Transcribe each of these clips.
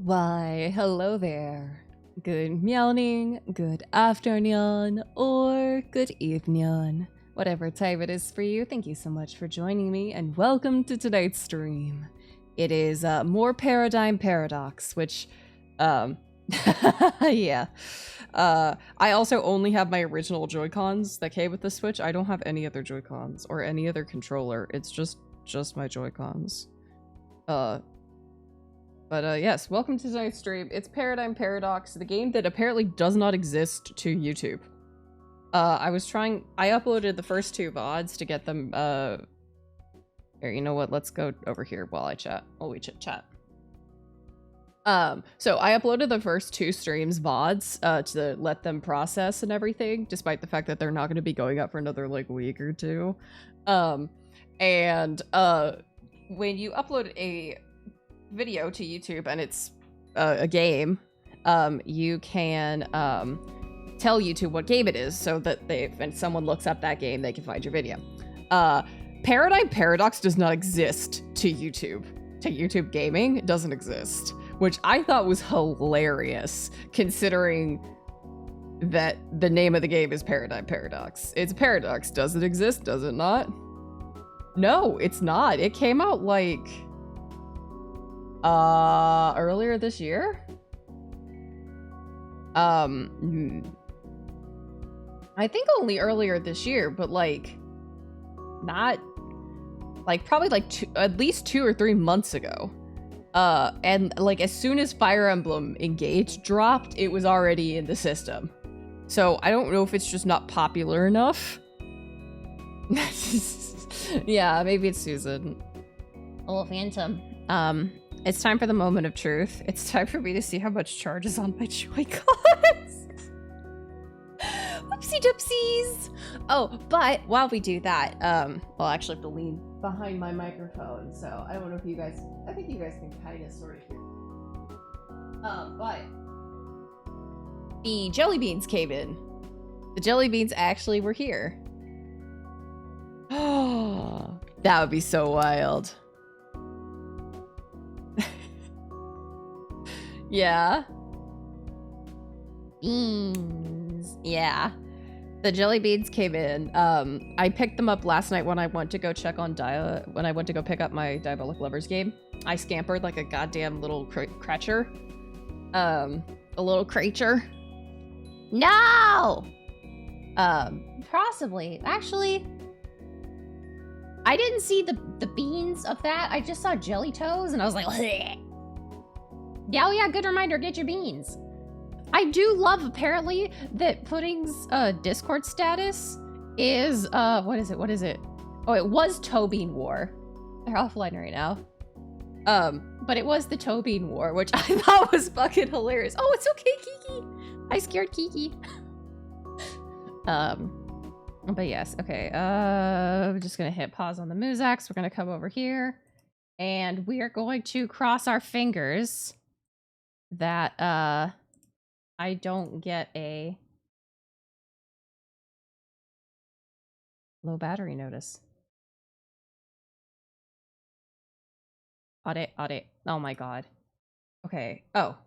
Why, hello there. Good morning, good afternoon, or good evening. Whatever time it is for you, thank you so much for joining me, and welcome to tonight's stream. It is more Paradigm Paradox, which, yeah. I also only have my original Joy-Cons that came with the Switch. I don't have any other Joy-Cons or any other controller. It's just my Joy-Cons. But yes, welcome to tonight's stream. It's Paradigm Paradox, the game that apparently does not exist to YouTube. I uploaded the first two VODs to get them, here, you know what, let's go over here while we chit-chat. So I uploaded the first two streams VODs, to let them process and everything, despite the fact that they're not going to be going up for another, like, week or two. When you upload a video to YouTube and it's a game, you can tell YouTube what game it is so that when someone looks up that game, they can find your video. Paradigm Paradox does not exist to YouTube. To YouTube gaming, it doesn't exist, which I thought was hilarious considering that the name of the game is Paradigm Paradox. It's a paradox. Does it exist? Does it not? No, it's not. It came out like earlier this year? I think only earlier this year, but like not like probably like at least 2 or 3 months ago. And like as soon as Fire Emblem Engage dropped, it was already in the system. So I don't know if it's just not popular enough. Yeah, maybe it's Susan. Oh, Phantom. It's time for the moment of truth. It's time for me to see how much charge is on my Joy-Cons. Whoopsie doopsies. Oh, but while we do that, well, I actually have to lean behind my microphone, so I don't know if you guys, I think you guys can kind of sort of hear. But the jelly beans came in. The jelly beans actually were here. Oh, that would be so wild. Yeah. Beans. Yeah. The jelly beans came in. I picked them up last night when I went to go check on when I went to go pick up my Diabolic Lovers game. I scampered like a goddamn little creature. A little creature. No! Possibly. Actually, I didn't see the beans of that. I just saw jelly toes and I was like, bleh. Yeah, oh yeah, good reminder, get your beans. I do love, apparently, that Pudding's Discord status is, what is it? Oh, it was Toe Bean War. They're offline right now. But it was the Toe Bean War, which I thought was fucking hilarious. Oh, it's okay, Kiki. I scared Kiki. But yes, okay. I'm just gonna hit pause on the Muzax. We're gonna come over here. And we are going to cross our fingers that, I don't get a low battery notice. Audit. Oh my god. Okay. Oh.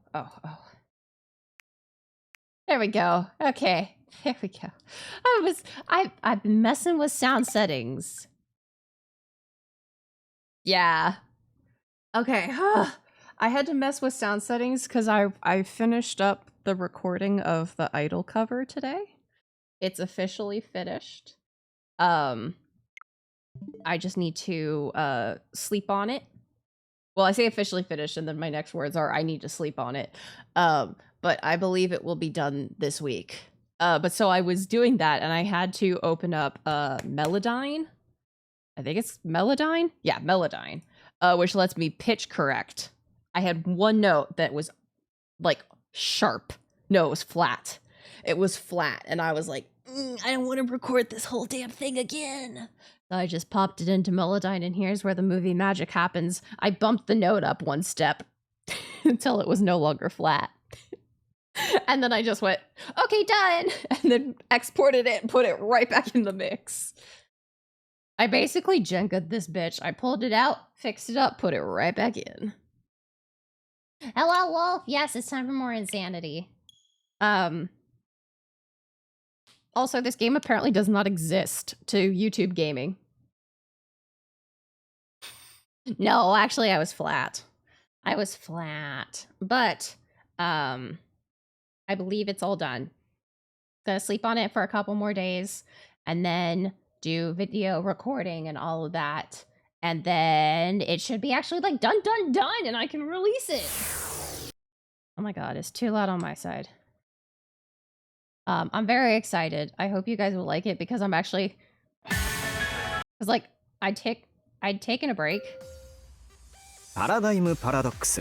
There we go. Okay. There we go. I've been messing with sound settings. Yeah. Okay. I had to mess with sound settings because I finished up the recording of the Idol cover today. It's officially finished. I just need to sleep on it. Well, I say officially finished, and then my next words are I need to sleep on it. But I believe it will be done this week. But so I was doing that, and I had to open up Melodyne. I think it's Melodyne? Yeah, Melodyne. Which lets me pitch correct. I had one note that was like sharp. No, it was flat. It was flat, and I was like, I don't want to record this whole damn thing again. So I just popped it into Melodyne, and here's where the movie magic happens. I bumped the note up one step until it was no longer flat. And then I just went, okay, done. And then exported it and put it right back in the mix. I basically Jenga'd this bitch. I pulled it out, fixed it up, put it right back in. Hello, Wolf. Yes, it's time for more insanity. Also, this game apparently does not exist to YouTube gaming. No, actually, I was flat. But, I believe it's all done. Gonna sleep on it for a couple more days, and then do video recording and all of that. And then it should be actually, like, done, and I can release it. Oh my god, it's too loud on my side. I'm very excited. I hope you guys will like it because I'm actually... Because, like, I'd taken a break. Paradigm Paradox.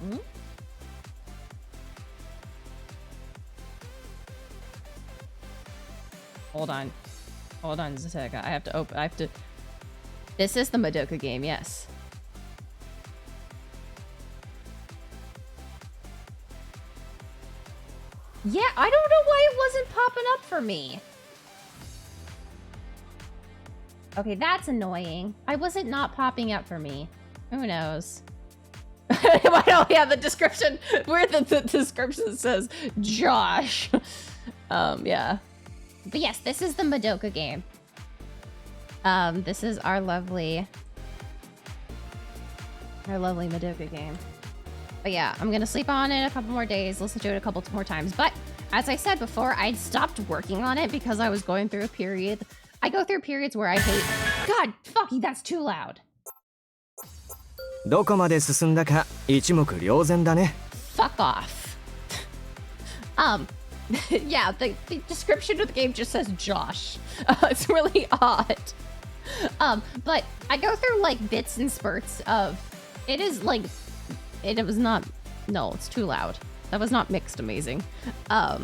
Hmm? Hold on just a second. I have to... This is the Madoka game, yes. Yeah, I don't know why it wasn't popping up for me. Okay, that's annoying. Why was it not popping up for me? Who knows? Why don't we have the description where the description says Josh? Yeah. But yes, this is the Madoka game. This is our lovely Madoka game. But yeah, I'm gonna sleep on it a couple more days, listen to it a couple more times. But as I said before, I'd stopped working on it because I was going through a period. I go through periods where I hate... God, fucking, that's too loud. どこまで進んだか一目瞭然だね. Fuck off. Yeah, the description of the game just says Josh. It's really odd. But I go through like bits and spurts of... It is like... It was not... No, it's too loud. That was not mixed amazing. I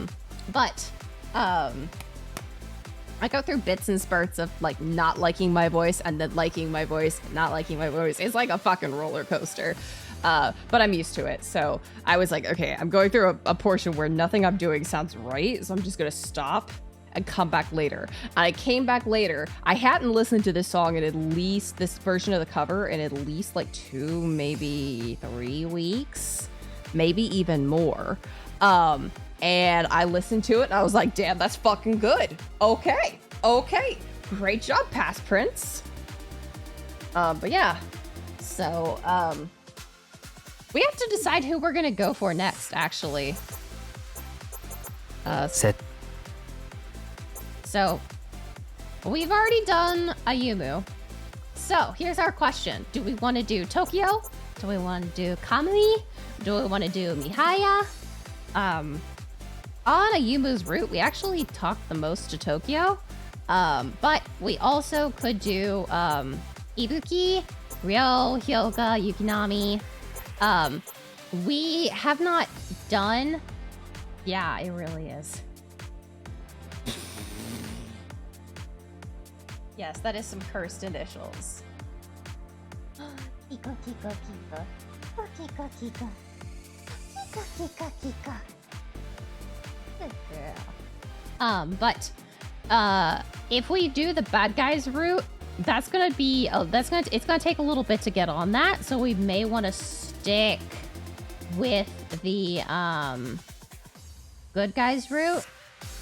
go through bits and spurts of like not liking my voice and then liking my voice, not liking my voice. It's like a fucking roller coaster. But I'm used to it. So I was like, okay, I'm going through a portion where nothing I'm doing sounds right. So I'm just going to stop and come back later. And I came back later. I hadn't listened to this song in at least this version of the cover in at least like 2, maybe 3 weeks, maybe even more. And I listened to it and I was like, damn, that's fucking good. Okay. Great job, Past Prince. But yeah. So, we have to decide who we're gonna go for next, actually. So, we've already done Ayumu. So, here's our question. Do we want to do Tokyo? Do we want to do Kamui? Do we want to do Mihaya? On Ayumu's route, we actually talked the most to Tokyo. But we also could do Ibuki, Ryo, Hyoga, Yukinami. We have not done... Yeah, it really is. Yes, that is some cursed initials. Kiko, Kiko, Kiko. Kiko, Kiko. Kiko, Kiko, Kiko. Good girl. But if we do the bad guys route, that's gonna be it's gonna take a little bit to get on that, so we may want to stick with the good guys route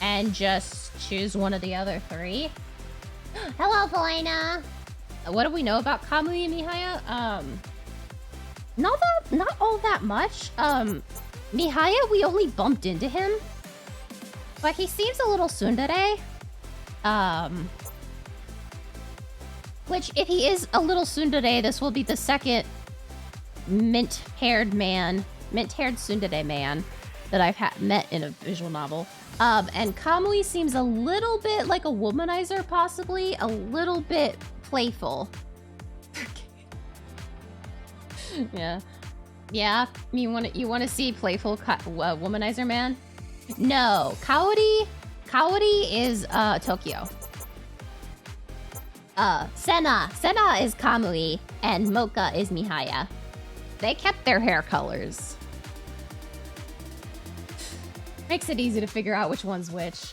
and just choose one of the other 3. Hello, Felina. What do we know about Kamui and Mihaya? Not all that much. Mihaya, we only bumped into him, but he seems a little tsundere. Which, if he is a little tsundere, this will be the second mint-haired tsundere man that I've met in a visual novel. And Kamui seems a little bit like a womanizer, possibly. A little bit playful. Yeah. Yeah? You want to see playful womanizer man? No. Kaori is Tokyo. Senna is Kamui, and Mocha is Mihaya. They kept their hair colors. Makes it easy to figure out which one's which.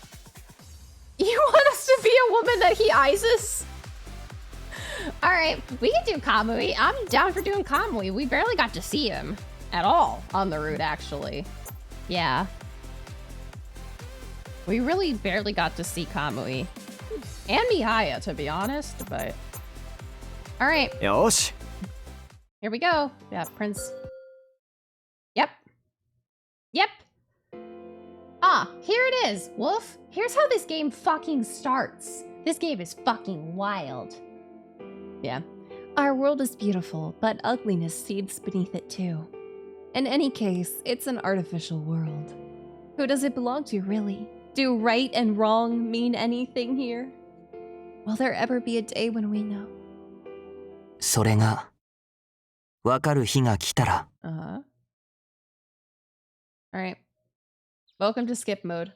You want us to be a woman that he ISIS? Alright, we can do Kamui. I'm down for doing Kamui. We barely got to see him at all on the route, actually. Yeah. We really barely got to see Kamui. And Mihaya, to be honest, but... Alright. Yosh. Here we go. Yeah, Prince. Yep. Yep. Ah, here it is, Wolf. Here's how this game fucking starts. This game is fucking wild. Yeah. Our world is beautiful, but ugliness seeds beneath it too. In any case, it's an artificial world. Who does it belong to, really? Do right and wrong mean anything here? Will there ever be a day when we know? それがわかる日が来たら Alright. Welcome to skip mode.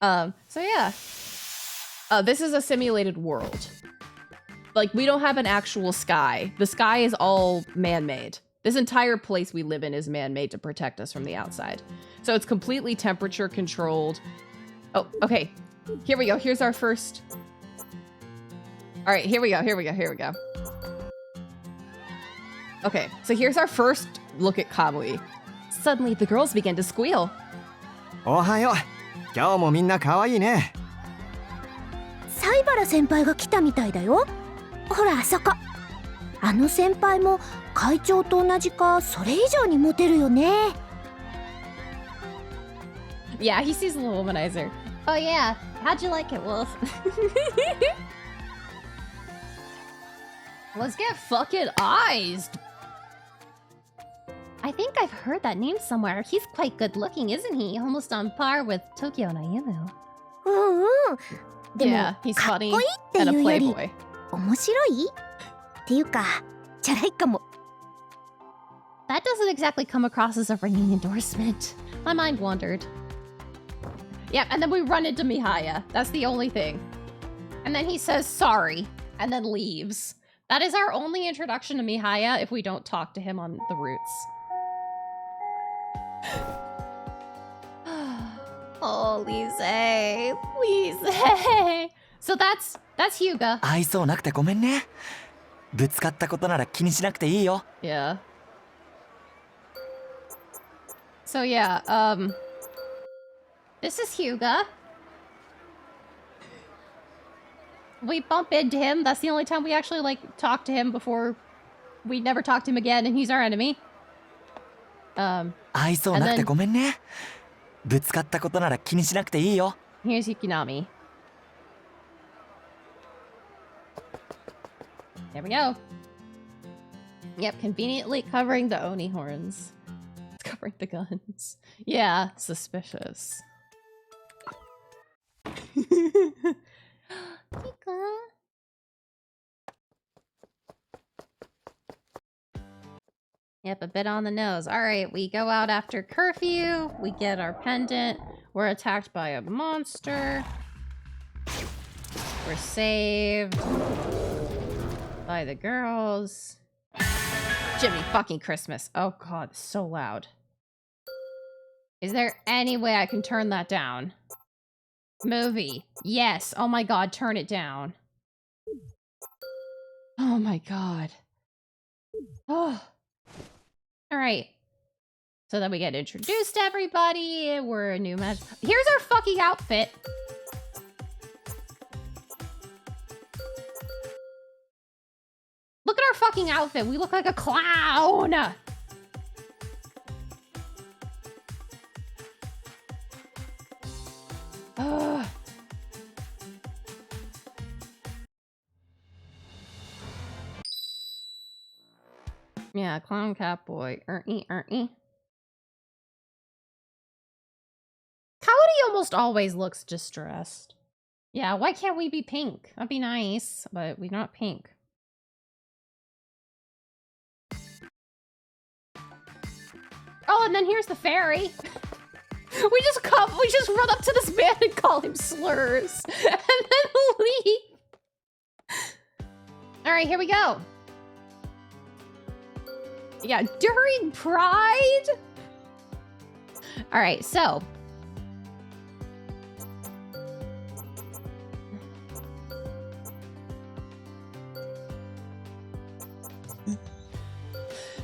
So yeah. This is a simulated world. Like, we don't have an actual sky. The sky is all man-made. This entire place we live in is man-made to protect us from the outside. So it's completely temperature controlled. Oh, okay. Here we go. Here's our first... Alright, here we go. Okay, so here's our first look at Kamui. Suddenly, the girls begin to squeal. おはよう。今日もみんな可愛いね。西原先輩が来たみたいだよ。ほらあそこ。あの先輩も会長と同じかそれ以上にモテるよね。Yeah, he sees a little womanizer. Oh yeah, how'd you like it, Wolf? Let's get fucking eyes. I think I've heard that name somewhere. He's quite good looking, isn't he? Almost on par with Tokyo Nayumu. うんうん。でも、 Yeah, he's かっこ funny いいって and a いうより playboy. 面白いっていうかチャラいかも。 That doesn't exactly come across as a ringing endorsement. My mind wandered. Yep, and then we run into Mihaya. That's the only thing. And then he says sorry, and then leaves. That is our only introduction to Mihaya if we don't talk to him on the routes. Oh, Lise. So that's Hyuga. 愛想なくてごめんね。ぶつかったことなら気にしなくていいよ。 Yeah. So yeah, this is Hyuga. We bump into him. That's the only time we actually, like, talk to him before we never talk to him again, and he's our enemy. 愛想なくてごめんね。ぶつかったことなら気にしなくていいよ。 Here's Yukinami. There we go. Yep, conveniently covering the Oni horns. It's covering the guns. Yeah, suspicious. Yep, a bit on the nose. Alright, we go out after curfew. We get our pendant. We're attacked by a monster. We're saved by the girls. Jimmy fucking Christmas. Oh god, so loud. Is there any way I can turn that down? Movie. Yes. Oh my god, turn it down. Oh my god. Oh. Alright. So then we get introduced to everybody. We're a new match. Here's our fucking outfit. Look at our fucking outfit. We look like a clown. Ugh. Yeah, clown cat boy. Kaori almost always looks distressed. Yeah, why can't we be pink? That'd be nice, but we're not pink. Oh, and then here's the fairy. We just run up to this man and call him slurs. And then leave. Alright, here we go. Yeah, during Pride? Alright, so.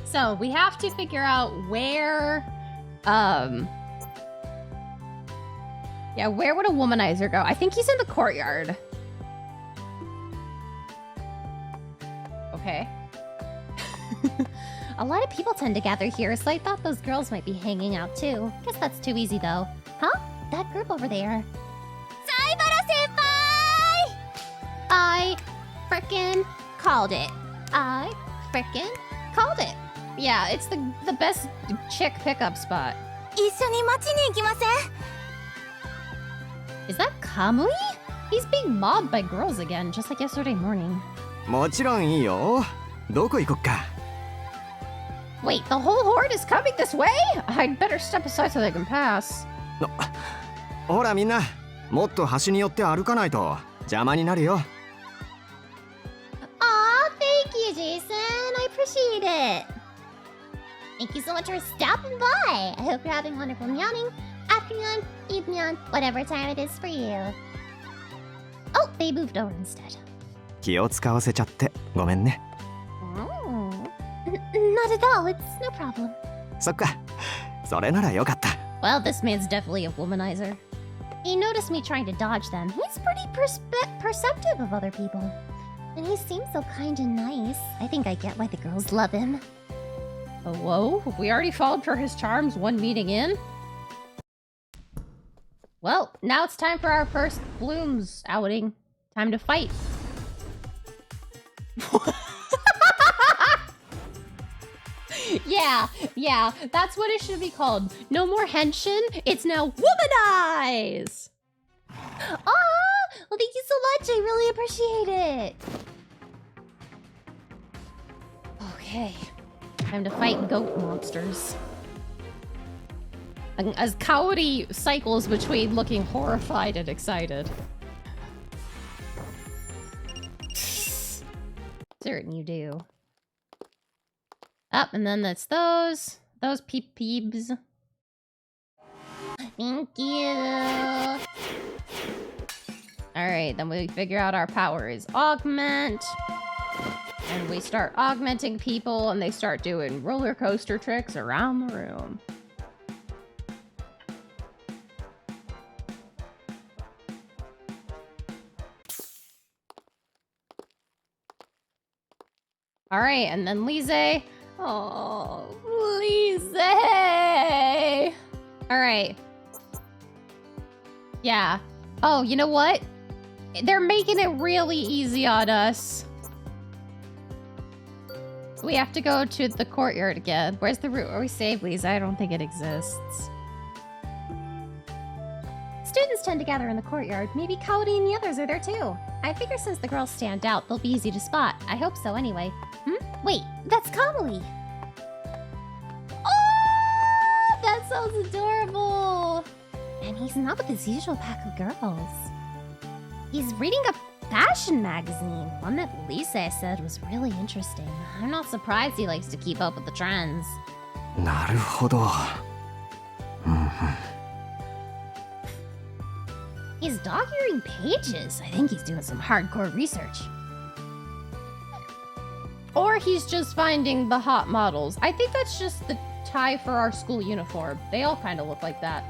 So we have to figure out where, where would a womanizer go? I think he's in the courtyard. Okay. A lot of people tend to gather here, so I thought those girls might be hanging out too. Guess that's too easy though. Huh? That group over there. Saibara-senpai! I frickin' called it. I frickin' called it. Yeah, it's the best chick pickup spot. 一緒に街に行きません？ Is that Kamui? He's being mobbed by girls again, just like yesterday morning. もちろんいいよ。どこ行こっか。 Wait, the whole horde is coming this way? I'd better step aside so they can pass. ほらみんな、もっと端に寄って歩かないと邪魔になるよ。 Aw, thank you, Jason. I appreciate it. Thank you so much for stopping by. I hope you're having a wonderful morning, afternoon, evening, whatever time it is for you. Oh, they moved over instead. 気を使わせちゃってごめんね。 Oh. Not at all. It's no problem. そっか、それならよかった。 Well, this man's definitely a womanizer. He noticed me trying to dodge them. He's pretty perceptive of other people. And he seems so kind and nice. I think I get why the girls love him. Oh, whoa, we already fallen for his charms one meeting in? Well, now it's time for our first Blooms outing. Time to fight. Yeah, that's what it should be called. No more henshin, it's now womanize! Aw! Well, thank you so much. I really appreciate it. Okay, time to fight goat monsters. As Kaori cycles between looking horrified and excited. Certain you do. Up, and then that's those peeps. Thank you. Alright, then we figure out our powers. Augment. And we start augmenting people, and they start doing roller coaster tricks around the room. Alright, and then Lise. Oh, Lise! Alright. Yeah. Oh, you know what? They're making it really easy on us. We have to go to the courtyard again. Where's the route where we save Lise? I don't think it exists. Students tend to gather in the courtyard. Maybe Kaori and the others are there too. I figure since the girls stand out, they'll be easy to spot. I hope so anyway. Wait, that's Kamui. Oh, that sounds adorable. And he's not with his usual pack of girls. He's reading a fashion magazine, one that Lisa said was really interesting. I'm not surprised he likes to keep up with the trends. なるほど。He's dog-earing pages. I think he's doing some hardcore research. Or he's just finding the hot models. I think that's just the tie for our school uniform. They all kind of look like that.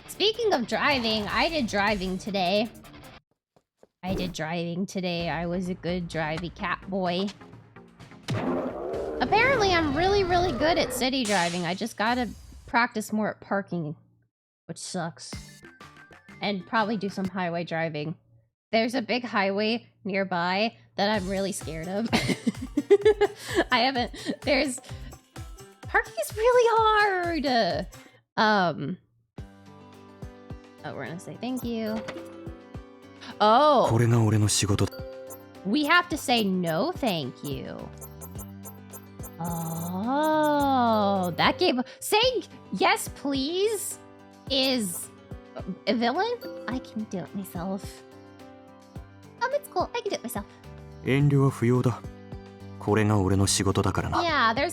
Speaking of driving, I did driving today. I was a good drivey cat boy. Apparently, I'm really, really good at city driving. I just gotta practice more at parking, which sucks. And probably do some highway driving. There's a big highway nearby that I'm really scared of. Parking is really hard! Oh, we're gonna say thank you. Oh! これが俺の仕事だ。 We have to say no thank you. Oh, that gave... Saying yes please is a villain? I can do it myself. It's cool. I can do it myself. 遠慮は不要だ。これが俺の仕事だからな。 Yeah, there's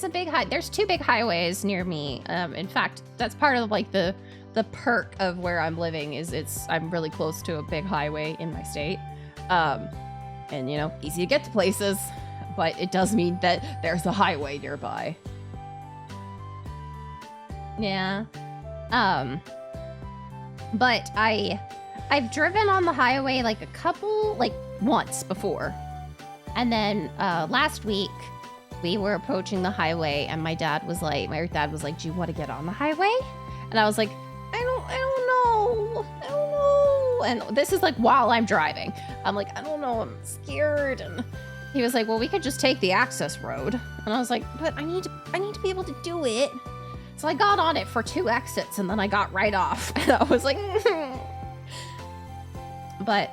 two big highways near me. In fact, that's part of like the perk of where I'm living is I'm really close to a big highway in my state. And you know, easy to get to places, but it does mean that there's a highway nearby. Yeah. But I've driven on the highway like once before. And then last week we were approaching the highway and my dad was like, do you want to get on the highway? And I was like, I don't know. And this is like while I'm driving. I'm like, I don't know, I'm scared. And he was like, well, we could just take the access road. And I was like, but I need to be able to do it. So I got on it for 2 exits and then I got right off. And I was like, but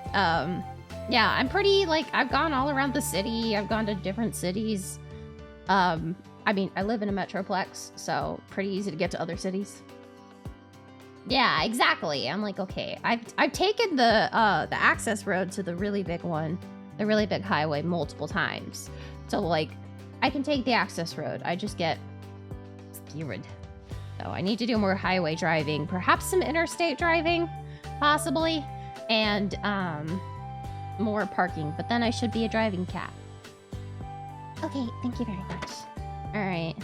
yeah, I'm pretty like, I've gone all around the city. I've gone to different cities. I mean, I live in a metroplex, so pretty easy to get to other cities. Yeah, exactly. I'm like, okay, I've taken the access road to the really big one, the really big highway multiple times. So like, I can take the access road. I just get scared. So I need to do more highway driving, perhaps some interstate driving, possibly, and more parking. But then I should be a driving cat. Okay, thank you very much. All right.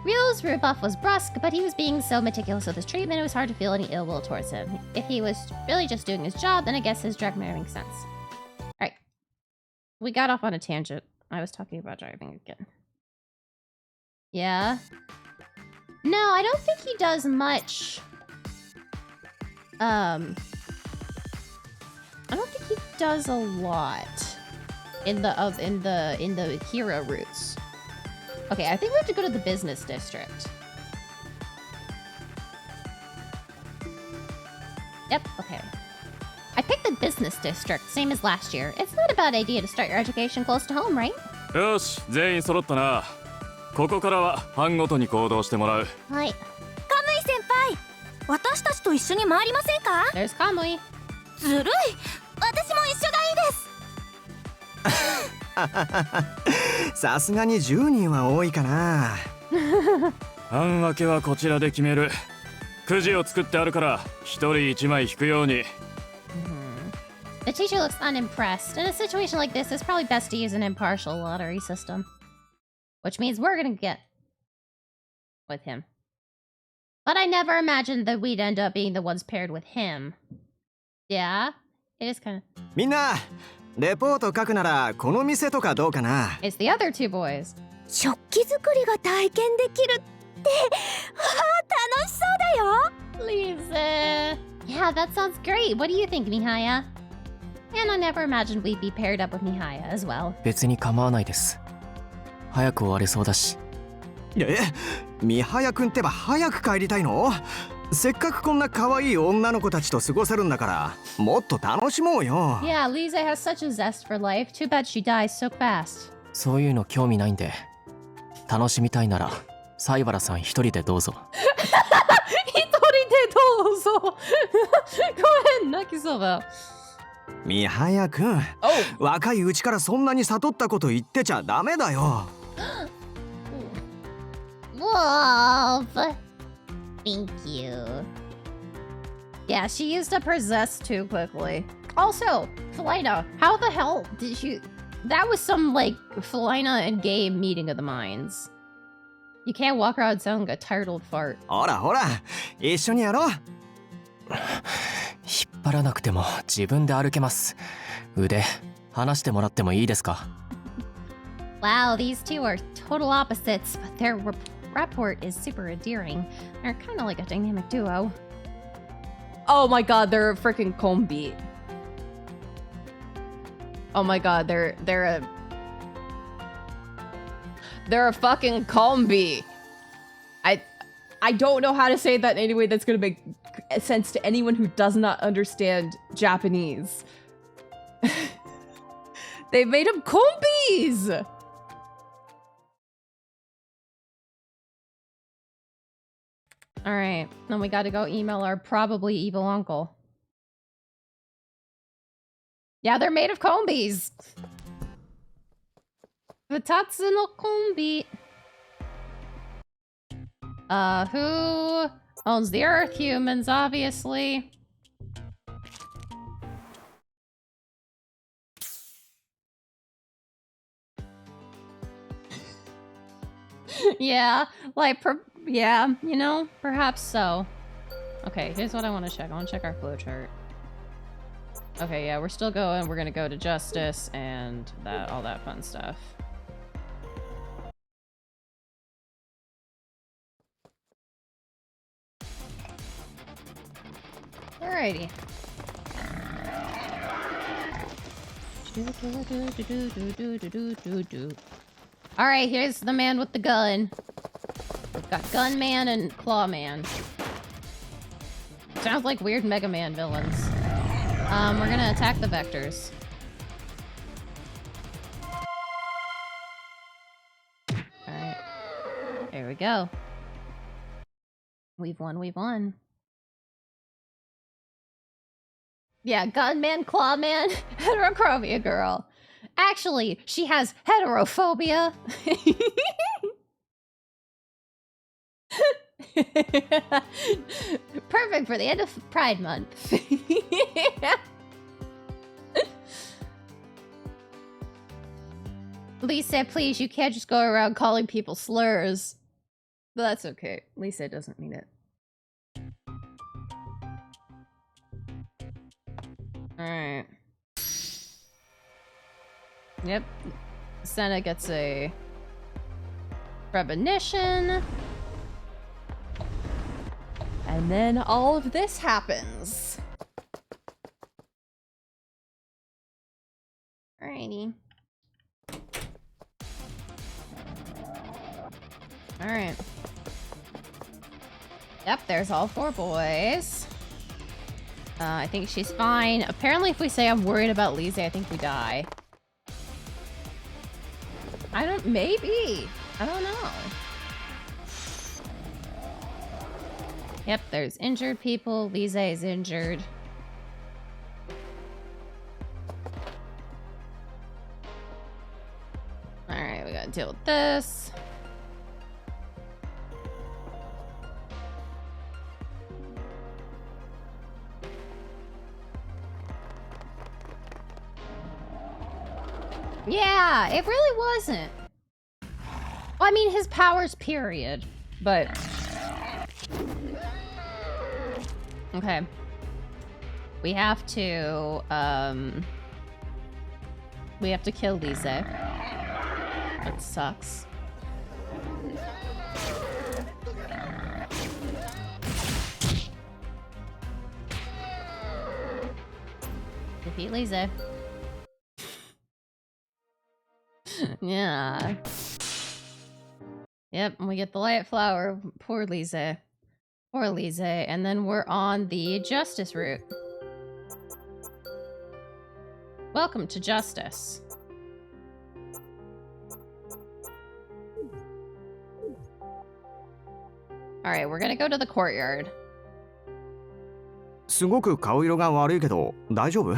Ryo's rebuff was brusque, but he was being so meticulous with his treatment, it was hard to feel any ill will towards him. If he was really just doing his job, then I guess his drag makes sense. Alright. We got off on a tangent. I was talking about driving again. Yeah? No, I don't think he does much. I don't think he does a lot in the hero routes. Okay, I think we have to go to the business district. Yep, okay. I picked the business district, same as last year. It's not a bad idea to start your education close to home, right? よし、全員揃ったな。ここからは班ごとに行動してもらう。はい。カムイ先輩、私たちと一緒に回りませんか？ There's Kamui. ずるい、私も一緒がいいです。さすがに10人は多いかな。班分けはこちらで決める。くじを作ってあるから一人1枚引くように。The teacher looks unimpressed. In a situation like this, it's probably best to use an impartial lottery system. Which means we're gonna get with him. But I never imagined that we'd end up being the ones paired with him. Yeah? It is kind of... みんな、レポート書くならこの店とかどうかな。 It's the other two boys. 食器作りが体験できるって、楽しそうだよ。 Lisa. Yeah, that sounds great. What do you think, Mihaya? And I never imagined we'd be paired up with Mihaya as well. 別に構わないです。早く終われそうだし。ミハヤくんってば早く帰りたいの？せっかくこんな可愛い女の子たちと過ごせるんだからもっと楽しもうよ。 Yeah, Lisa has such a zest for life. Too bad she dies so fast. そういうの興味ないんで、楽しみたいなら西原さん一人でどうぞ。一人でどうぞ。Go ahead, 泣きそうだ。ミハヤくん、若いうちからそんなに悟ったこと言ってちゃダメだよ。Love. Thank you. Yeah, she used up her zest too quickly. Also, Felina, how the hell did you... That was some, like, Felina and Game meeting of the minds. You can't walk around sounding a tired old fart. ほらほら、一緒にやろう。引っ張らなくても自分で歩けます。腕、離してもらってもいいですか？ Wow, these two are total opposites, but their rapport is super endearing. They're kind of like a dynamic duo. Oh my god, they're a freaking combi. Oh my god, they're a fucking combi. I don't know how to say that in any way that's gonna make sense to anyone who does not understand Japanese. They made them combis! Alright, then we gotta go email our probably evil uncle. Yeah, they're made of combis! Futatsu no Kombi. Who owns the Earth? Humans, obviously. Yeah, like, yeah, you know, perhaps so. Okay, here's what I want to check. I want to check our flowchart. Okay, yeah, we're still going. We're gonna go to Justice and all that fun stuff. Alrighty. Alright, here's the man with the gun. We've got Gun Man and Claw Man. Sounds like weird Mega Man villains. We're gonna attack the vectors. Alright. There we go. We've won, we've won. Yeah, Gunman, Clawman, Heterochromia girl. Actually, she has heterophobia. Perfect for the end of Pride Month. Lisa, please, you can't just go around calling people slurs. But that's okay. Lisa doesn't mean it. Alright. Yep. Senna gets a premonition. And then all of this happens. Alrighty. Alright. Yep, there's all 4 boys. I think she's fine. Apparently, if we say I'm worried about Lise, I think we die. Maybe. I don't know. Yep, there's injured people. Lise is injured. Alright, we gotta deal with this. Yeah, it really wasn't. Well, I mean, his powers, period. But... okay. We have to kill Lise. That sucks. Defeat Lise. Yeah. Yep, and we get the light flower. Poor Lise. Poor Lise. And then we're on the Justice route. Welcome to Justice. Alright, we're gonna go to the courtyard. すごく顔色が悪いけど大丈夫？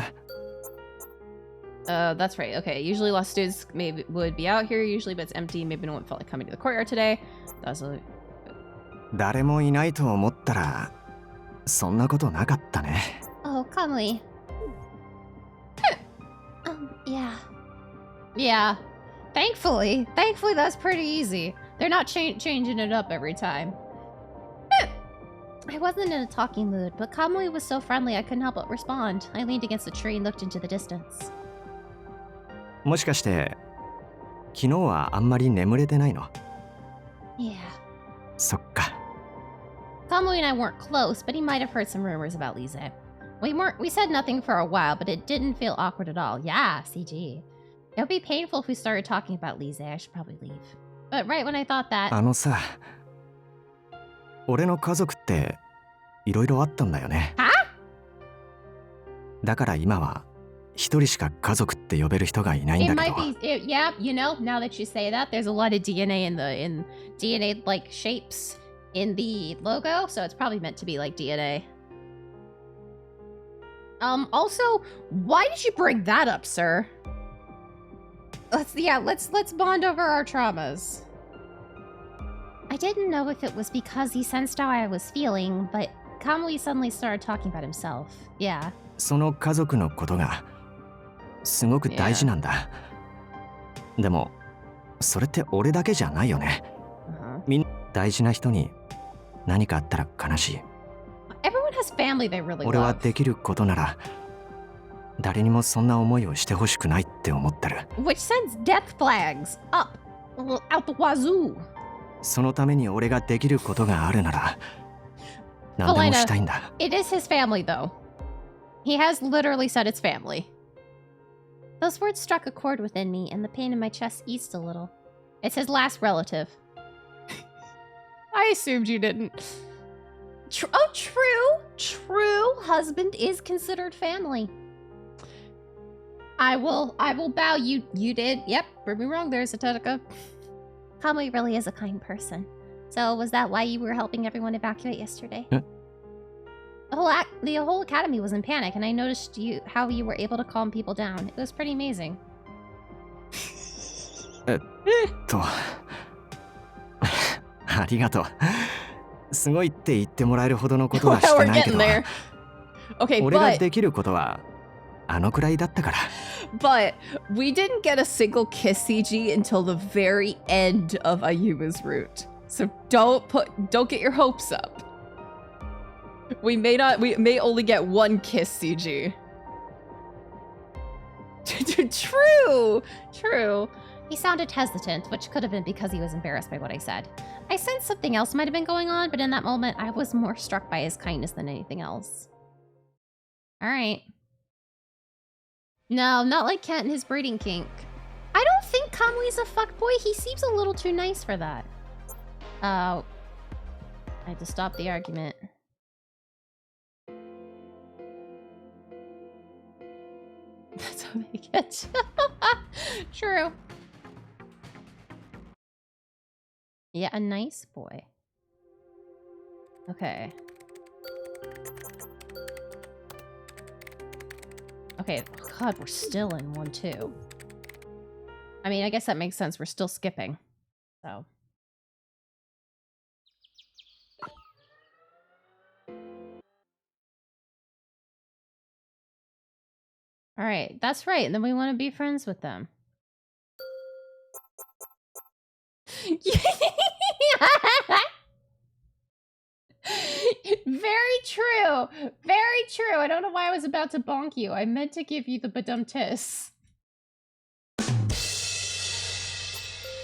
That's right. Okay, usually lost students would be out here usually, but it's empty. Maybe no one felt like coming to the courtyard today. That's a... 誰もいないと思ったらそんなことなかったね。 Oh, Kamui. Yeah. Yeah. Thankfully that's pretty easy. They're not changing it up every time. I wasn't in a talking mood, but Kamui was so friendly I couldn't help but respond. I leaned against a tree and looked into the distance. もしかして昨日はあんまり眠れてないの？ Yeah. そっか。 Kamui and I weren't close, but he might have heard some rumors about Lise. We said nothing for a while, but it didn't feel awkward at all. Yeah, CG. It would be painful if we started talking about Lise. I should probably leave. But right when I thought that... あのさ、俺の家族っていろいろあったんだよね。は？だから今は一人しか家族って呼べる人がいないん It だけ might ど。 be... yeah, you know, now that you say that, there's a lot of DNA in DNA-like shapes in the logo, so it's probably meant to be like DNA. Also, why did you bring that up, sir? Let's bond over our traumas. I didn't know if it was because he sensed how I was feeling, but Kamui suddenly started talking about himself. Yeah. その家族のことがすごく大事なんだ。でもそれって俺だけじゃないよね。みんな大事な人に何かあったら悲しい。Everyone has family they really 俺は love. できることなら誰にもそんな思いをしてほしくないって思ってる。 Which sends death flags up out the wazoo. そのために俺ができることがあるなら何でもしたいんだ。 It is his family though. He has literally said it's family. Those words struck a chord within me, and the pain in my chest eased a little. It's his last relative. I assumed you didn't. Oh, true. True. Husband is considered family. I will bow. You did. Yep. Prove me wrong there, Satetica. Kamui really is a kind person. So was that why you were helping everyone evacuate yesterday? Huh? The whole academy was in panic, and I noticed how you were able to calm people down. It was pretty amazing. ありがとう。すごいって言ってもらえるほどのことはし Well, て we're ないけ getting ど there. Okay, 俺が but できることはあのくらいだったから。 but we didn't get a single kiss CG until the very end of Ayuma's route. So don't get your hopes up. We may only get one kiss CG. True. He sounded hesitant, which could have been because he was embarrassed by what I said. I sensed something else might have been going on, but in that moment, I was more struck by his kindness than anything else. Alright. No, not like Kent and his breeding kink. I don't think Kamui's a fuckboy. He seems a little too nice for that. I had to stop the argument. That's how they get. True. Yeah, a nice boy. Okay. Okay, oh God, we're still in 1-2. I mean, I guess that makes sense. We're still skipping. So. Alright, that's right. And then we want to be friends with them. Very true. Very true. I don't know why I was about to bonk you. I meant to give you the badum-tiss.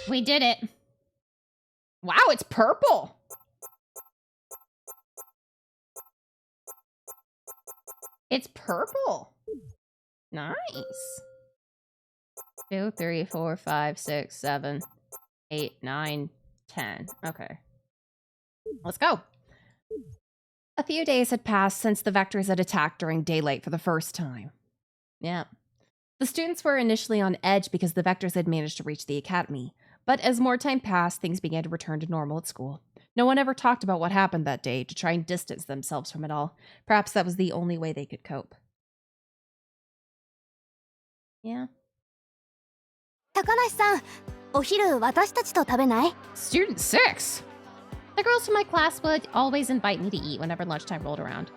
We did it. Wow, it's purple. It's purple. Nice. 2, 3, 4, 5, 6, 7, 8, 9, 10. Okay. Let's go. A few days had passed since the Vectors had attacked during daylight for the first time. Yeah. The students were initially on edge because the Vectors had managed to reach the academy, but as more time passed, things began to return to normal at school. No one ever talked about what happened that day to try and distance themselves from it all. Perhaps that was the only way they could cope. Yeah. 高梨さん、お昼私たちと食べない？ Student 6! The girls from my class would always invite me to eat whenever lunchtime rolled around.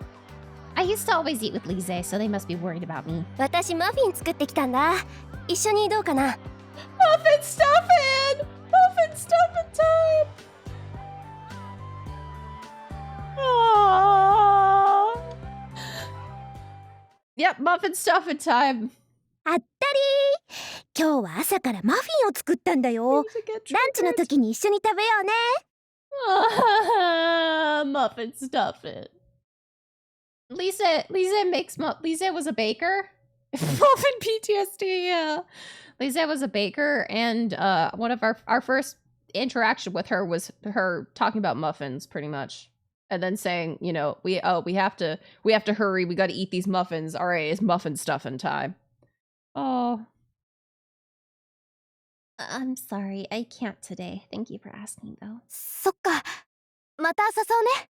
I used to always eat with Lise, so they must be worried about me. 私マフィン作ってきたんだ。一緒にどうかな？ Muffin stuffing! Muffin stuffing time! Aww. Yep, muffin stuffing time. あったりー。今日は朝からマフィンを作ったんだよ。ランチの時に一緒に食べようね。Muffin stuffing. Lise was a baker. Muffin PTSD, yeah. Lise was a baker, and one of our first interaction with her was her talking about muffins, pretty much, and then saying, you know, we have to hurry. We got to eat these muffins. All right, it's muffin stuffing time. Oh. I'm sorry, I can't today. Thank you for asking, though. そっか。また誘うね。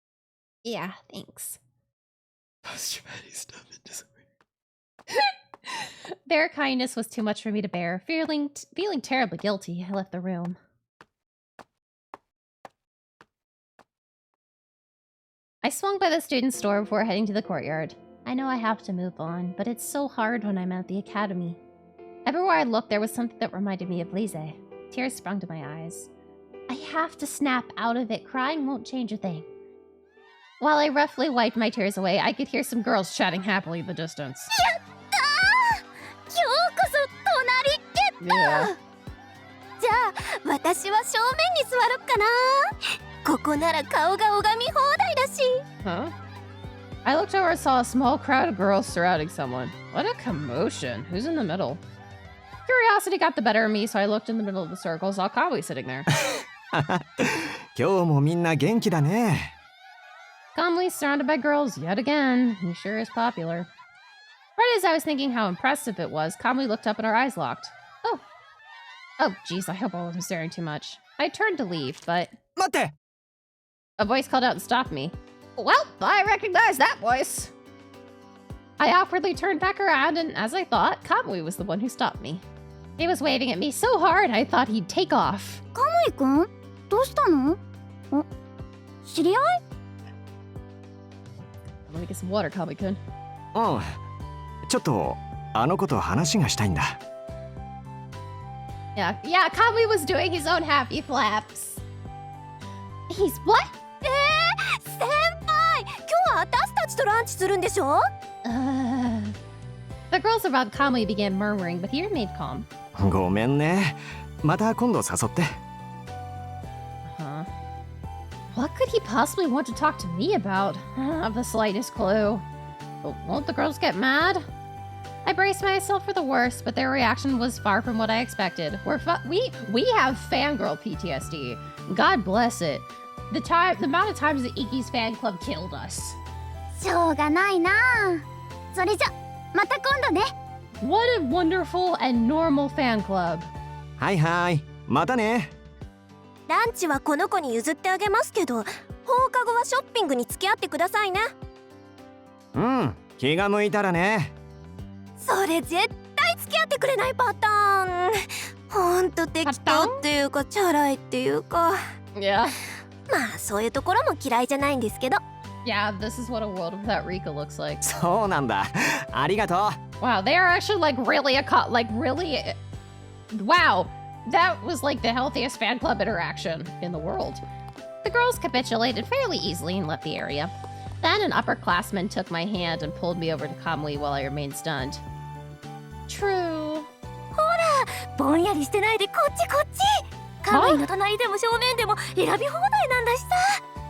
Yeah, thanks. Post-traumatic stuff in disorder. Their kindness was too much for me to bear. Feeling terribly guilty, I left the room. I swung by the student store before heading to the courtyard. I know I have to move on, but it's so hard when I'm at the academy. Everywhere I looked, there was something that reminded me of Lise. Tears sprung to my eyes. I have to snap out of it. Crying won't change a thing. While I roughly wiped my tears away, I could hear some girls chatting happily in the distance. Yeah. じゃあ私は正面に座ろっかな。ここなら顔が拝み放題だし。 Huh? I looked over and saw a small crowd of girls surrounding someone. What a commotion. Who's in the middle? Curiosity got the better of me, so I looked in the middle of the circle, saw Kamui sitting there. 今日もみんな元気だね。Kamui surrounded by girls yet again. He sure is popular. Right as I was thinking how impressive it was, Kamui looked up and our eyes locked. Oh, geez, I hope I wasn't staring too much. I turned to leave, but 待って。 a voice called out and stopped me. Well, I recognize that voice. I awkwardly turned back around, and as I thought, Kamui was the one who stopped me. He was waving at me so hard I thought he'd take off. カムイくん、どうしたの？知り合い？ Let me get some water, Kamui-kun. うん。ちょっとあの子と話がしたいんだ。Yeah, Kamui was doing his own happy flaps. He's what? 先輩、今日は私たちとランチするんでしょ？ The girls around Kamui began murmuring, but he remained calm. ごめんね。また今度誘って。Huh? What could he possibly want to talk to me about? I don't have the slightest clue. But won't the girls get mad? I braced myself for the worst, but their reaction was far from what I expected. We have fangirl PTSD. God bless it. The amount of times that Iki's fan club killed us. しょうがないな。それじゃ、また今度ね。What a wonderful and normal fan club. はいはい。またね。ランチはこの子に譲ってあげますけど、放課後はショッピングに付き合ってくださいね。うん、気が向いたらね。それ絶対付き合ってくれないパターン。ほんと適当っていうかチャラいっていうか。Yeah. まあそういうところも嫌いじゃないんですけど。Yeah, this is what a world without Rika looks like. そうなんだ。ありがとう。Wow, they are actually like really really. Wow, that was like the healthiest fan club interaction in the world. The girls capitulated fairly easily and left the area. Then an upperclassman took my hand and pulled me over to Kamui while I remained stunned. True. ほら、ぼんやりしてないでこっちこっち。カムイの隣でも正面でも選び放題なんだしさ。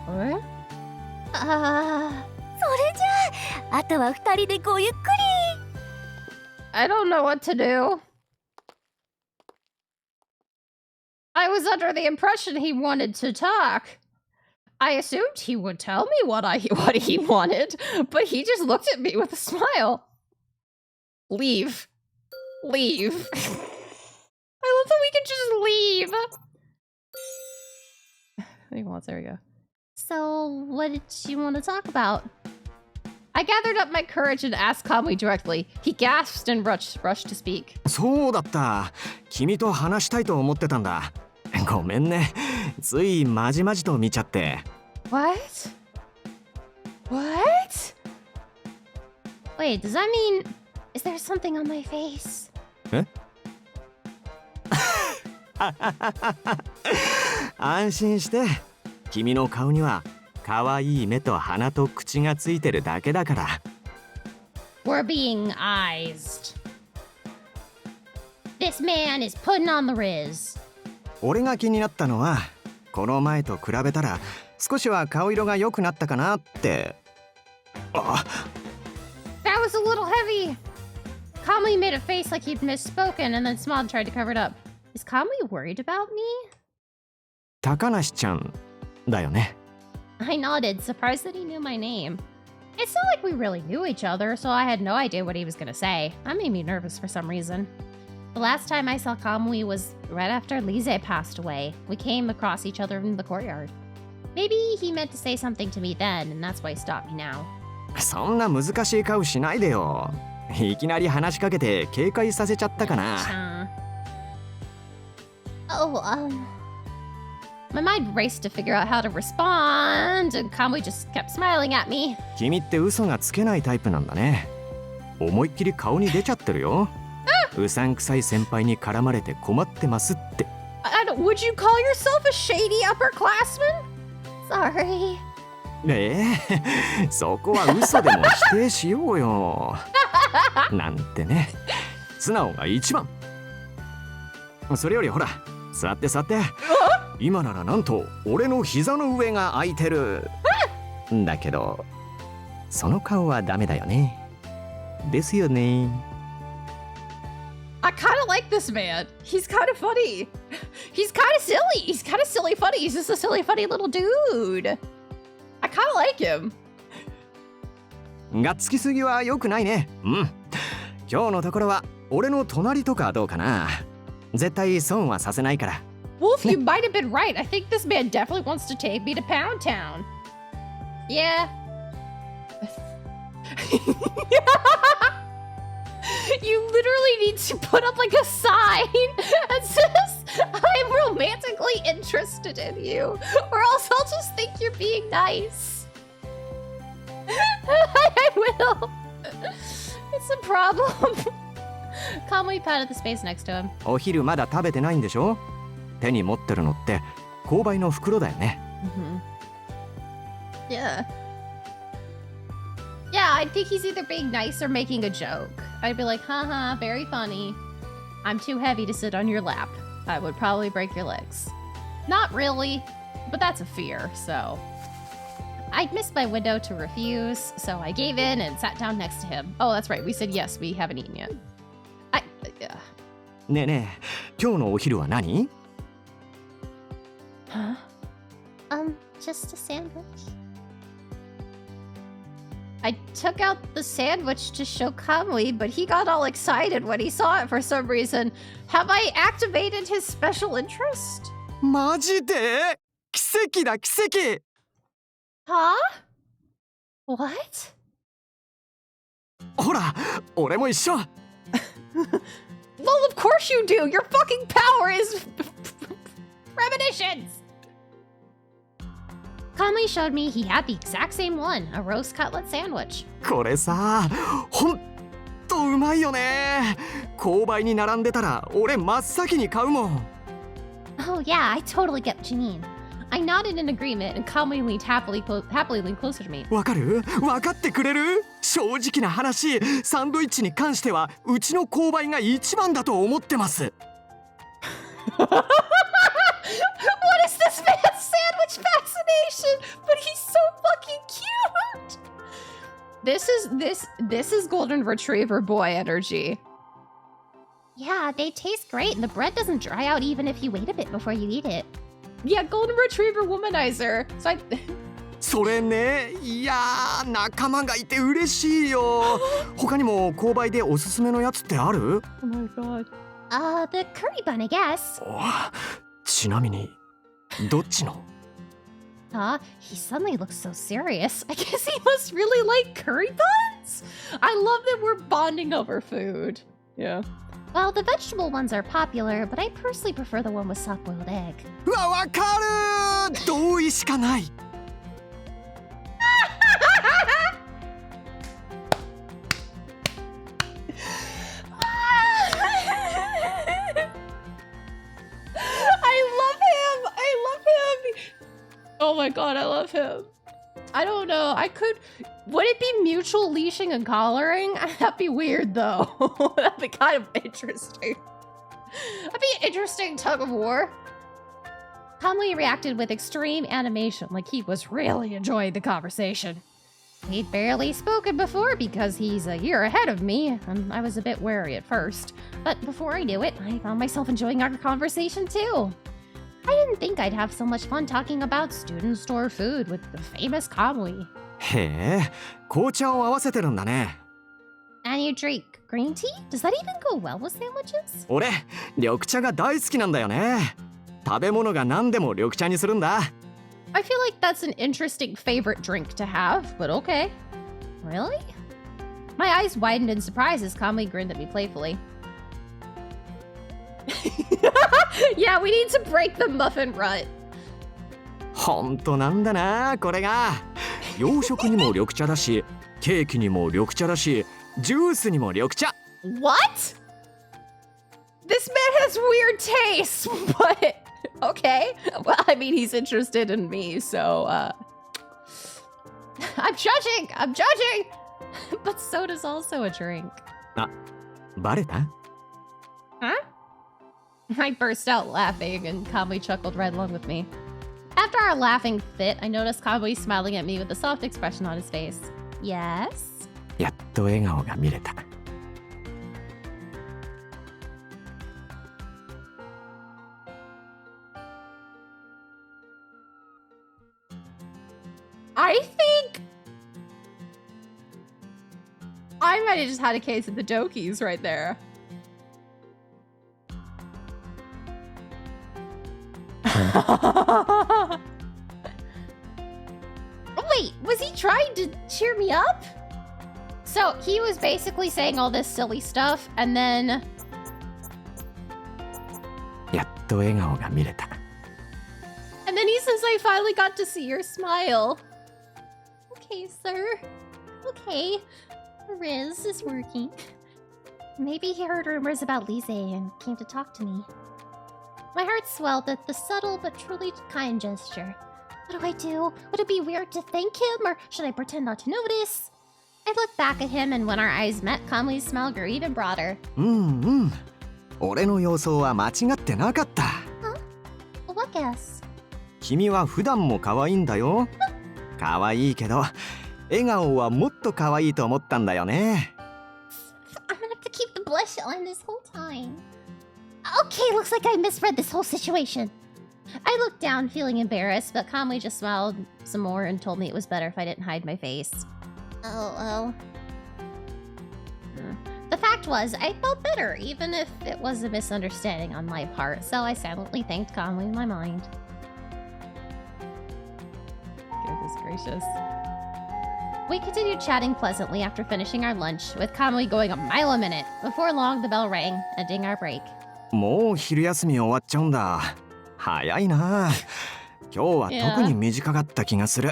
え？それじゃあ、あとは二人でごゆっくり。I don't know what to do. I was under the impression he wanted to talk. I assumed he would tell me what he wanted, but he just looked at me with a smile. Leave. Leave. I love that we can just leave. He wants, there we go. So, what did you want to talk about? I gathered up my courage and asked Kamui directly. He gasped and rushed to speak. そうだった。君と話したいと思ってたんだ。ごめんね。ついまじまじと見ちゃって。What? What? Wait, does that mean... Is there something on my face? え？安心して。君の顔には可愛い目と鼻と口がついてるだけだから。We're being eyesed. This man is putting on the riz. 俺が気になったのは、この前と比べたら少しは顔色が良くなったかなって。あ。That was a little heavy. Kamui made a face like he'd misspoken and then smiled and tried to cover it up. Is Kamui worried about me? 高梨ちゃんだよね。I nodded, surprised that he knew my name. It's not like we really knew each other, so I had no idea what he was gonna say. That made me nervous for some reason. The last time I saw Kamui was right after Lise passed away. We came across each other in the courtyard. Maybe he meant to say something to me then, and that's why he stopped me now. そんな難しい顔しないでよ。いきなり話しかけて警戒させちゃったかな。Oh, my mind raced to figure out how to respond, and Kamui just kept smiling at me. 君って嘘がつけないタイプなんだね。思いっきり顔に出ちゃってるよ。うさんくさい先輩に絡まれて困ってますって。Would you call yourself a shady upperclassman? Sorry. そこは嘘でも否定しようよ。なんてね。素直が一番。それよりほら、座って座って。今ならなんと俺の膝の上が空いてる。だけどその顔はダメだよね。ですよね。I kind of like this man. He's kind of funny. He's kind of silly. He's kind of silly funny. He's just a silly funny little dude. I kind of like him. がっつきすぎは良くないね。今日のところは俺の隣とかどうかな。絶対損はさせないから。Wolf, you might have been right. I think this man definitely wants to take me to Pound Town. Yeah. You literally need to put up like a sign that says, I'm romantically interested in you, or else I'll just think you're being nice. I will. It's a problem. Kamui patted the space next to him. お昼まだ食べてないんでしょ？手に持ってるのって購買の袋だよね。Yeah. Yeah, I think he's either being nice or making a joke. I'd be like, haha, very funny. I'm too heavy to sit on your lap. I would probably break your legs. Not really, but that's a fear, so. I'd missed my window to refuse, so I gave in and sat down next to him. Oh, that's right, we said yes, we haven't eaten yet.ねえねえ、今日のお昼は何？ Huh? Just a sandwich. I took out the sandwich to show Kamui, but he got all excited when he saw it for some reason. Have I activated his special interest? マジで？奇跡だ奇跡！ Huh? What? ほら、俺も一緒。Well, of course you do! Your fucking power is premonitions! Kamui showed me he had the exact same one, a roast cutlet sandwich. これさ、ほんとうまいよね。購買に並んでたら俺真っ先に買うもん。Oh yeah, I totally get what you mean. I nodded in agreement and Kamui leaned happily leaned closer to me. わかる？わかってくれる？正直な話、サンドイッチに関してはうちの購買が一番だと思ってます。What is this man's sandwich fascination? But he's so fucking cute. This is golden retriever boy energy. Yeah, they taste great and the bread doesn't dry out even if you wait a bit before you eat it. Yeah, golden retriever womanizer. So I それね、いやー、仲間がいて嬉しいよ。他にも購買でおすすめのやつってある？ Oh my god. The curry bun, I guess. ちなみにどっちの？ He suddenly looks so serious. I guess he must really like curry buns. I love that we're bonding over food. Yeah. Well, the vegetable ones are popular, but I personally prefer the one with soft-boiled egg. わかる！同意しかない。Oh my god, I love him. I don't know. Would it be mutual leashing and collaring? That'd be weird though. That'd be kind of interesting. That'd be an interesting tug of war. Kamui reacted with extreme animation, like he was really enjoying the conversation. He'd barely spoken before because he's a year ahead of me, and I was a bit wary at first. But before I knew it, I found myself enjoying our conversation too. I didn't think I'd have so much fun talking about student store food with the famous Kamui. へえ、紅茶を合わせてるんだね。And you drink green tea? Does that even go well with sandwiches? 俺、緑茶が大好きなんだよね。食べ物が何でも緑茶にするんだ。I feel like that's an interesting favorite drink to have, but okay. Really? My eyes widened in surprise as Kamui grinned at me playfully. Yeah, we need to break the muffin rut. ほんとなんだなこれが。洋食にも緑茶だし、ケーキにも緑茶だし、ジュースにも緑茶。What? This man has weird tastes, but okay. Well, I mean, he's interested in me, so I'm judging. But soda's also a drink. あ、バレた？ Huh? I burst out laughing, and Kamui chuckled right along with me. After our laughing fit, I noticed Kamui smiling at me with a soft expression on his face. Yes? やっと笑顔が見れた。I think I might have just had a case of the Dokies right there. Wait, was he trying to cheer me up? So he was basically saying all this silly stuff, and then やっと笑顔が見れた。he says, I finally got to see your smile. Okay, sir. Okay. Riz is working. Maybe he heard rumors about Lise and came to talk to me. My heart swelled at the subtle but truly kind gesture. What do I do? Would it be weird to thank him, or should I pretend not to notice? I looked back at him, and when our eyes met, Kamui's smile grew even broader. うんうん。俺の予想は間違ってなかった。What guess? 君は普段も可愛いんだよ。可愛いけど、笑顔はもっと可愛いと思ったんだよね。I'm gonna have to keep the blush on this whole time. Okay, looks like I misread this whole situation. I looked down, feeling embarrassed, but Kamui just smiled some more and told me it was better if I didn't hide my face. Oh. The fact was, I felt better, even if it was a misunderstanding on my part, so I silently thanked Kamui in my mind. Goodness gracious. We continued chatting pleasantly after finishing our lunch, with Kamui going a mile a minute. Before long, the bell rang, ending our break. もう昼休み終わっちゃうんだ。早いな。今日は特に短かった気がする。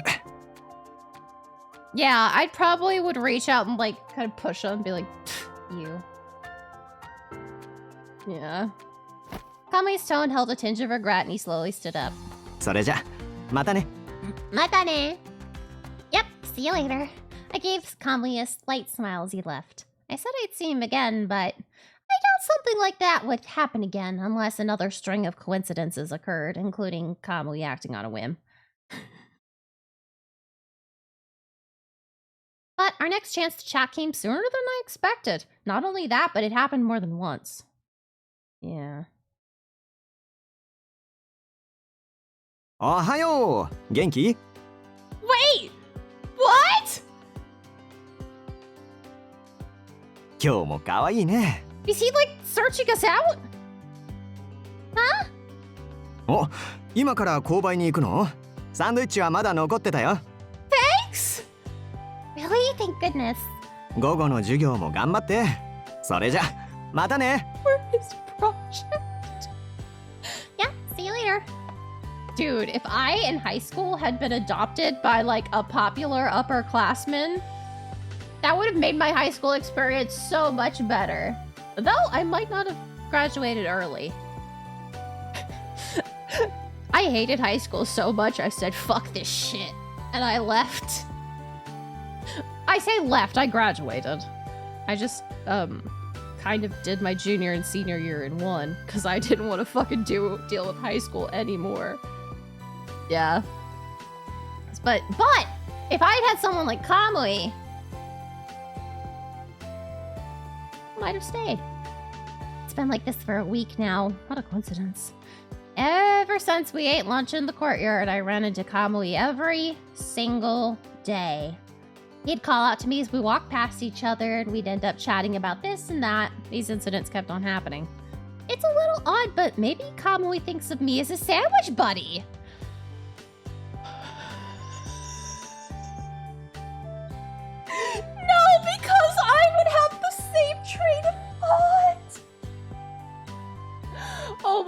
Yeah, I probably would reach out and like kind of push him and be like, you. Yeah. Kamui's tone held a tinge of regret and he slowly stood up. それじゃ、またね。Mata ne. Yep, see you later. I gave Kamui a slight smile as he left. I said I'd see him again, but I doubt something like that would happen again unless another string of coincidences occurred, including Kamui acting on a whim. But our next chance to chat came sooner than I expected. Not only that, but it happened more than once. Yeah. おはよう。元気？ Wait! What? 今日も可愛いね。Is he like searching us out? お、今から購買に行くの？サンドイッチはまだ残ってたよ。Thanks! Really? Thank goodness. 午後の授業も頑張って。それじゃ、またね。For his project. Yeah, see you later. Dude, if I in high school had been adopted by like a popular upperclassman, that would have made my high school experience so much better. Though I might not have graduated early. I hated high school so much I said, fuck this shit. And I left. I say left, I graduated. I just, kind of did my junior and senior year in one, because I didn't want to fucking deal with high school anymore. Yeah. But, if I'd had someone like Kamui, I might have stayed. It's been like this for a week now. What a coincidence. Ever since we ate lunch in the courtyard, I ran into Kamui every single day. He'd call out to me as we walked past each other, and we'd end up chatting about this and that. These incidents kept on happening. It's a little odd, but maybe Kamui thinks of me as a sandwich buddy. No, because I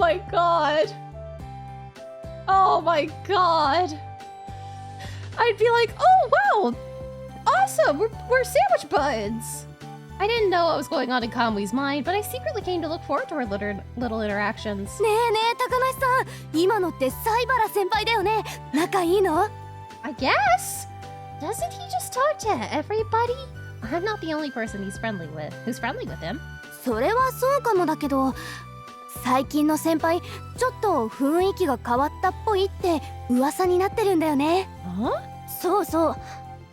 my god. Oh my god. I'd be like, oh wow, awesome, we're sandwich buds. I didn't know what was going on in Kamui's mind, but I secretly came to look forward to our little interactions. ねえねえ高梨さん、今のって西原先輩だよね。仲いいの？ I guess? Doesn't he just talk to everybody? I'm not the only person who's friendly with him. それはそうかもだけど、最近の先輩ちょっと雰囲気が変わったっぽいって噂になってるんだよね。そうそう、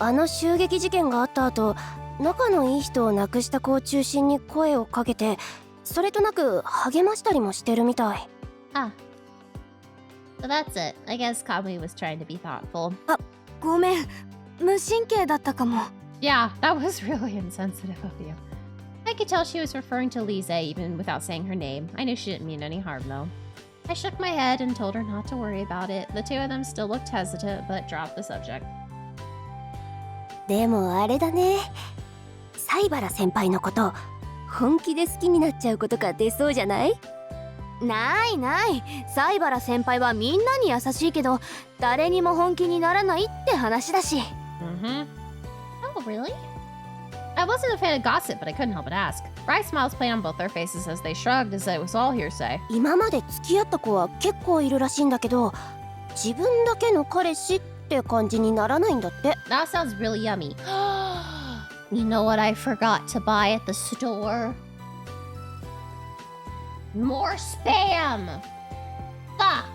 あの襲撃事件があった後、仲のいい人を亡くした子を中心に声をかけて、それとなく励ましたりもしてるみたい。Ah. So that's it. I guess Kamui was trying to be thoughtful. ごめん、無神経だったかも。Yeah, that was really insensitive of you. I could tell she was referring to Lise even without saying her name. I knew she didn't mean any harm though. I shook my head and told her not to worry about it. The two of them still looked hesitant, but dropped the subject. でもあれだね。西原先輩のこと本気で好きになっちゃうことが出そうじゃない？ないない。西原先輩はみんなに優しいけど、誰にも本気にならないって話だし。Mm-hmm. Oh, really? I wasn't a fan of gossip, but I couldn't help but ask. Bright smiles played on both their faces as they shrugged as it was all hearsay. 今まで付き合った子は結構いるらしいんだけど、自分だけの彼氏って感じにならないんだって。That sounds really yummy. You know what I forgot to buy at the store? More spam! Fuck!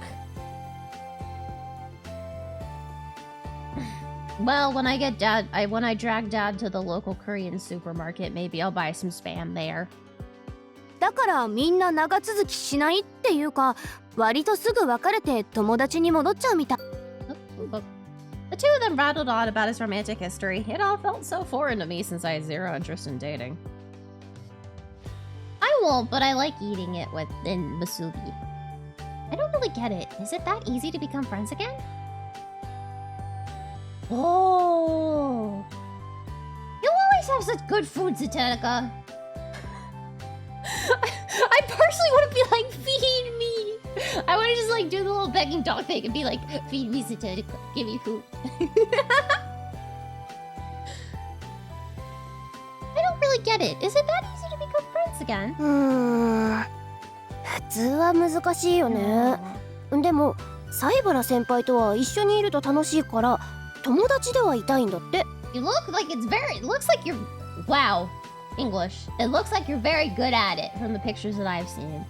Well, when I drag Dad to the local Korean supermarket, maybe I'll buy some spam there. だからみんな長続きしないっていうか、割とすぐ別れて友達に戻っちゃうみたい。The two of them rattled on about his romantic history. It all felt so foreign to me since I had zero interest in dating. I won't, but I like eating it in musubi. I don't really get it. Is it that easy to become friends again? Oh! You always have such good food, Zatenica. I personally want to be like, feed me! I want to just like do the little begging dog thing and be like, feed me, Zatenica, give me food. I don't really get it. Is it that easy to become friends again? 普通は難しいよね。でも西原先輩とは一緒にいると楽しいから友達ではいたいんだって。 You look like it looks like you're, wow, English. It looks like you're very good at it from the pictures that I've seen.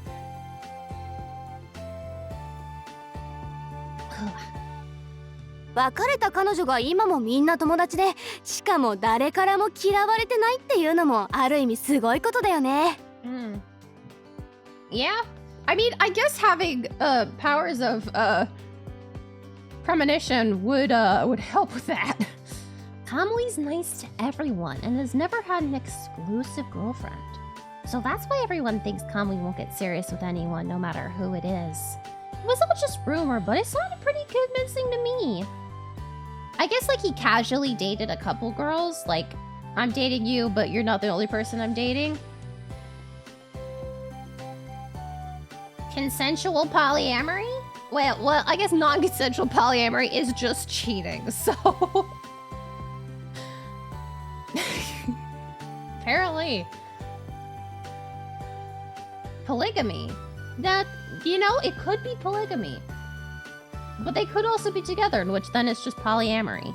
別れた彼女が今もみんな友達で、しかも誰からも嫌われてないっていうのもある意味すごいことだよね。Yeah, I mean, I guess having powers of premonition would help with that. Kamui's nice to everyone and has never had an exclusive girlfriend. So that's why everyone thinks Kamui won't get serious with anyone, no matter who it is. It was all just rumor, but it sounded pretty convincing to me. I guess like he casually dated a couple girls, like, I'm dating you, but you're not the only person I'm dating. Consensual polyamory? Well, I guess non-consensual polyamory is just cheating, so... Apparently. Polygamy. That, you know, it could be polygamy. But they could also be together, in which then it's just polyamory.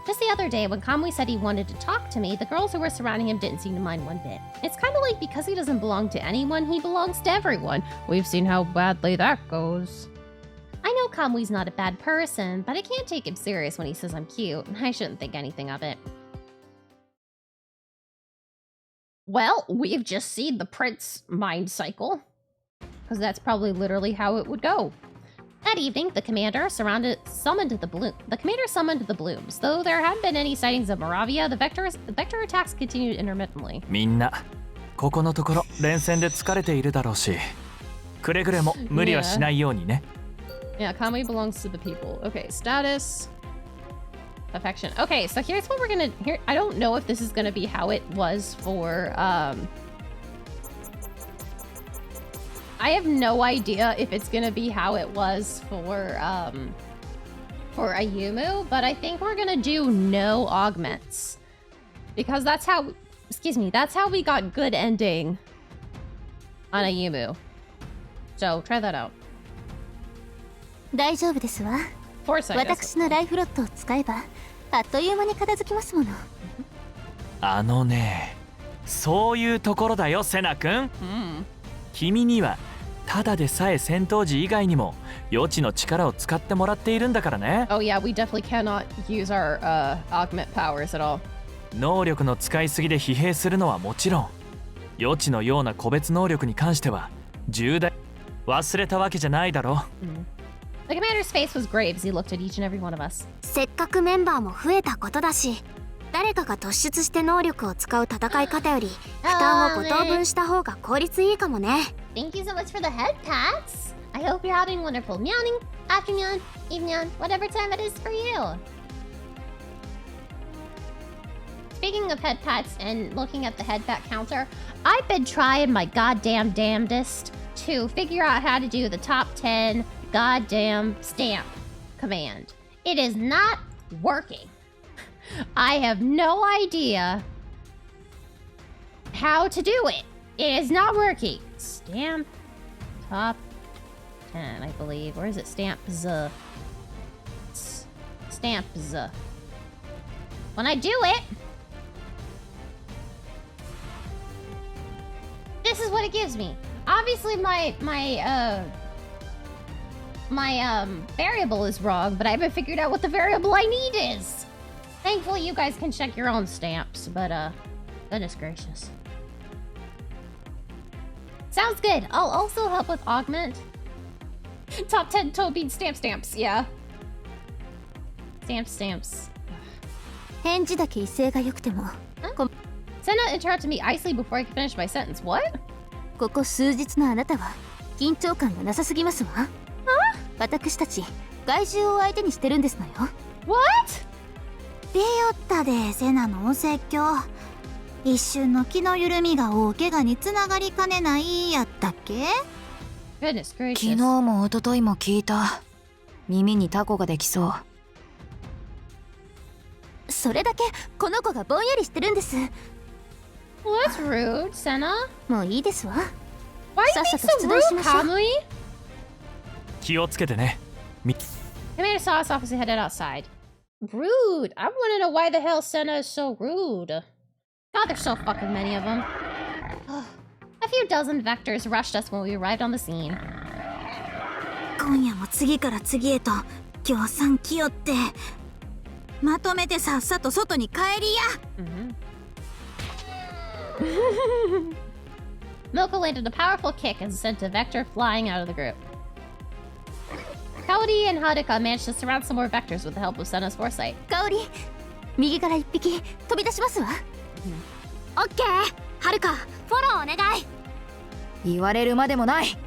Just the other day, when Kamui said he wanted to talk to me, the girls who were surrounding him didn't seem to mind one bit. It's kind of like because he doesn't belong to anyone, he belongs to everyone. We've seen how badly that goes. I know Kamui's not a bad person, but I can't take him serious when he says I'm cute. I shouldn't think anything of it. Well, we've just seen the prince mind cycle. Because that's probably literally how it would go. That evening, the commander summoned the blooms. Though there hadn't been any sightings of Moravia, the vector attacks continued intermittently. みんなここのところ連戦で疲れているだろうし、くれぐれも無理はしないようにね。Yeah, Kamui belongs to the people. Okay, status. Affection. Okay, so here's what we're gonna... I don't know if this is gonna be how it was for... I have no idea if it's gonna be how it was for Ayumu, but I think we're gonna do no augments. Because that's how, excuse me, that's how we got good ending on Ayumu. So try that out. 大丈夫ですわ。 Foresight. 私のライフロットを使えばあっという間に片付きますもの。あのね、そういうところだよ、セナ君。君にはただでさえ戦闘時以外にも予知の力を使ってもらっているんだからね。Oh yeah, we definitely cannot use our augment powers at all. 能力の使いすぎで疲弊するのはもちろん、予知のような個別能力に関しては重大。忘れたわけじゃないだろ。The commander's face was grave as he looked at each and every one of us. せっかくメンバーも増えたことだし、誰かが突出して能力を使う戦い方より負担を5等分した方が効率いいかもね。Thank you so much for the head pats. I hope you're having wonderful morning, afternoon, evening, whatever time it is for you. Speaking of head pats and looking at the head pat counter, I've been trying my goddamn damnedest to figure out how to do the top 10 goddamn stamp command. It is not working. I have no idea how to do it. It is not working. Stamp top 10, I believe. Where is it? Stamp Z. Stamp Z. When I do it, this is what it gives me. Obviously my variable is wrong, but I haven't figured out what the variable I need is. Thankfully, you guys can check your own stamps, but goodness gracious. Sounds good. I'll also help with augment. Top 10 toe bean stamps, yeah. Stamps. 返事だけ威勢が良くても、 Senna interrupted me icily before I could finish my sentence. What? ここ数日のあなたは緊張感がなさすぎますわ。私たち害獣を相手にしてるんですのよ。 What? ビヨッタでセナのお説教。一瞬の気の緩みが大怪我につながりかねないやったっけ？ Goodness gracious. 昨日も一昨日も聞いた。耳にタコができそう。それだけこの子がぼんやりしてるんです。 Well, that's rude, Senna. もういいですわ。 Why are you being so rude, Kamui? 気をつけてね。Commander saw us off as he headed outside. Rude. I want to know why the hell Senna is so rude. God, there's so fucking many of them. A few dozen vectors rushed us when we arrived on the scene. 今夜も次から次へと協賛来よって。まとめてさっさと外に帰りや。Milka landed a powerful kick and sent a vector flying out of the group. Kaori and Haruka managed to surround some more vectors with the help of Senna's foresight. 香り、右から一匹飛び出しますわ。オッケー、はるか、フォローお願い。言われるまでもない。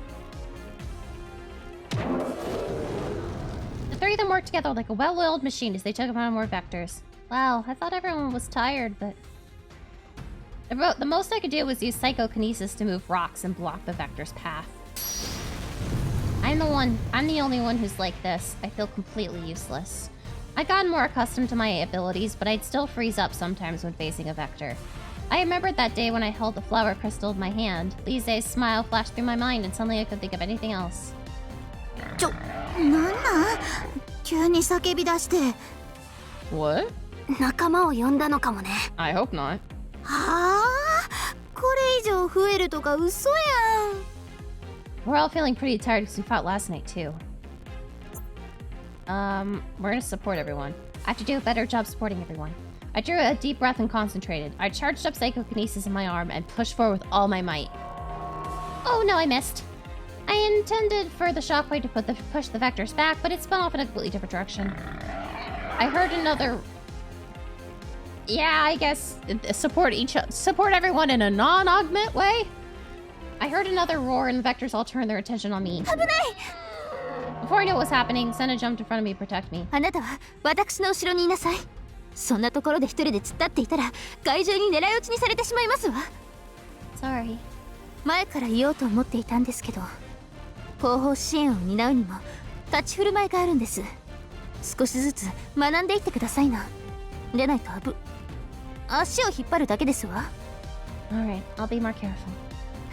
The three of them worked together like a well-oiled machine as they took on more vectors. Wow, I thought everyone was tired, but... The most I could do was use psychokinesis to move rocks and block the vector's path. I'm the only one who's like this. I feel completely useless. I'd gotten more accustomed to my abilities, but I'd still freeze up sometimes when facing a vector. I remembered that day when I held the flower crystal in my hand. Lise's smile flashed through my mind, and suddenly I couldn't think of anything else. なんなん？急に叫び出して。 What? 仲間を呼んだのかもね。I hope not. はあ、これ以上増えるとか嘘やん。 We're all feeling pretty tired because we fought last night, too. We're gonna support everyone. I have to do a better job supporting everyone. I drew a deep breath and concentrated. I charged up psychokinesis in my arm and pushed forward with all my might. Oh no, I missed. I intended for the shockwave to push the vectors back, but it spun off in a completely different direction. I heard another... Yeah, I guess support everyone in a non-augment way? I heard another roar and the vectors all turned their attention on me. Before I knew what was happening, Senna jumped in front of me to protect me. あなたは私の後ろにいなさい。そんなところで一人で突っ立っていたら怪獣に狙い撃ちにされてしまいますわ。 Sorry. 前から言おうと思っていたんですけど、後方支援を担うにも立ち振る舞いがあるんです。少しずつ学んでいってくださいな。でないと足を引っ張るだけですわ。 Alright, I'll be more careful.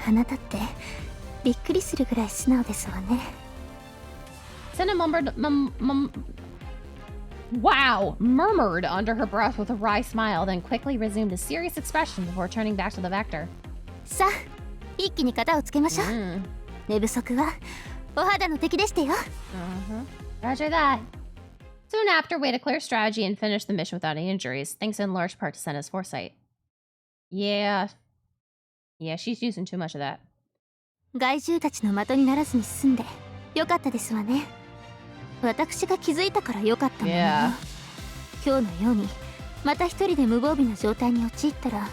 あなたってびっくりするぐらい素直ですわね。Senna murmured under her breath with a wry smile, then quickly resumed a serious expression before turning back to the vector. さあ一気に型をつけましょう。寝不足はお肌の敵でしたよ。Roger that. Soon after, we had a clear strategy and finished the mission without any injuries, thanks in large part to Senna's foresight. Yeah, she's using too much of that. 害獣たちの的にならずに済んでよかったですわね。私が気づいたからよかったものの、今日のようにまた一人で無防備な状態に陥ったら、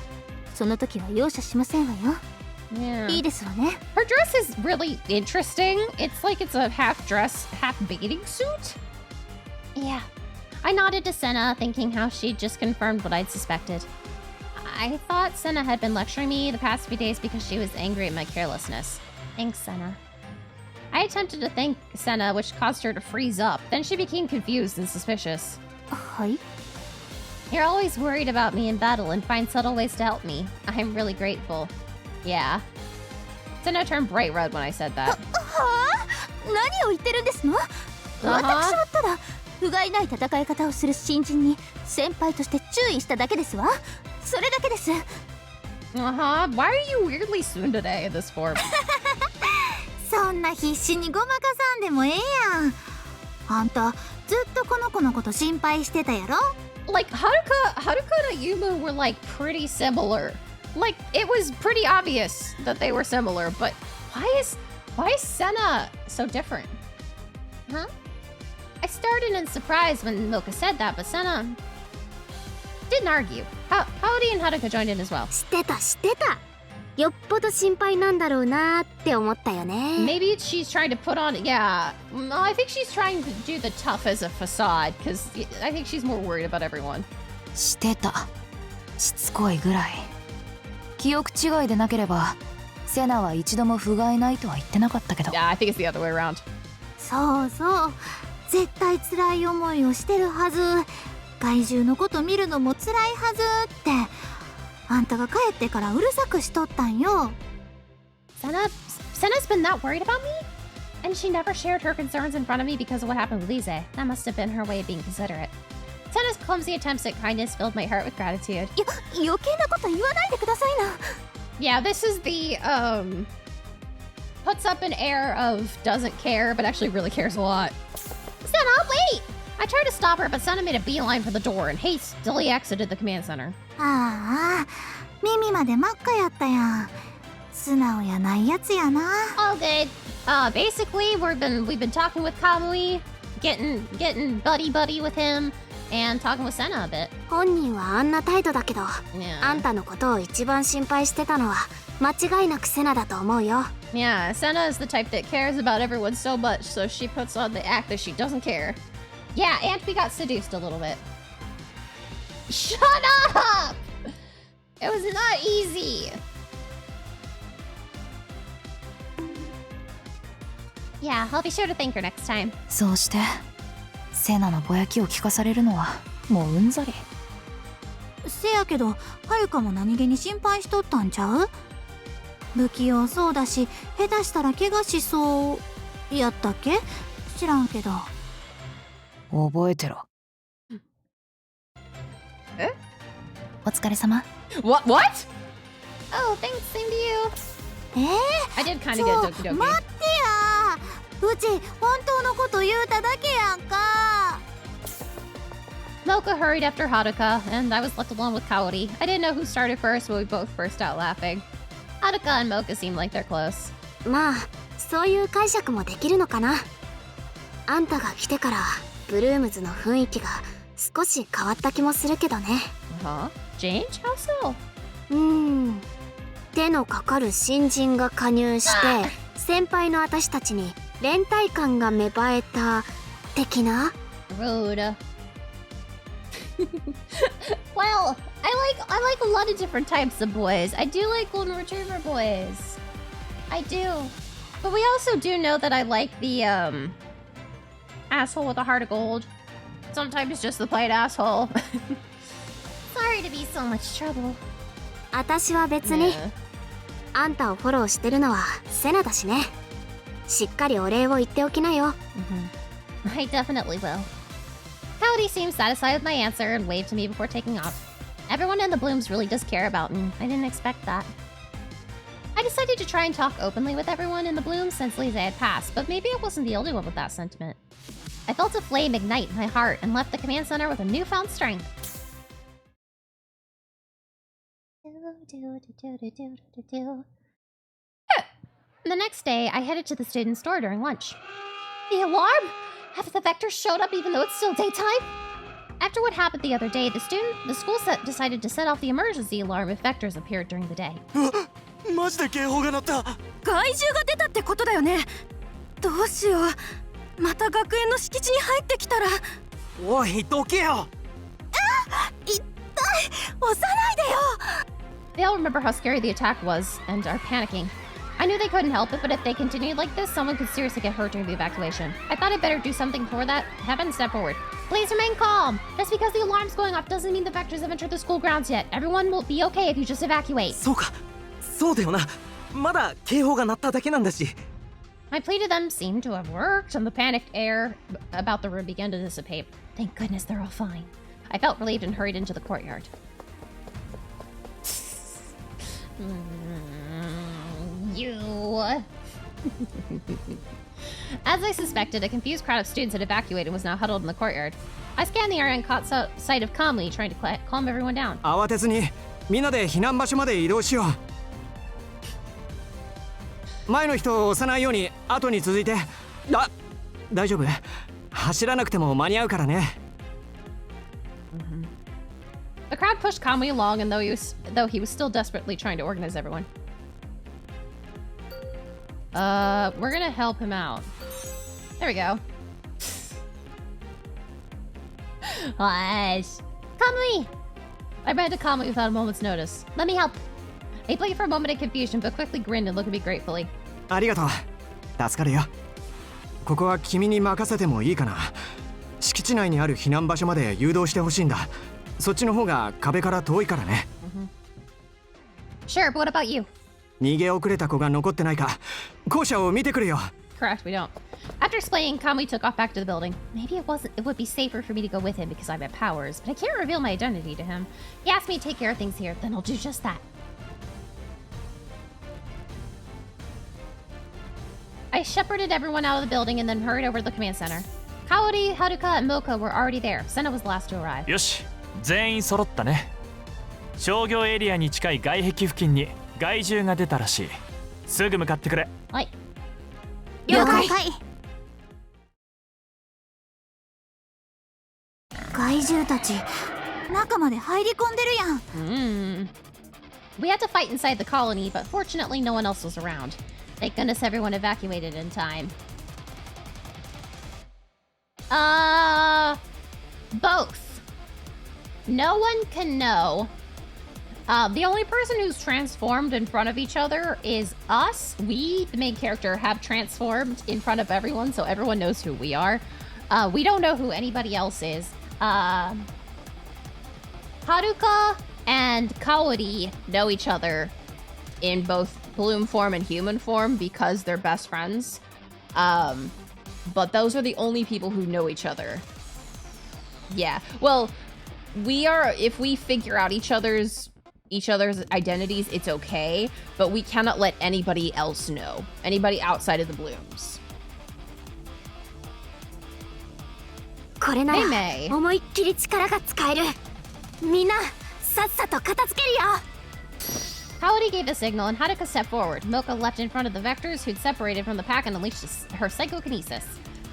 その時は容赦しませんわよ。いいですわね。 Her dress is really interesting. It's like it's a half dress, half bathing suit. Yeah. I nodded to Senna, thinking how she'd just confirmed what I'd suspected. I thought Senna had been lecturing me the past few days because she was angry at my carelessness. Thanks, Senna. I attempted to thank Senna, which caused her to freeze up. Then she became confused and suspicious. はい。 You're always worried about me in battle and find subtle ways to help me. I'm really grateful. Yeah. Senna turned bright red when I said that. はあ？何を言ってるんですの？私はただ不甲斐ない戦い方をする新人に先輩として注意しただけですわ。それだけです。Why are you weirdly soon today in this form? そんな必死にごまかさんでもええやん。あんたずっとこの子のこと心配してたやろ。 Like Haruka and Ayumu were like pretty similar. Like it was pretty obvious that they were similar, but why is Senna so different? Huh? I started in surprise when Milka said that, but Senna didn't argue. Howdy and Haruka joined in as well. 知ってた。よっぽど心配なんだろうなって思ったよね。 Maybe she's trying to put on, yeah. I think she's trying to do the tough as a facade, because I think she's more worried about everyone. してた。しつこいぐらい。記憶違いでなければセナは一度も不甲斐ないとは言ってなかったけど。 Yeah, I think it's the other way around. そう絶対辛い思いをしてるはず。害獣のこと見るのも辛いはずってあんたが帰ってからうるさくしとったんよ。 Senna's been that worried about me? And she never shared her concerns in front of me because of what happened with Lise. That must have been her way of being considerate. Senna's clumsy attempts at kindness filled my heart with gratitude. 余計なこと言わないでくださいな。 Yeah, this is the puts up an air of doesn't care but actually really cares a lot. Senna, wait! I tried to stop her, but Senna made a beeline for the door and hastily exited the command center. ああ、耳まで真っ赤やったやん。素直やないやつやな。 All good. Basically, we've been talking with Kamui, getting buddy with him, and talking with Senna a bit. 本人はあんな態度だけど、あんたのことを一番心配してたのは間違いなくセナだと思うよ。 Yeah, Senna is the type that cares about everyone so much, so she puts on the act that she doesn't care. Yeah, and we got seduced a little bit. Shut up! It was not easy. Yeah, I'll be sure to thank her next time. そうしてセナのぼやきを聞かされるのはもううんざり。せやけどはるかも何気に心配しとったんちゃう？不器用そうだし下手したら怪我しそうやったっけ？知らんけど。覚えてろ。え？お疲れ様。What? Oh, thanks, same to you. I did kind of get doki doki. 待ってや。うち本当のこと言うただけやんか。 Milka hurried after Haruka, and I was left alone with Kaori. I didn't know who started first, but we both burst out laughing. Haruka and Milka seemed like they're close. まあそういう解釈もできるのかな。あんたが来てからブルームズの雰囲気が少し変わった気もするけどね。Huh? Change? How so? 手のかかる新人が加入して先輩の私たちに連帯感が芽生えた的な。 Rude. Well, I like a lot of different types of boys. I do like golden retriever boys. I do. But we also do know that I like the asshole with a heart of gold. Sometimes just the plain asshole. Sorry to be so much trouble. 私は別に、あんたをフォローしてるのはセナだしね。しっかりお礼を言っておきなよ。I definitely will. Cowdy seemed satisfied with my answer and waved to me before taking off. Everyone in the Blooms really does care about me. I didn't expect that. I decided to try and talk openly with everyone in the Blooms since Lisa had passed, but maybe I wasn't the only one with that sentiment. I felt a flame ignite in my heart and left the command center with a newfound strength. The next day, I headed to the student store during lunch. The alarm? Have the vectors showed up even though it's still daytime? After what happened the other day, the school decided to set off the emergency alarm if vectors appeared during the day. マジで警報が鳴った。怪獣が出たってことだよね。どうしよう。また学園の敷地に入ってきたら。おい、どけよ。痛い。押さないでよ。 They all remember how scary the attack was and are panicking. I knew they couldn't help it, but if they continued like this, someone could seriously get hurt during the evacuation. I thought I'd better do something for that. Heaven, step forward. Please remain calm. Just because the alarm's going off doesn't mean the vectors have entered the school grounds yet. Everyone will be okay if you just evacuate. そうか。そうだよな。まだ警報が鳴っただけなんだし。My plea to them seemed to have worked, and the panicked air about the room began to dissipate. Thank goodness they're all fine. I felt relieved and hurried into the courtyard. You. As I suspected, a confused crowd of students had evacuated and was now huddled in the courtyard. I scanned the area and caught sight of Kamui trying to calm everyone down. 慌てずにみんなで避難場所まで移動しよう。前の人を押さないように後に続いて。大丈夫？走らなくても間に合うからね。The crowd pushed Kamui along, and though he was still desperately trying to organize everyone. We're gonna help him out. There we go. Hush. Kamui! I ran to Kamui without a moment's notice. Let me help. He blinked for a moment in confusion, but quickly grinned and looked at me gratefully. ありがとう。助かるよ。ここは君に任せてもいいかな。敷地内にある避難場所まで誘導してほしいんだ。そっちの方が壁から遠いからね。Sure, but what about you? 逃げ遅れた子が残ってないか校舎を見てくるよ。 Correct, we don't. After explaining, Kamui took off back to the building. Maybe it would be safer for me to go with him because I have powers, but I can't reveal my identity to him. He asked me to take care of things here, then I'll do just that. I shepherded everyone out of the building and then hurried over to the command center. Kaori, Haruka, and Mocha were already there. Senna was the last to arrive. よし、全員揃ったね。商業エリアに近い外壁付近に害獣が出たらしい。すぐ向かってくれ。はい。了解。怪獣たち中まで入り込んでるやん。We had to fight inside the colony, but fortunately no one else was around. Thank goodness everyone evacuated in time. Both. No one can know. The only person who's transformed in front of each other is us. We, the main character, have transformed in front of everyone, so everyone knows who we are. We don't know who anybody else is. Haruka and Kaori know each other in both bloom form and human form because they're best friends. But those are the only people who know each other. Yeah. Well, if we figure out each other's identities, it's okay, but we cannot let anybody else know. Anybody outside of the blooms. これなら Hey, May. 思いっきり力が使える。みんなさっさと片付けるよ。 Kaori gave a signal and Haruka stepped forward. Mocha leapt in front of the vectors who'd separated from the pack and unleashed her psychokinesis.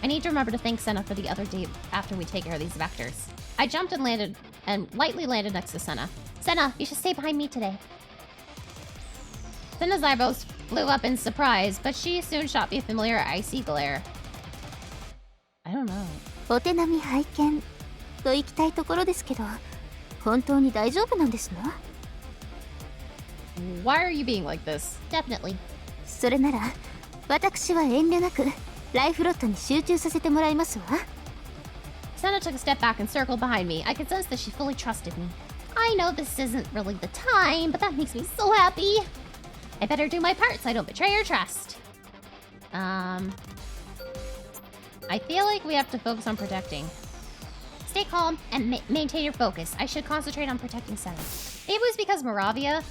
I need to remember to thank Senna for the other day after we take care of these vectors. I jumped and lightly landed next to Senna. Senna, you should stay behind me today. Senna's eyebrows flew up in surprise, but she soon shot me a familiar icy glare. I don't know. お手並み拝見と行きたいところですけど、本当に大丈夫なんですの？ Why are you being like this? Definitely. それなら私は遠慮なくライフロットに集中させてもらいますわ。 Senna took a step back and circled behind me. I could sense that she fully trusted me. I know this isn't really the time, but that makes me so happy. I better do my part so I don't betray her trust. I feel like we have to focus on protecting. Stay calm and maintain your focus. I should concentrate on protecting Senna. It was because Moravia...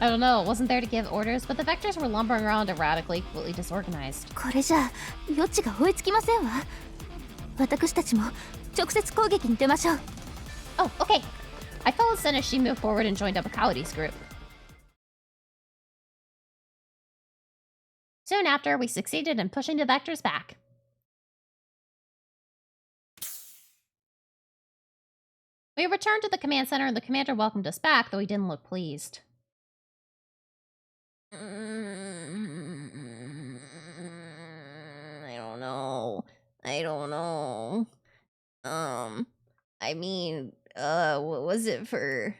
I don't know, wasn't there to give orders, but the vectors were lumbering around erratically, completely disorganized. これじゃ余地が追いつきませんわ。私たちも直接攻撃に出ましょう。 Oh, okay. I followed Senna as she moved forward and joined up with Coyote's group. Soon after, we succeeded in pushing the vectors back. We returned to the command center and the commander welcomed us back, though he didn't look pleased. I don't know. I mean, what was it for?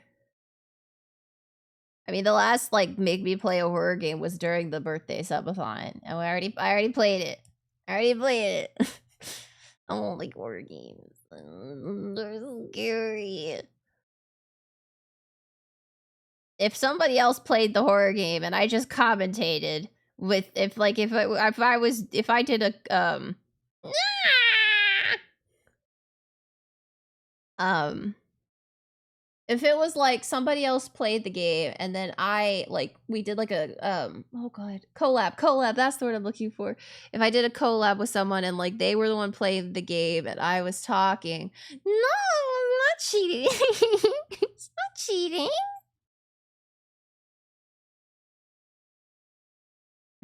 I mean, the last, like, make me play a horror game was during the birthday subathon. And I already played it. I don't like horror games. They're scary. If somebody else played the horror game and I just commentated with, if I did a, if it was like somebody else played the game and then we did like a oh god, collab, that's the word I'm looking for. If I did a collab with someone and like they were the one playing the game and I was talking, no, I'm not cheating. It's not cheating.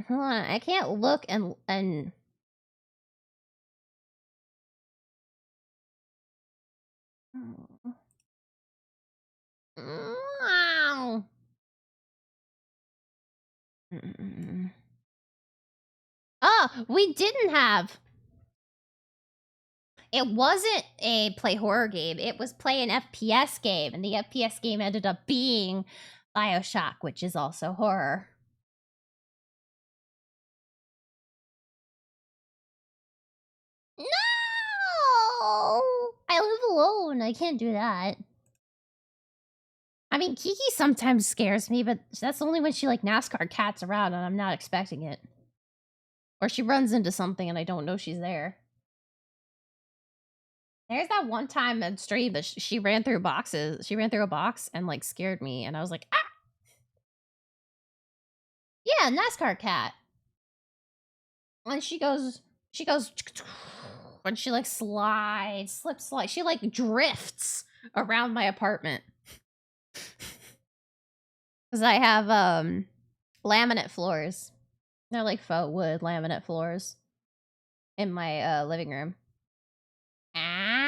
Hold on, I can't look and wow. Ah, we didn't have. It wasn't a play horror game. It was play an FPS game, and the FPS game ended up being BioShock, which is also horror. No! I live alone. I can't do that. I mean, Kiki sometimes scares me, but that's only when she, like, NASCAR cats around and I'm not expecting it. Or she runs into something and I don't know she's there. There's that one time on stream that she ran through boxes. She ran through a box and, like, scared me. And I was like, ah! Yeah, NASCAR cat. And she goes, and she, like, slides, she, like, drifts around my apartment. Because I have, laminate floors. They're, like, faux wood laminate floors in my, living room. Ah!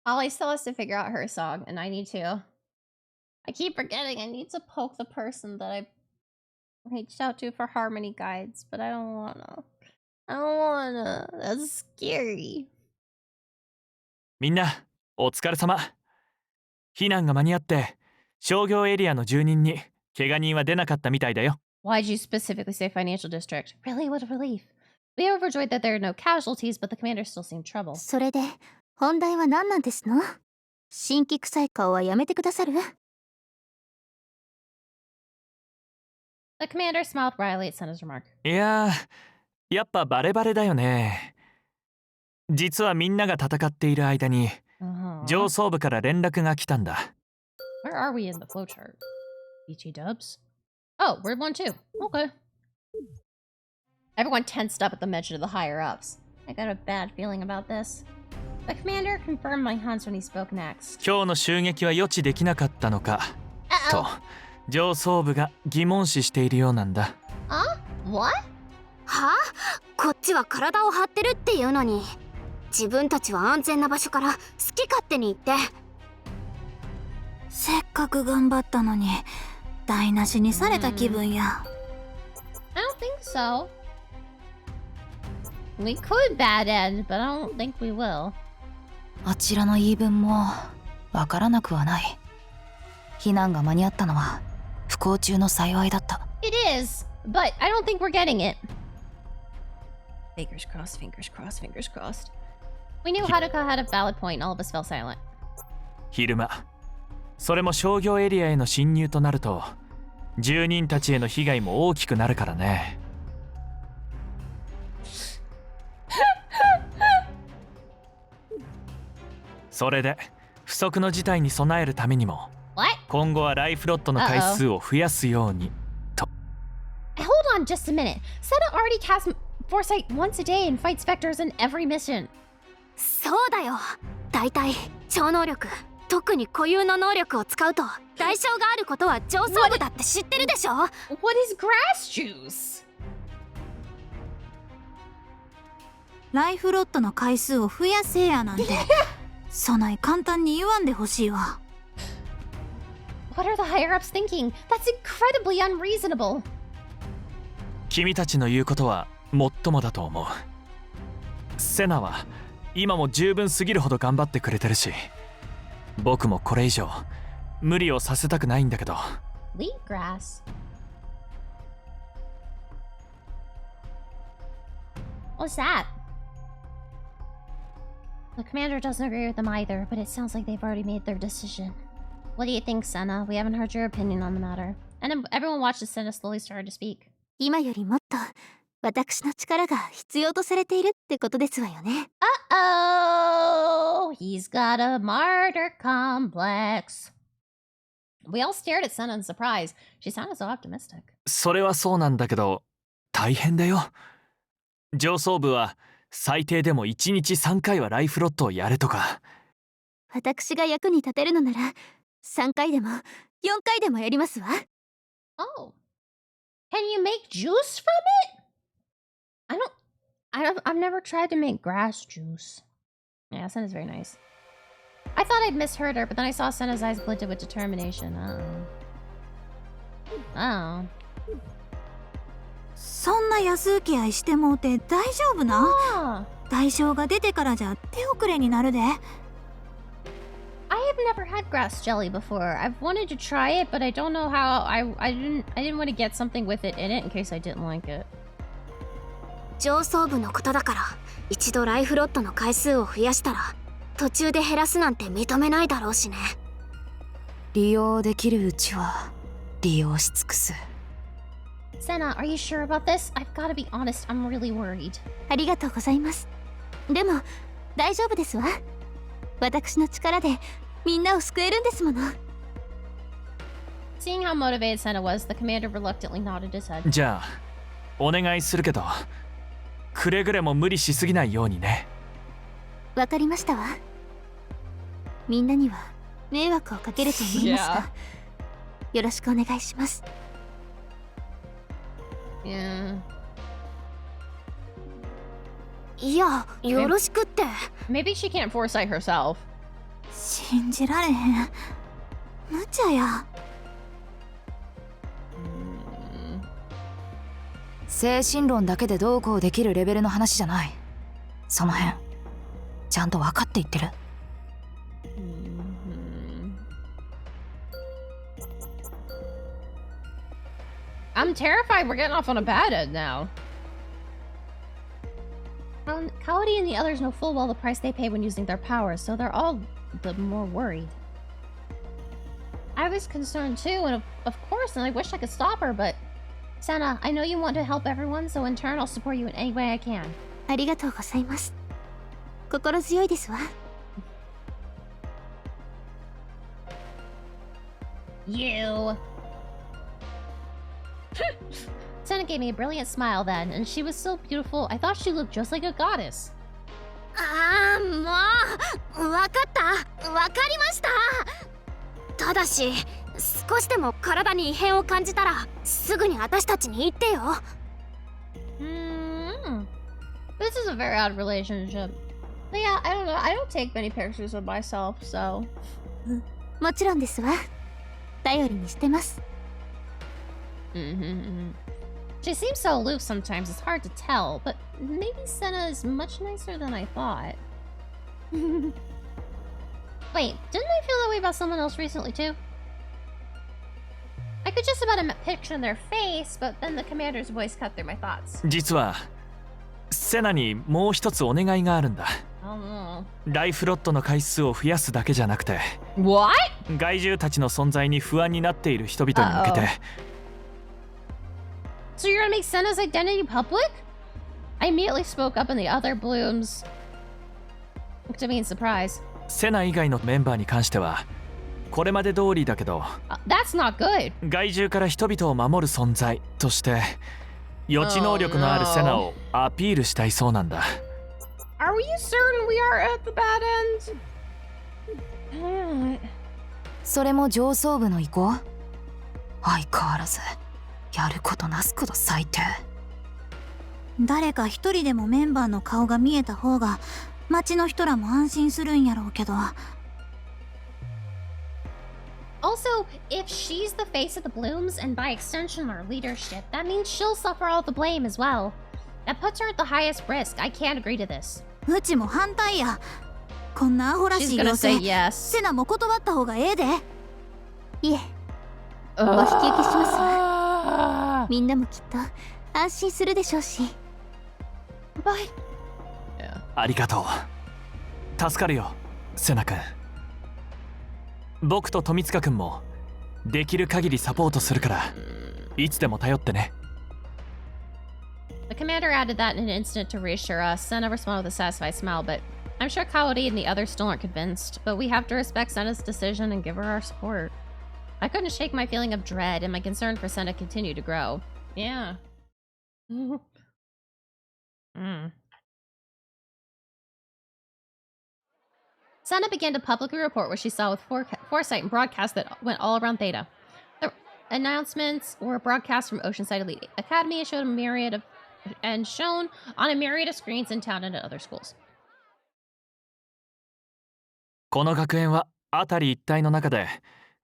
Ollie still has to figure out her song, and I need to. I keep forgetting I need to poke the person that I reached out to for harmony guides, but I don't wanna. That's scary. みんな、お疲れ様。避難が間に合って、商業エリアの住人に怪我人は出なかったみたいだよ。Why'd you specifically say financial district? Really? What a relief. We are overjoyed that there are no casualties, but the commander still seemed troubled. それで本題は何なんですの？新規臭い顔はやめてくださる？ The commander smiled wryly at Senna's remark. いやー、やっぱバレバレだよね。実はみんなが戦っている間に、上層部から連絡が来たんだ。Where are we in the flowchart? BT dubs? Oh, we're one too. Okay. Everyone tensed up at the mention of the higher-ups. I got a bad feeling about this. The commander confirmed my hunch when he spoke next. 今日の襲撃は予知できなかったのかと上層部が疑問視しているようなんだ。What? はあ？こっちは体を張ってるっていうのに、自分たちは安全な場所から好き勝手に行って。せっかく頑張ったのに台無しにされた気分や。I don't think so. We could bad end, but I don't think we will. あちらの言い分もわからなくはない。避難が間に合ったのは不幸中の幸いだった。 It is, but I don't think we're getting it. Fingers crossed, fingers crossed, fingers crossed. We knew Haruka had a valid point, and all of us fell silent. 昼間、それも商業エリアへの侵入となると住人たちへの被害も大きくなるからね。それで不測の事態に備えるためにも What? 今後はライフロットの回数を増やすようにと。 Hold on just a minute. Senna already casts Foresight once a day and fights vectors in every mission. そうだよ。大体超能力、特に固有の能力を使うと代償があることは上層部だって知ってるでしょ。 What is grass juice? ライフロットの回数を増やせやなんてそない簡単に言わんでほしいわ。 What are the higher-ups thinking? That's incredibly unreasonable. 君たちの言うことはもっともだと思う。セナは今も十分すぎるほど頑張ってくれてるし、僕もこれ以上無理をさせたくないんだけど。 Wheatgrass. What's that? The commander doesn't agree with them either, but it sounds like they've already made their decision. What do you think, Senna? We haven't heard your opinion on the matter. And then everyone watched as Senna slowly started to speak. 今よりもっと私の力が必要とされているってことですわよね。Uh-oh! He's got a martyr complex. We all stared at Senna in surprise. She sounded so optimistic. それはそうなんだけど大変だよ。上層部は最低でも1日3回はライフロットをやれとか。私が役に立てるのなら3回でも4回でもやりますわ。 Oh. Can you make juice from it? I've never tried to make grass juice. Yeah, Senna's very nice. I thought I'd misheard her, but then I saw Senna's eyes glinted with determination. Oh. そんな安請け合いしてもうて大丈夫な？ Ah. 代償が出てからじゃ手遅れになるで。 I have never had grass jelly before. I've wanted to try it, but I don't know how. I didn't want to get something with it in it in case I didn't like it. 上層部のことだから一度ライフロットの回数を増やしたら途中で減らすなんて認めないだろうしね。利用できるうちは利用し尽くす。 Senna, are you sure about this? I've got to be honest, I'm really worried. ありがとうございます。でも大丈夫ですわ。私の力でみんなを救えるんですもの。 Seeing how motivated Senna was, the commander reluctantly nodded his head. じゃあお願いするけどくれぐれも無理しすぎないようにね。わかりましたわ。みんなには迷惑をかけると思いますが、よろしくお願いします。 Yeah. いや、よろしくって。 Maybe she can't foresight herself. 信じられへん。無茶や。精神論だけでどうこうできるレベルの話じゃない。その辺ちゃんと分かって言ってる。I'm terrified we're getting off on a bad end now. Kaori and the others know full well the price they pay when using their powers, so they're all the more worried. I was concerned too, and of course, and I wish I could stop her, but... Senna, I know you want to help everyone, so in turn I'll support you in any way I can. ありがとうございます。心強いですわ。You! Senna gave me a brilliant smile then, and she was so beautiful, I thought she looked just like a goddess. ああ、もうわかった。わかりました。ただし少しでも体に異変を感じたらすぐに私たちに言ってよ。This is a very odd relationship. But yeah, I don't know. I don't take many pictures of myself, so... もちろんですわ。頼りにしてます。 She seems so aloof sometimes, it's hard to tell, but maybe Senna is much nicer than I thought. Wait, didn't I feel that way about someone else recently too? I could just about picture their face, but then the commander's voice cut through my thoughts. 実はセナにもう一つお願いがあるんだ。Oh no. ライフロットの回数を増やすだけじゃなくて、 What? 害獣たちの存在に不安になっている人々に向けて。So you're gonna make Senna's identity public? I immediately spoke up and the other blooms looked at me in surprise. セナ以外のメンバーに関してはこれまで通りだけど、 That's not good. 害獣から人々を守る存在として予知能力のあるセナをアピールしたいそうなんだ。 Are you certain we are at the bad end? それも上層部の意向？相変わらずやることなすこと最低。誰か一人でもメンバーの顔が見えた方が町の人らも安心するんやろうけど。 Also, if she's the face of the blooms and by extension our leadership, that means she'll suffer all the blame as well. That puts her at the highest risk. I can't agree to this. うちも反対や。こんなアホら She's しい gonna 要 say 請 yes. セナも断った方がええで。いえ、お引き受けしますわ。みんなもきっと安心するでしょうし。Bye. Yeah. ありがとう。助かるよ、セナ君。僕と富塚君もできる限りサポートするから、いつでも頼ってね。The commander added that in an instant to reassure us. Senna responded with a satisfied smile, but I'm sure Kaori and the others still aren't convinced. But we have to respect Senna's decision and give her our support. I couldn't shake my feeling of dread, and my concern for Senna continued to grow. Yeah. Senna began to publicly report what she saw with foresight and broadcasts that went all around Theta. The announcements were broadcast from Oceanside Elite Academy and shown on a myriad of screens in town and at other schools. この学園は辺り一帯の中で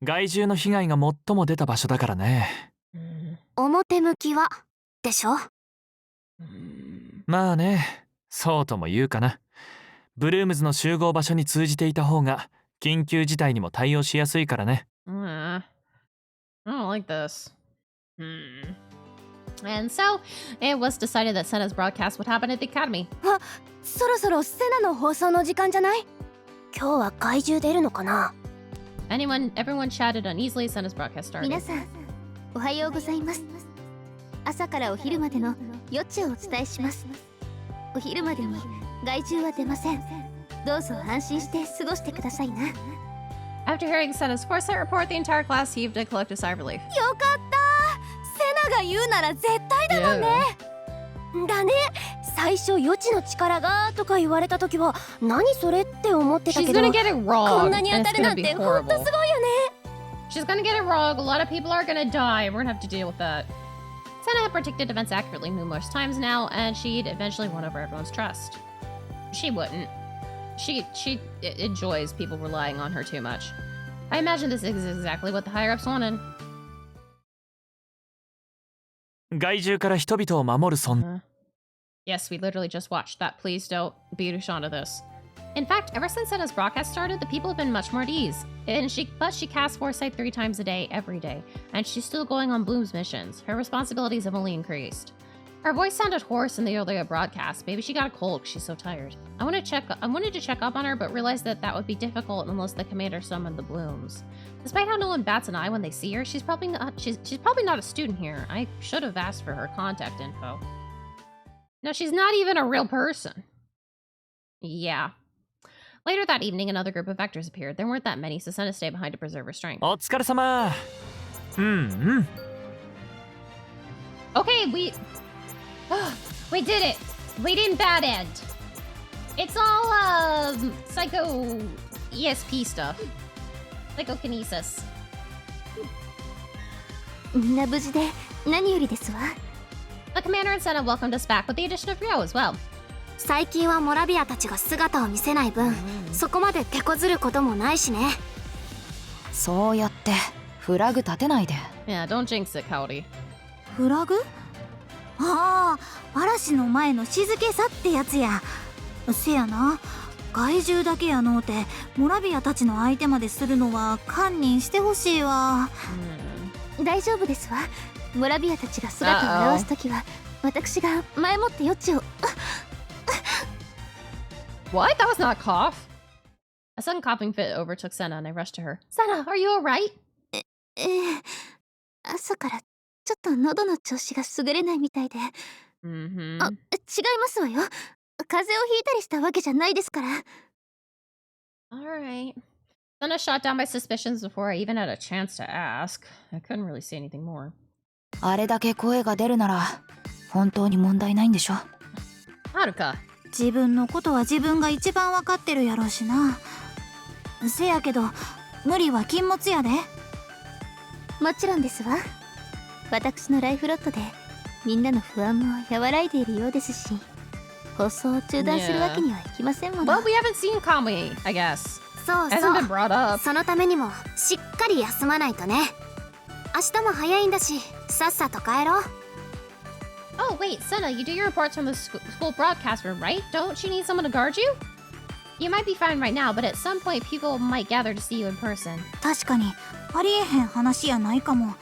害獣の被害が最も出た場所だからね。表向きはでしょ。まあね、そうとも言うかな。ブルームズの集合場所に通じていた方が緊急事態にも対応しやすいからね。I don't like this. And so, it was decided that Senna's broadcast would happen at the academy. あ、そろそろセナの放送の時間じゃない？今日は怪獣出るのかな？ Everyone chatted uneasily as Senna's broadcast started. 皆さん、おはようございます。朝からお昼までの予知をお伝えします。お昼までに害獣は出ません。どうぞ安心して過ごしてくださいな。 After hearing Senna's foresight report, the entire class heaved a collective sigh of relief. よかった。セナが言うなら絶対だもんね。だね。最初予知の力がとか言われた時は何それって思ってたけ She's ど、 gonna get it こ wrong. んなに And 当 it's たるな gonna ん be てほんと horrible. すごいよね。 She's gonna get it wrong. A lot of people are gonna die. We're gonna have to deal with that. Senna had predicted events accurately numerous times now, and she'd eventually won over everyone's trust. She wouldn't. She enjoys people relying on her too much. I imagine this is exactly what the higher-ups wanted. 害獣から人々を守る存 Yes, we literally just watched that. Please don't beat us onto this. In fact, ever since Senna's broadcast started, the people have been much more at ease. But she casts Foresight 3 times a day, every day, and she's still going on Bloom's missions. Her responsibilities have only increased. Her voice sounded hoarse in the earlier broadcast. Maybe she got a cold because she's so tired. I wanted to check up on her, but realized that would be difficult unless the commander summoned the Blooms. Despite how no one bats an eye when they see her, she's probably not a student here. I should have asked for her contact info. No, she's not even a real person. Yeah. Later that evening, another group of vectors appeared. There weren't that many, so Senna stayed behind to preserve her strength. お疲れ様。Okay, we did it. We didn't bad end. It's all psycho ESP stuff. Psychokinesis. みんな無事で何よりですわ。 The commander and Senna welcomed us back with the addition of Ryo as well. 最近はモラビアたちが姿を見せない分、そこまで手こずることもないしね。そうやってフラグ立てないで。 Yeah, don't jinx it, Kaori. フラグ？ああ、嵐の前の静けさってやつや。せやな。怪獣だけやのうてモラビアたちの相手までするのは堪忍してほしいわ。大丈夫ですわ。モラビアたちが姿を現すときは私が前もって余地を。What? That was not a cough. A sudden coughing fit overtook Senna and I rushed to her. Senna, are you alright? 朝からちょっと喉の調子が優れないみたいで。Mm-hmm. 違いますわよ。風邪をひいたりしたわけじゃないですから。Alright. Senna shot down my suspicions before I even had a chance to ask. I couldn't really say anything more. あれだけ声が出るなら本当に問題ないんでしょ。Haruka. 自分のことは自分が一番わかってるやろうしな。せやけど無理は禁物やで。もちろんですわ。私のライフロットでみんなの不安も和らいでいるようですし、放送を中断するわけにはいきませんもの。Well, we haven't seen Kamui, I guess. そう Hasn't そ been う。 brought up. そのためにもしっかり休まないとね。明日も早いんだし、さっさと帰ろう。Oh, wait, Senna, you do your reports from the school broadcast room, right? Don't you need someone to guard you? You might be fine right now, but at some point people might gather to see you in person. 確かにありえへん話やないかも。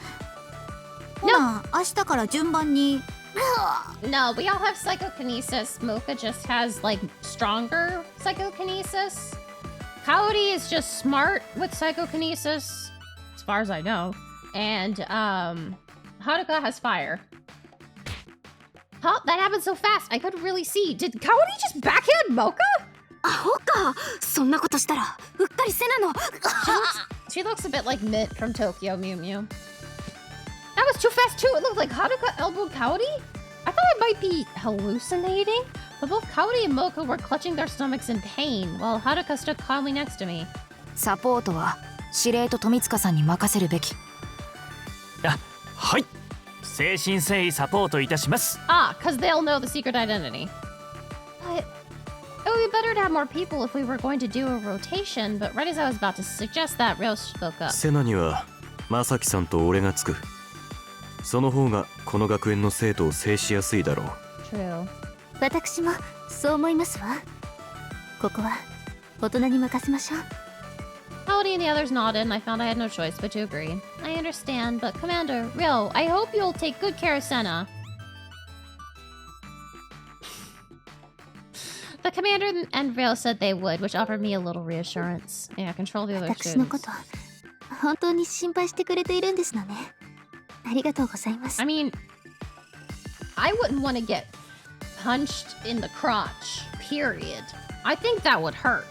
ほな、明日から順番に。No, we all have psychokinesis. Mocha just has, like, stronger psychokinesis. Kaori is just smart with psychokinesis, as far as I know. And, Haruka has fire. Huh? That happened so fast. I couldn't really see. Did Kaori just backhand Mocha? アホか。そんなことしたらうっかりセナの。She looks a bit like Mint from Tokyo Mew Mew. That was too fast too. It looked like Haruka elbowed Kaori. I thought I might be hallucinating, but both Kaori and Mocha were clutching their stomachs in pain, while Haruka stood calmly next to me. サポートは司令と富塚さんに任せるべき。あ、はい。誠心誠意サポートいたします。Ah, because they'll know the secret identity. But it would be better to have more people if we were going to do a rotation, but right as I was about to suggest that, Ryo spoke up. セナには正樹さんと俺がつく。その方がこの学園の生徒を制しやすいだろう。True. 私もそう思いますわ。ここは大人に任せましょう。Kaori and the others nodded, and I found I had no choice but to agree. I understand, but Commander, Ryo, I hope you'll take good care of Senna. The commander and Ryo said they would, which offered me a little reassurance. Yeah, control the other 私のこ students. と本当に心配してくれているんですのね。ありがとうございます。 I mean, I wouldn't want to get punched in the crotch, period. I think that would hurt.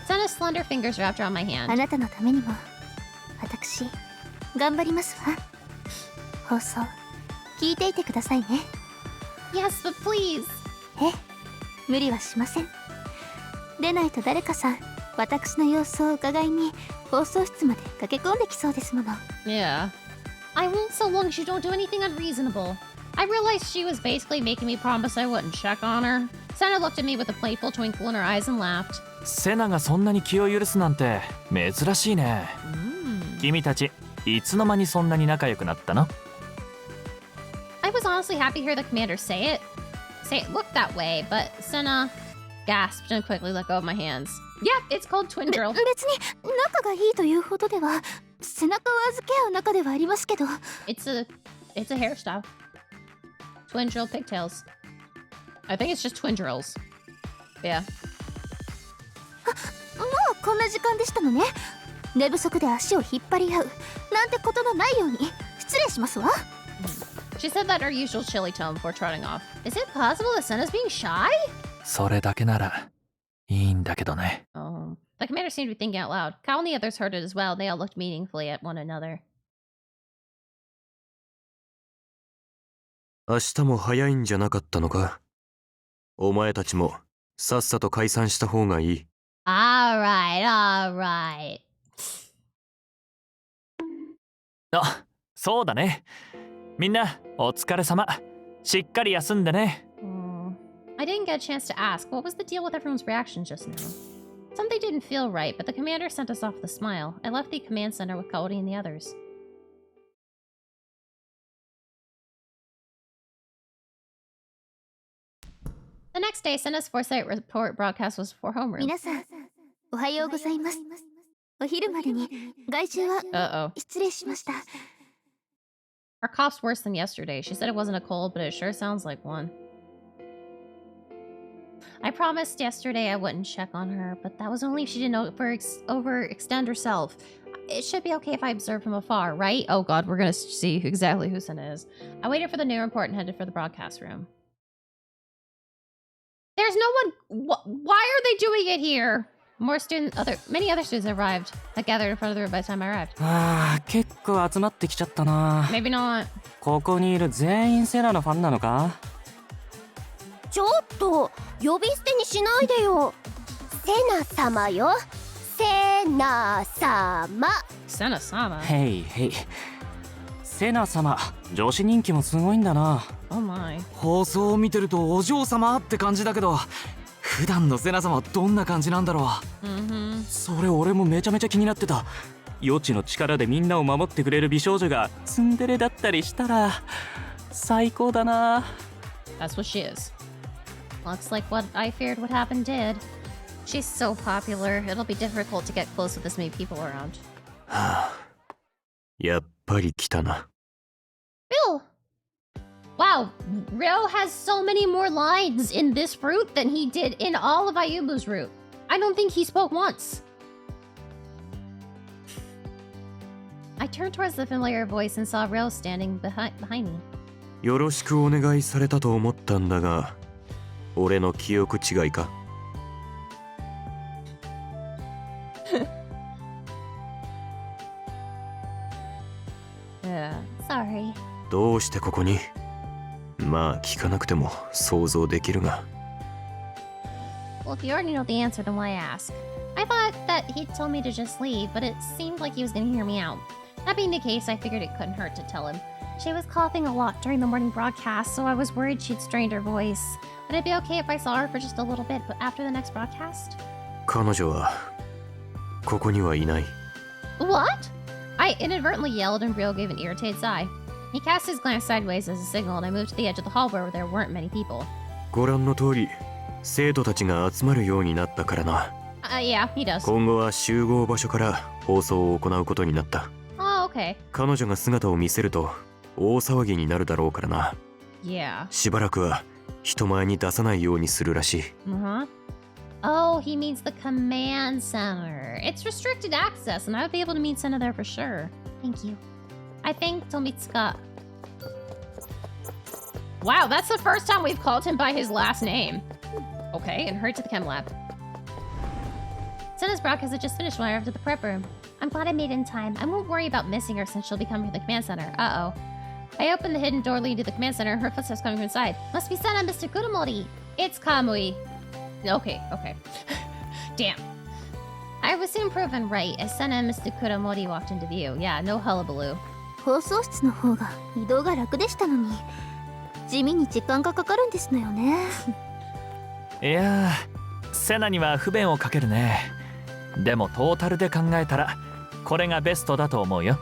Senna's slender fingers wrapped around my あ hand. なたのためにも私頑張りますわ。放送聞いていてくださいね。 Yes, but please. 無理はしません。でないと誰かさん私の様子を伺いに放送室まで駆け込んできそうですもの。 Yeah. I won't so long as you don't do anything unreasonable. I realized she was basically making me promise I wouldn't check on her. Senna looked at me with a playful twinkle in her eyes and laughed. セナがそんなに気を許すなんて珍しいね。君たちいつの間にそんなに仲良くなったの？ I was honestly happy to hear the commander say it looked that way, but Senna gasped and quickly let go of my hands. Yeah, it's called twin drill. 別に仲がいいというほどでは背中を預け合う仲ではありますけど。 It's a hairstyle. Twin drill pigtails. I think it's just twin drills. Yeah. もうこんな時間でしたのね。寝不足で足を引っ張り合うなんてことのないように失礼しますわ。 She said that in her usual chilly tone before trotting off. Is it possible that Senna's being shy? それだけならいいんだけどね。Oh. The commander seemed to be thinking out loud. Cal and the others heard it as well. They all looked meaningfully at one another. 明日も早いんじゃなかったのか。お前たちもさっさと解散した方がいい。Alright. あ、そうだね。みんなお疲れ様。しっかり休んでね。I didn't get a chance to ask, what was the deal with everyone's reaction just now? Something didn't feel right, but the commander sent us off with a smile. I left the command center with Kaori and the others. The next day, Senna's foresight report broadcast was for homeroom. 皆さん、おはようございます。お昼までに外注は Uh-oh. 失礼しました。 Her cough's worse than yesterday. She said it wasn't a cold, but it sure sounds like one. I promised yesterday I wouldn't check on her, but that was only if she didn't overextend herself. It should be okay if I observe from afar, right? Oh god, we're gonna see exactly who Senna is. I waited for the new report and headed for the broadcast room. There's no one... Why are they doing it here? Many other students arrived. I gathered in front of the room by the time I arrived. 結構集まってきちゃったな。 Maybe not. ここにいる全員セナのファンなのか？ちょっと呼び捨てにしないでよ。セナ様よ。セナ様。Senna-sama. へいへい。セナ様、女子人気もすごいんだな。 Oh my. 放送を見てるとお嬢様って感じだけど、普段のセナ様はどんな感じなんだろう。それ俺もめちゃめちゃ気になってた。余地の力でみんなを守ってくれる美少女がツンデレだったりしたら最高だな。 That's what she is. Looks like what I feared would happen did. She's so popular, it'll be difficult to get close with this many people around. やっぱり来たな。 Bill! Wow, Ryo has so many more lines in this route than he did in all of Ayumu's route. I don't think he spoke once. I turned towards the familiar voice and saw Ryo standing behind me. よろしくお願いされたと思ったんだが、俺の記憶違いか？ Yeah, sorry. どうしてここに？まあ聞かなくても想像できるが。 Well, if you already know the answer, then why ask? I thought that he'd told me to just leave, but it seemed like he was gonna hear me out. That being the case, I figured it couldn't hurt to tell him. She was coughing a lot during the morning broadcast, so I was worried she'd strained her voice. Would it be okay if I saw her for just a little bit, but after the next broadcast? 彼女はここにはいない。 What? I inadvertently yelled and Ryo gave an irritated sigh. He cast his glance sideways as a signal and I moved to the edge of the hall where there weren't many people. ご覧の通り、生徒たちが集まるようになったからな。Yeah, he does. 今後は集合場所から放送を行うことになった。 Oh, okay. 彼女が姿を見せると大騒ぎになるだろうからな。 Yeah. しばらくは人前に出さないようにするらしい。 Uh-huh. Oh, he means the command center. It's restricted access, and I would be able to meet Senna there for sure. Thank you. I think Tomitsuka... Wow, that's the first time we've called him by his last name. Okay, and hurried to the chem lab. Senna's broadcast had just finished when I arrived at the prep room. I'm glad I made it in time. I won't worry about missing her since she'll be coming to the command center. Uh-oh. I opened the hidden door leading to the command center, her footsteps coming from inside. Must be Senna, Mr. Kuromori. It's Kamui. Okay. Damn. I was soon proven right as Senna and Mr. Kuromori walked into view. Yeah, no hullabaloo. 放送室の方が移動が楽でしたのに、地味に時間がかかるんですのよね。いやー、セナには不便をかけるね。でもトータルで考えたらこれがベストだと思うよ。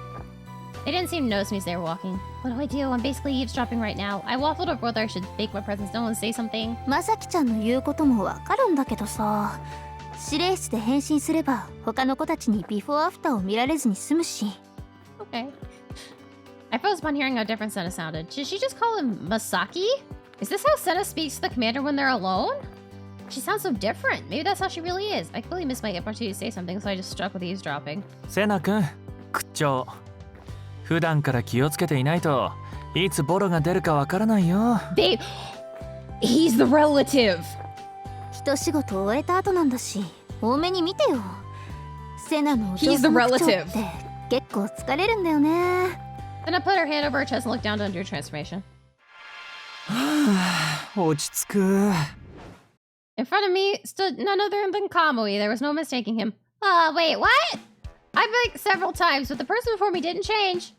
They didn't seem to notice me as they were walking. What do I do? I'm basically eavesdropping right now. I waffled over whether I should fake my presence. No one say something. まさきちゃんの言うこともわかるんだけどさ、指令室で変身すれば他の子たちにビフォーアフターを見られずに済むし。 Okay. I froze upon hearing how different Senna sounded. Did she just call him Masaki? Is this how Senna speaks to the commander when they're alone? She sounds so different. Maybe that's how she really is. I clearly missed my opportunity to say something, so I just struck with eavesdropping. セナ君、口調。普段から気をつけていないといつボロが出るかわからないよ。He's the relative. 一仕事終えた後なんだし、多めに見てよ。セナのお嬢 He's the 様口調 relative. って結構疲れるんだよね。Then I put her hand over her chest and looked down to undo her transformation. 落ち着く。 In front of me stood none other than Kamui. There was no mistaking him. Wait, what? I blinked several times, but the person before me didn't change.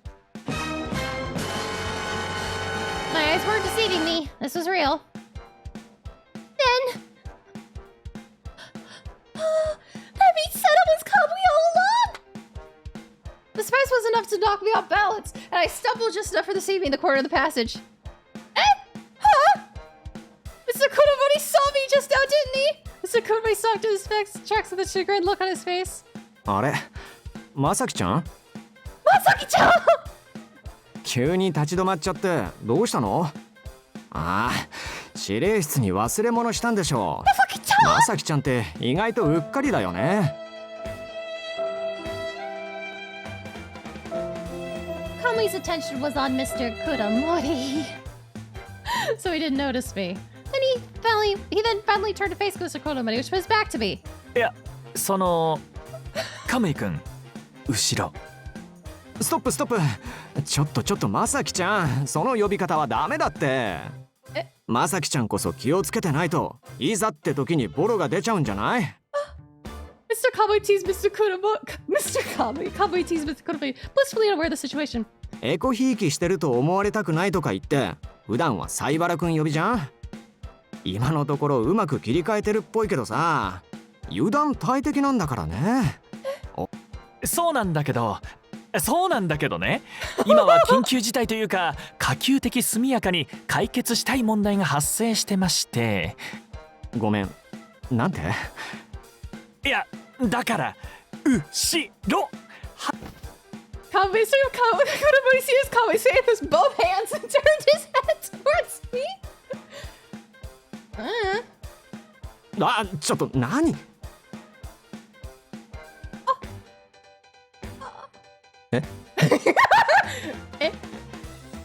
My eyes weren't deceiving me. This was real. Then... that means Senna was Kamui all along! The surprise was enough to knock me off balance, and I stumbled just enough for the see me in the corner of the passage. Huh? Mr. Kuromori saw just now, didn't he? Mr. Kamui sucked his face, checks with a chagrined look on his face. あれまさきちゃん Masaki-chan! 急に立ち止まっちゃってどうしたの？ああ、指令室に忘れ物したんでしょう。まさきちゃんって意外とうっかりだよね。Kamui's attention was on Mr. Kuramori, so he didn't notice me. He then finally turned to face Mr. Kuramori, which was back to me. いや、そのカムイくん、後ろ。ストップストップ。ちょっとまさきちゃん、その呼び方はダメだって。まさきちゃんこそ気をつけてないといざって時にボロが出ちゃうんじゃない？ Mr. Kamui teased Mr. Kuramori. Kamui teased Mr. Kuramori, blissfully unaware of the situation. エコひいきしてると思われたくないとか言って普段はサイバラくん呼びじゃん。今のところうまく切り替えてるっぽいけどさ、油断大敵なんだからね。そうなんだけどね、今は緊急事態というか可及的速やかに解決したい問題が発生してまして。ごめん、なんて？いや、だから後ろ。Kamui sees Kamui say it with both hands and turned his head towards me. あ、ちょっと何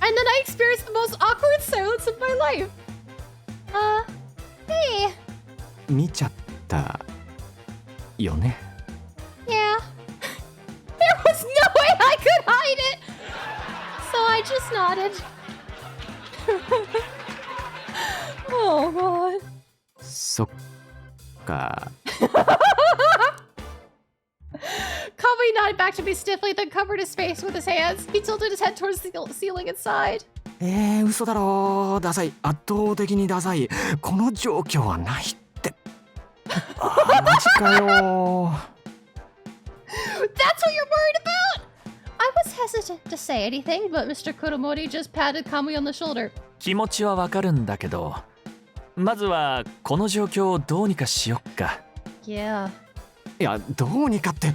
？And then I experienced the most awkward silence of my life. Hey. 見ちゃったよね。Yeah. There was no way I could hide it. So I just nodded. Oh god. そっか。Kamui nodded back to me stiffly, then covered his face with his hands. He tilted his head towards the ceiling and sighed. 嘘だろ。ダサい。圧倒的にダサい。この状況はないって。あ、マジかよ。That's what you're worried about? I was hesitant to say anything, but Mr. Kuramori just patted Kamui on the shoulder. 気持ちはわかるんだけど、まずはこの状況をどうにかしよっか。Yeah. いや、どうにかって。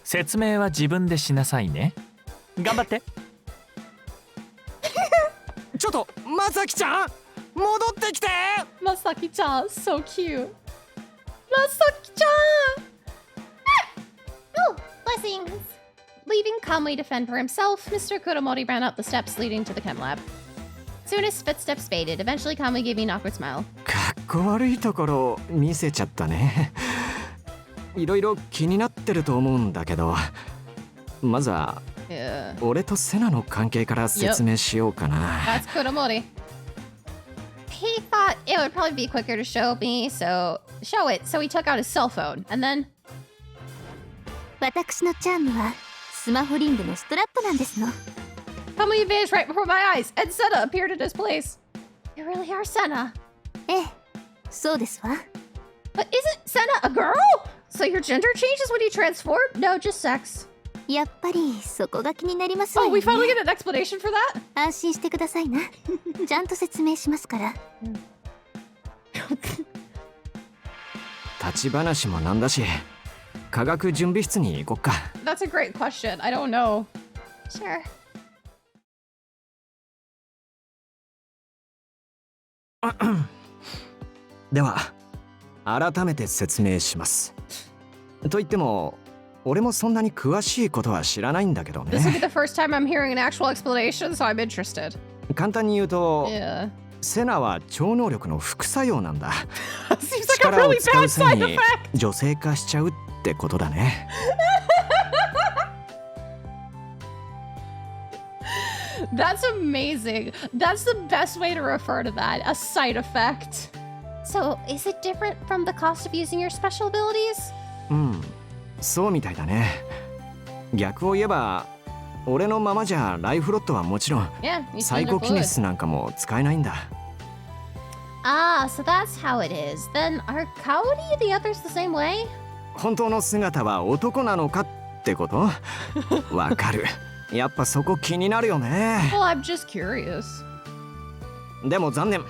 説明は自分でしなさいね。頑張って。ちょっと、まさきちゃん戻ってきて。 Masaki-chan, so cute. Masaki-chan! Oh, blessings. Leaving Kamui to fend for himself, Mr. Kuramori ran up the steps leading to the chem lab. Soon his footsteps faded. Eventually, Kamui gave me an awkward smile. かっこ悪いところ見せちゃったね。いろいろ気になってると思うんだけど、まずは俺とセナの関係から説明しようかな。That's Kuramori. He thought it would probably be quicker to show it, so he took out his cell phone, and then... 私のチャームはスマホリングのストラップなんですの。Kamui vanished right before my eyes, and Senna appeared in his place. You really are Senna. ええ、そうですわ。But isn't Senna a girl? So your gender changes when you transform? No, just sex. やっぱりそこが気になりますわ Oh, よ we ね。 finally get an explanation for that? 安心してくださいな。ちゃんと説明しますから。立ち話もなんだし、科学準備室に行こっか。 That's a great question. I don't know. Sure. では改めて説明します。と言っても俺もそんなに詳しいことは知らないんだけど This will be ね。 the first time I'm hearing an actual explanation, so I'm interested. 簡単に言うと、 Yeah. セナは超能力の副作用なんだ。 Seems like a 力を really 使う bad 際 side に effect. 女性化しちゃうってことだね。That's amazing. That's the best way to refer to that. A side effect. So, is it different from the cost of using your special abilities? うん、そうみたいだね。逆を言えば俺のままじゃライフロットはもちろん Yeah, you サイ said コ they're キネ fluid. スなんかも使えないんだ。 Ah, so that's how it is. Then are Kaori the others the same way? 本当の姿は男なのかってこと？わかる。やっぱそこ気になるよね。 Well, I'm just curious. でも残念。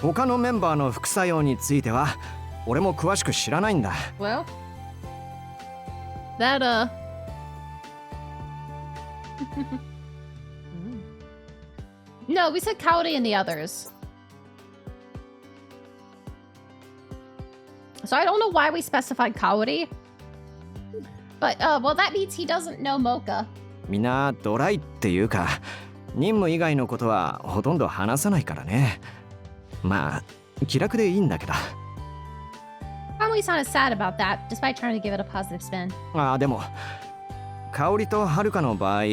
他のメンバーの副作用については俺も詳しく知らないんだ。 Well, that No, we said Cowdy and the others. So I don't know why we specified Cowdy. But, well, that means he doesn't know Mocha. みんなドライっていうか任務以外のことはほとんど話さないからね。まあ気楽でいいんだけど。Kamui sounded sad about that, despite trying to give it a positive spin. ああでも香織とはるかの場合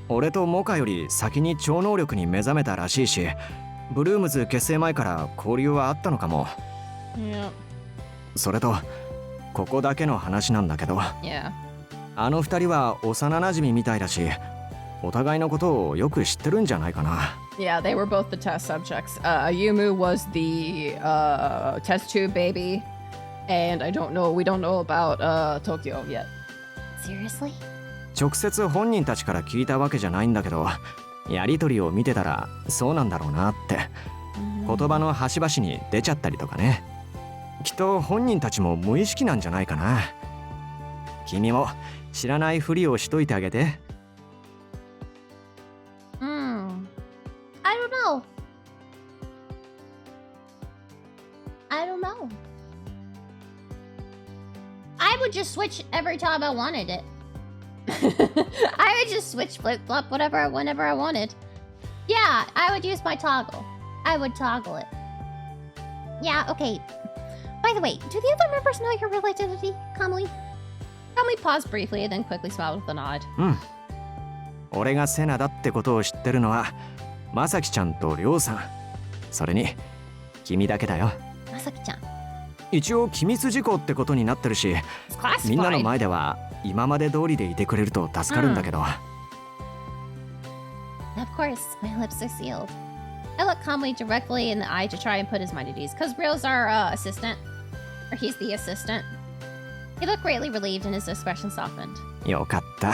俺とモカより先に超能力に目覚めたらしいしブルームズ結成前から交流はあったのかも。 Yeah. それとここだけの話なんだけど Yeah. あの二人は幼馴染みたいだしお互いのことをよく知ってるんじゃないかな。 Yeah, they were both the test subjects. Yumu was the test tube baby. And we don't know about Tokyo yet. Seriously? 直接本人たちから聞いたわけじゃないんだけどやりとりを見てたらそうなんだろうなって言葉の端々に出ちゃったりとかね。きっと本人たちも無意識なんじゃないかな。君も知らないふりをしといてあげて。 I don't know. I don't know. I would just switch every time I wanted it. I would just switch flip-flop whenever I wanted. Yeah, I would use my toggle. I would toggle it. Yeah, okay. By the way, do the other members know your real identity, Kamui? Kamui paused briefly and then quickly smiled with a nod. 俺がセナだってことを知ってるのはまさきちゃんとりょうさん、それに君だけだよ。まさきちゃん。一応機密事項ってことになってるし、みんなの前では今まで通りでいてくれると助かるんだけど。Of course, my lips are sealed. I look Kamui directly in the eye to try and put his mind at ease, because Rio's our assistant. Or he's the assistant. He looked greatly relieved and his expression softened. よかった。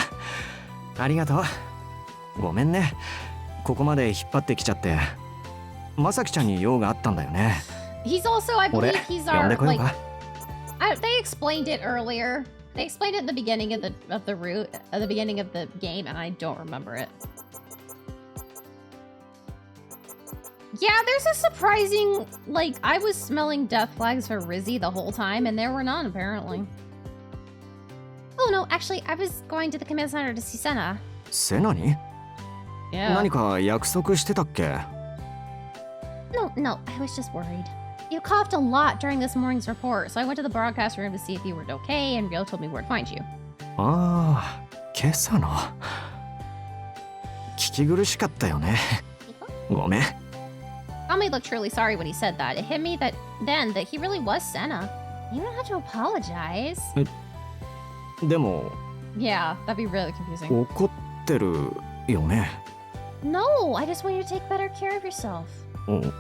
ありがとう。ごめんね。ここまで引っ張ってきちゃって。まさきちゃんに用があったんだよね。He's also, I believe he's our, like, they explained it earlier. They explained it at the beginning of the route, at the beginning of the game, and I don't remember it. Yeah, there's a surprising, like, I was smelling death flags for Rizzy the whole time, and there were none, apparently. Oh no, actually, I was going to the command center to see Senna. セナに？ Yeah. 何か約束してたっけ？ No, I was just worried. You coughed a lot during this morning's report, so I went to the broadcast room to see if you were okay, and Rio told me where to find you. ああ、今朝の。聞き苦しかったよね。ごめん。Kamui looked truly sorry when he said that. It hit me that he really was Senna. You don't have to apologize. でも、 Yeah, that'd be really confusing. 怒ってるよね。No, I just want you to take better care of yourself. うん。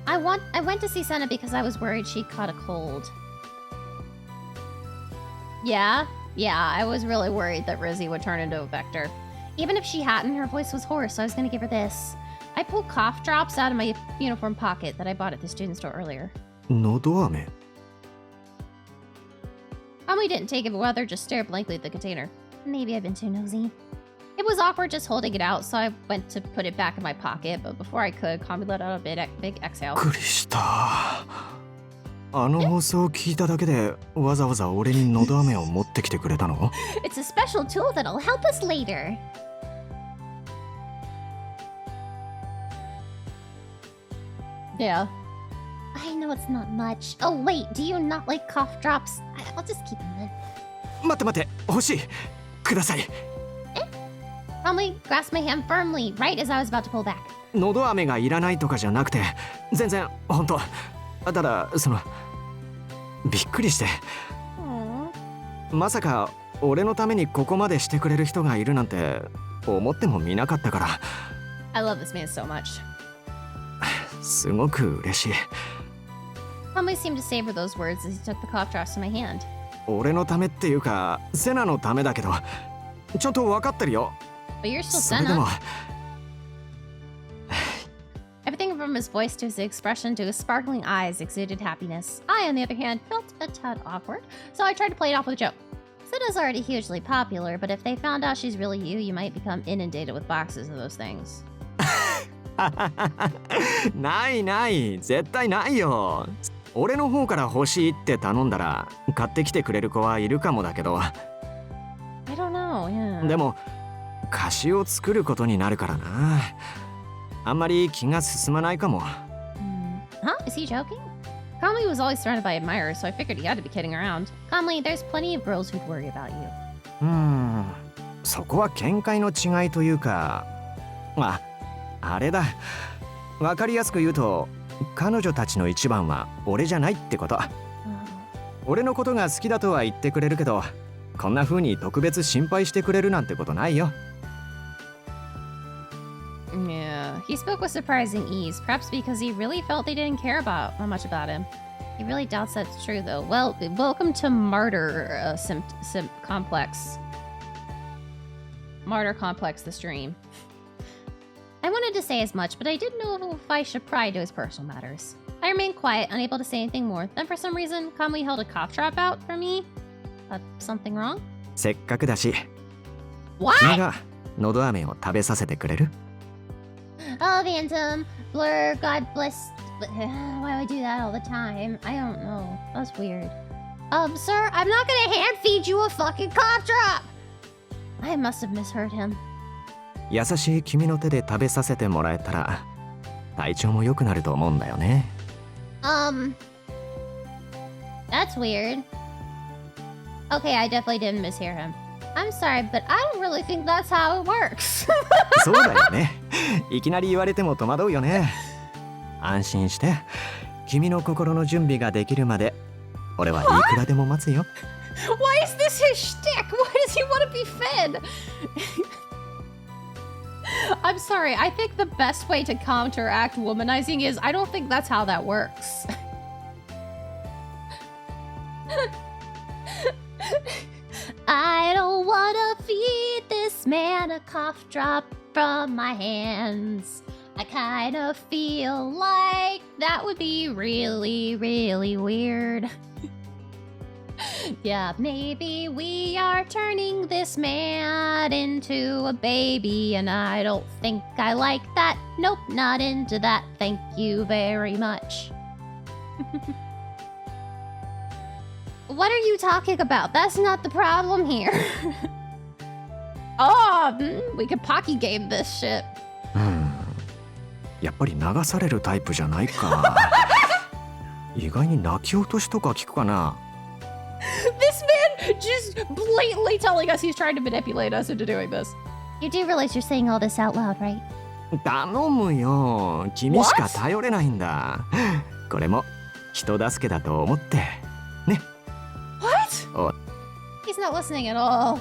I went to see Senna because I was worried she caught a cold. Yeah, I was really worried that Rizzy would turn into a vector. Even if she hadn't, her voice was hoarse, so I was gonna give her this. I pulled cough drops out of my uniform pocket that I bought at the student store earlier. のど飴。Kamui didn't take it, but rather just stared blankly at the container. Maybe I've been too nosy. It was awkward just holding it out, so I went to put it back in my pocket, but before I could, Kamui let out a big exhale. びっくりした。あの放送を聞いただけでわざわざ俺にのど飴を持ってきてくれたの？ It's a special tool that'll help us later. Yeah. I know it's not much. Oh wait, do you not like cough drops? I'll just keep them then. 待って欲しい。ください。Kamui grasped my hand firmly, right as I was about to pull back. のど飴がいらないとかじゃなくて、全然本当。ただびっくりして。まさか俺のためにここまでしてくれる人がいるなんて思ってもみなかったから。I love this man so much. すごく嬉しい。Kamui seemed to savor those words as he took the cough drops from my hand. 俺のためっていうか、セナのためだけど、ちゃんと分かってるよ。But you're still それでも Senna. Everything from his voice to his expression to his sparkling eyes exuded happiness. I, on the other hand, felt a tad awkward, so I tried to play it off with a joke. Sena's already hugely popular, but if they found out she's really you might become inundated with boxes of those things. ないない絶対ないよ。俺の方から欲しいって頼んだら買ってきてくれる子はいるかもだけど。I don't know, yeah. でも菓子を作ることになるからな。あんまり気が進まないかも。Huh? Is he joking? Kamui was always surrounded by admirers, so I figured he had to be kidding around. Kamui, there's plenty of girls who'd worry about you. そこは見解の違いというか、あれだ。わかりやすく言うと、彼女たちの一番は俺じゃないってこと。俺のことが好きだとは言ってくれるけど、こんな風に特別心配してくれるなんてことないよ。Yeah, he spoke with surprising ease, perhaps because he really felt they didn't care much about him. He really doubts that's true, though. Well, welcome to Martyr Complex. Martyr Complex, the stream. I wanted to say as much, but I didn't know if I should pry into his personal matters. I remained quiet, unable to say anything more. Then for some reason, Kamui held a cough drop out for me. Something wrong? せっかくだし。What? 君がのど飴を食べさせてくれる？ Oh, Phantom, Blur, God bless. Why do I do that all the time? I don't know. That's weird. Sir, I'm not gonna hand feed you a fucking cough drop! I must have misheard him. 優しい君の手で食べさせてもらえたら体調も良くなると思うんだよね。That's weird. Okay, I definitely didn't mishear him. I'm sorry, but I don't really think that's how it works. そうだよね。いきなり言われても戸惑うよね。安心して。君の心の準備ができるまで俺はいくらでも待つよ。Why is this his shtick? Why does he want to be fed? I'm sorry, I think the best way to counteract womanizing is I don't think that's how that works. I don't wanna feed this man a cough drop from my hands. I kind of feel like that would be really, really weird. Yeah, maybe we are turning this man into a baby, and I don't think I like that. Nope, not into that. Thank you very much. What are you talking about? That's not the problem here. We could pocky game this shit. やっぱり流されるタイプじゃないか。意外に泣き落としとか聞くかな。This man just blatantly telling us he's trying to manipulate us into doing this. You do realize you're saying all this out loud, right? 頼むよ。君しか頼れないんだ。これも人助けだと思って。ね。What? He's not listening at all.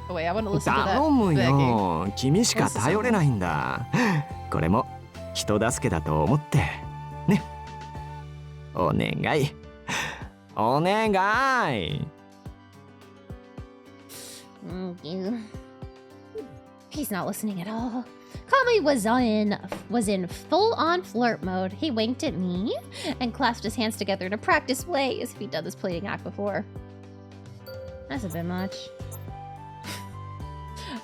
Oh wait, I want to listen to that. 頼むよ。君しか頼れないんだ。これも人助けだと思って。ね。お願い。お願い。He's not listening at all. Kamui was in full-on flirt mode. He winked at me and clasped his hands together in a practiced way as if he'd done this pleading act before. That's a bit much.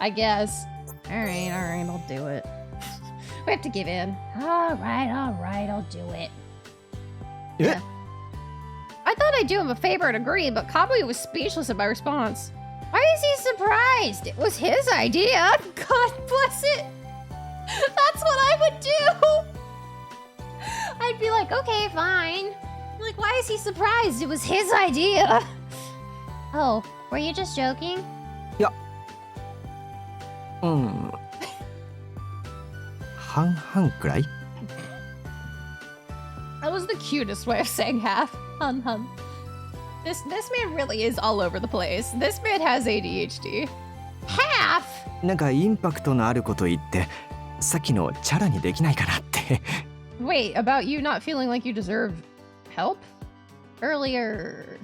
I guess. Alright, I'll do it. We have to give in. Alright, I'll do it. Yeah. I thought I'd do him a favor and agree, but Kamui was speechless at my response. Why is he surprised? It was his idea. God bless it. That's what I would do. I'd be like, okay, fine. Like, why is he surprised? It was his idea. Oh, were you just joking? いや。半々くらい That was the cutest way of saying half. Hun hun. This man really is all over the place. This man has ADHD. Half? なんかインパクトのあること言ってさっきのチャラにできないかなって。Wait, about you not feeling like you deserve help? Earlier,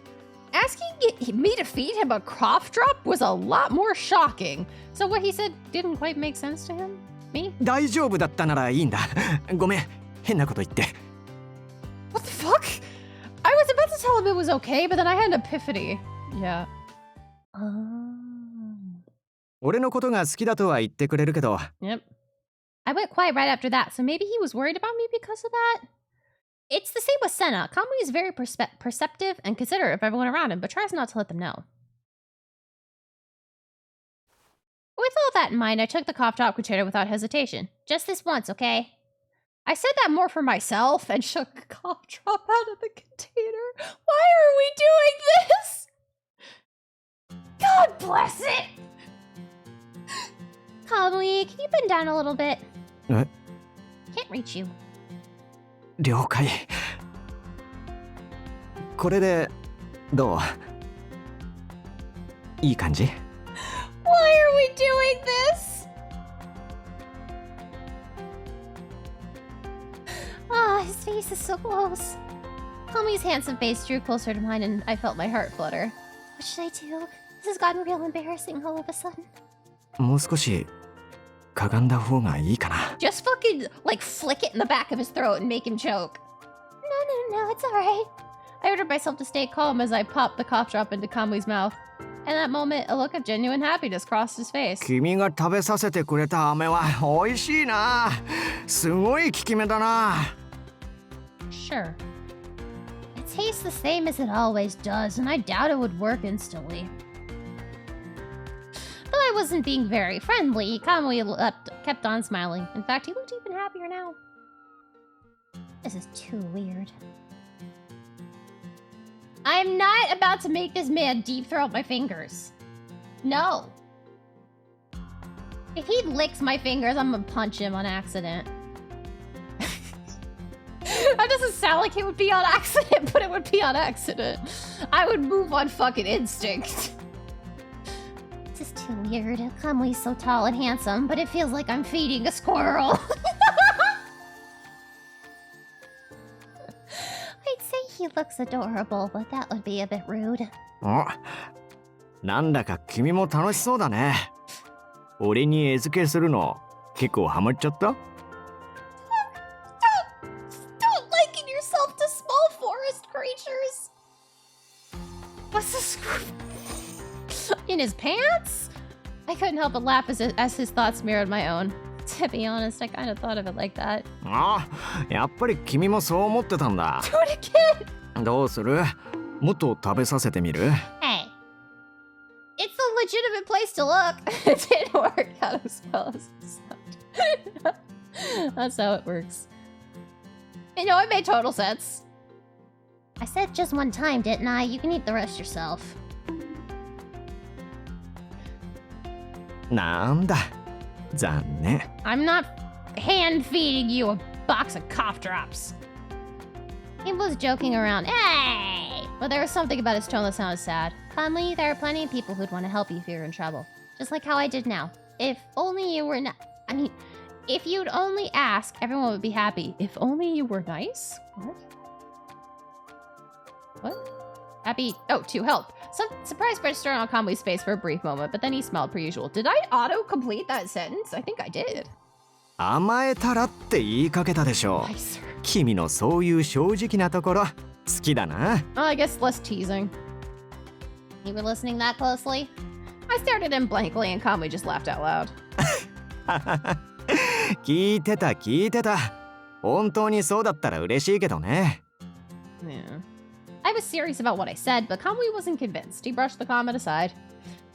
asking me to feed him a cough drop was a lot more shocking. So what he said didn't quite make sense to him? me? 大丈夫だったならいいんだ。ごめん、変なこと言って。What the fuck? I was about to tell him it was okay, but then I had an epiphany. Yeah. 俺のことが好きだとは言ってくれるけど。Yep. I went quiet right after that, so maybe he was worried about me because of that? It's the same with Senna. Kamui is very perceptive and considerate of everyone around him, but tries not to let them know. With all that in mind, I took the cough drop container without hesitation. Just this once, okay? I said that more for myself and shook a cough drop out of the container. Why are we doing this? God bless it! Kamui, can you bend down a little bit? What? Can't reach you. 了解。これでどう？いい感じ？ Why are we doing this? Ah, his face is so close. Kamui's handsome face drew closer to mine and I felt my heart flutter. What should I do? This has gotten real embarrassing all of a sudden. もう少しかがんだ方がいいかな。 Just fucking, like, flick it in the back of his throat and make him choke. No, it's alright. I ordered myself to stay calm as I popped the cough drop into Kamui's mouth. In that moment, a look of genuine happiness crossed his face. 君が食べさせてくれた飴は美味しいな。すごい効き目だな。 Sure. It tastes the same as it always does, and I doubt it would work instantly. Though I wasn't being very friendly, Kamui kept on smiling. In fact, he looked even happier now. This is too weird. I'm not about to make this man deep throat my fingers. No. If he licks my fingers, I'm gonna punch him on accident. That doesn't sound like it would be on accident, but it would be on accident. I would move on fucking instinct. This is too weird. Kamui's so tall and handsome, but it feels like I'm feeding a squirrel. I'd say he looks adorable, but that would be a bit rude. お、なんだか君も楽しそうだね。俺に餌付けするの結構ハマっちゃった？ Don't liken yourself to small forest creatures. What's this? In his pants? I couldn't help but laugh as his thoughts mirrored my own. To be honest, I kind of thought of it like that. あ、やっぱり君もそう思ってたんだ。Do it again! どうする？もっと食べさせてみる？ Hey. It's a legitimate place to look. It didn't work out as well as it sounded. That's how it works. You know, it made total sense. I said just one time, didn't I? You can eat the rest yourself. なんだ、残念。 I'm not hand feeding you a box of cough drops. He was joking around. Hey! But there was something about his tone that sounded sad. Kamui, there are plenty of people who'd want to help you if you're in trouble. Just like how I did now. If only you were not... I mean, if you'd only ask, everyone would be happy. If only you were nice? What? What? Happy... Oh, to help. Some surprise registered on Kamui's face for a brief moment, but then he smiled per usual. Did I auto-complete that sentence? I think I did. 甘えたらって言いかけたでしょう。Hi, sir. 君のそういう正直なところ好きだな。I guess less teasing. You were listening that closely? I stared at him blankly and Kamui just laughed out loud. 聞いてた聞いてた。本当にそうだったら嬉しいけどね。Yeah. I was serious about what I said, but Kamui wasn't convinced. He brushed the comment aside.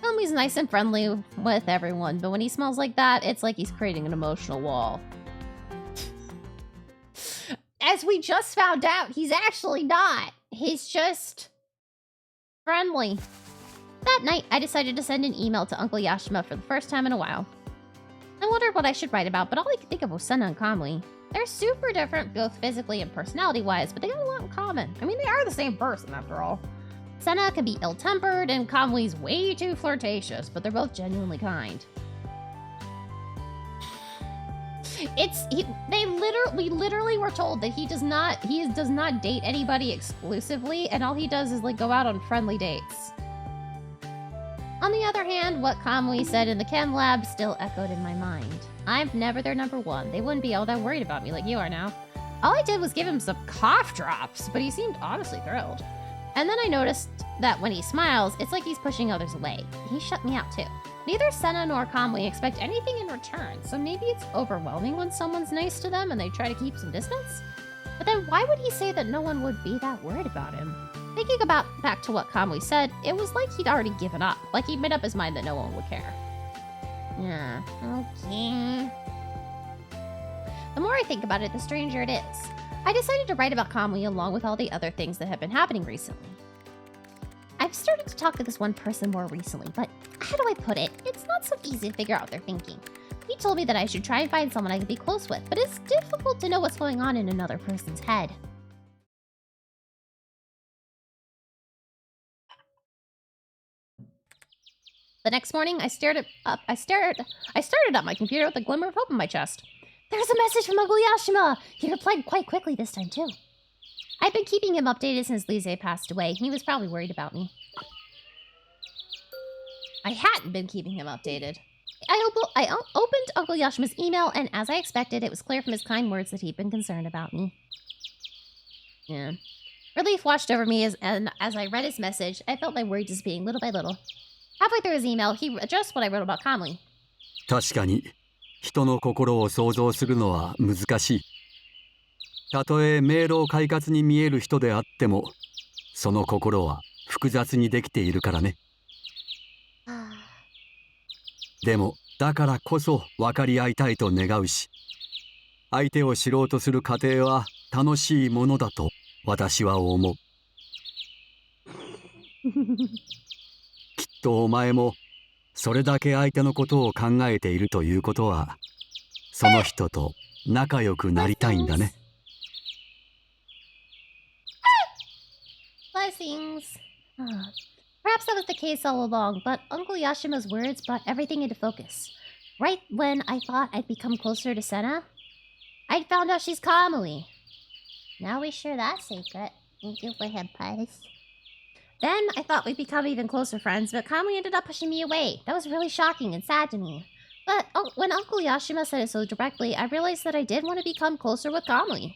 Kamui's nice and friendly with everyone, but when he smells like that, it's like he's creating an emotional wall. As we just found out, he's actually not. He's just friendly. That night, I decided to send an email to Uncle Yashima for the first time in a while. I wondered what I should write about, but all I could think of was Senna and Kamui. They're super different, both physically and personality-wise, but they got a lot in common. I mean, they are the same person, after all. Senna can be ill-tempered, and Kamui's way too flirtatious, but they're both genuinely kind. We literally were told that he does not date anybody exclusively, and all he does is like go out on friendly dates. On the other hand, what Kamui said in the chem lab still echoed in my mind. I'm never their number one. They wouldn't be all that worried about me like you are now. All I did was give him some cough drops, but he seemed honestly thrilled. And then I noticed that when he smiles, it's like he's pushing others away. He shut me out too. Neither Senna nor Kamui expect anything in return, so maybe it's overwhelming when someone's nice to them and they try to keep some distance? But then why would he say that no one would be that worried about him? Thinking back to what Kamui said, it was like he'd already given up, like he'd made up his mind that no one would care. Yeah, okay. The more I think about it, the stranger it is. I decided to write about Kamui along with all the other things that have been happening recently. I've started to talk to this one person more recently, but how do I put it? It's not so easy to figure out what they're thinking. He told me that I should try and find someone I could be close with, but it's difficult to know what's going on in another person's head. The next morning, I started up my computer with a glimmer of hope in my chest. There's a message from Uncle Yashima! He replied quite quickly this time, too. I've been keeping him updated since Lise passed away. He was probably worried about me. I hadn't been keeping him updated. I opened Uncle Yashima's email, and as I expected, it was clear from his kind words that he'd been concerned about me. Yeah. Relief washed over me as I read his message. I felt my worry dissipating little by little. Halfway through his email, he addressed what I wrote about Kamui. 確かに、人の心を想像するのは難しい。たとえ明朗快活に見える人であっても、その心は複雑にできているからね。でも、だからこそ分かり合いたいと願うし、相手を知ろうとする過程は楽しいものだと私は思う。きっとお前もそれだけ相手のことを考えているということは、その人と仲良くなりたいんだね。Blessings. Perhaps that was the case all along, but Uncle Yashima's words brought everything into focus. Right when I thought I'd become closer to Senna, I'd found out she's Kamui. Now we share that secret. Thank you for him, Pies. Then I thought we'd become even closer friends, but Kamui ended up pushing me away. That was really shocking and sad to me. But when Uncle Yashima said it so directly, I realized that I did want to become closer with Kamui.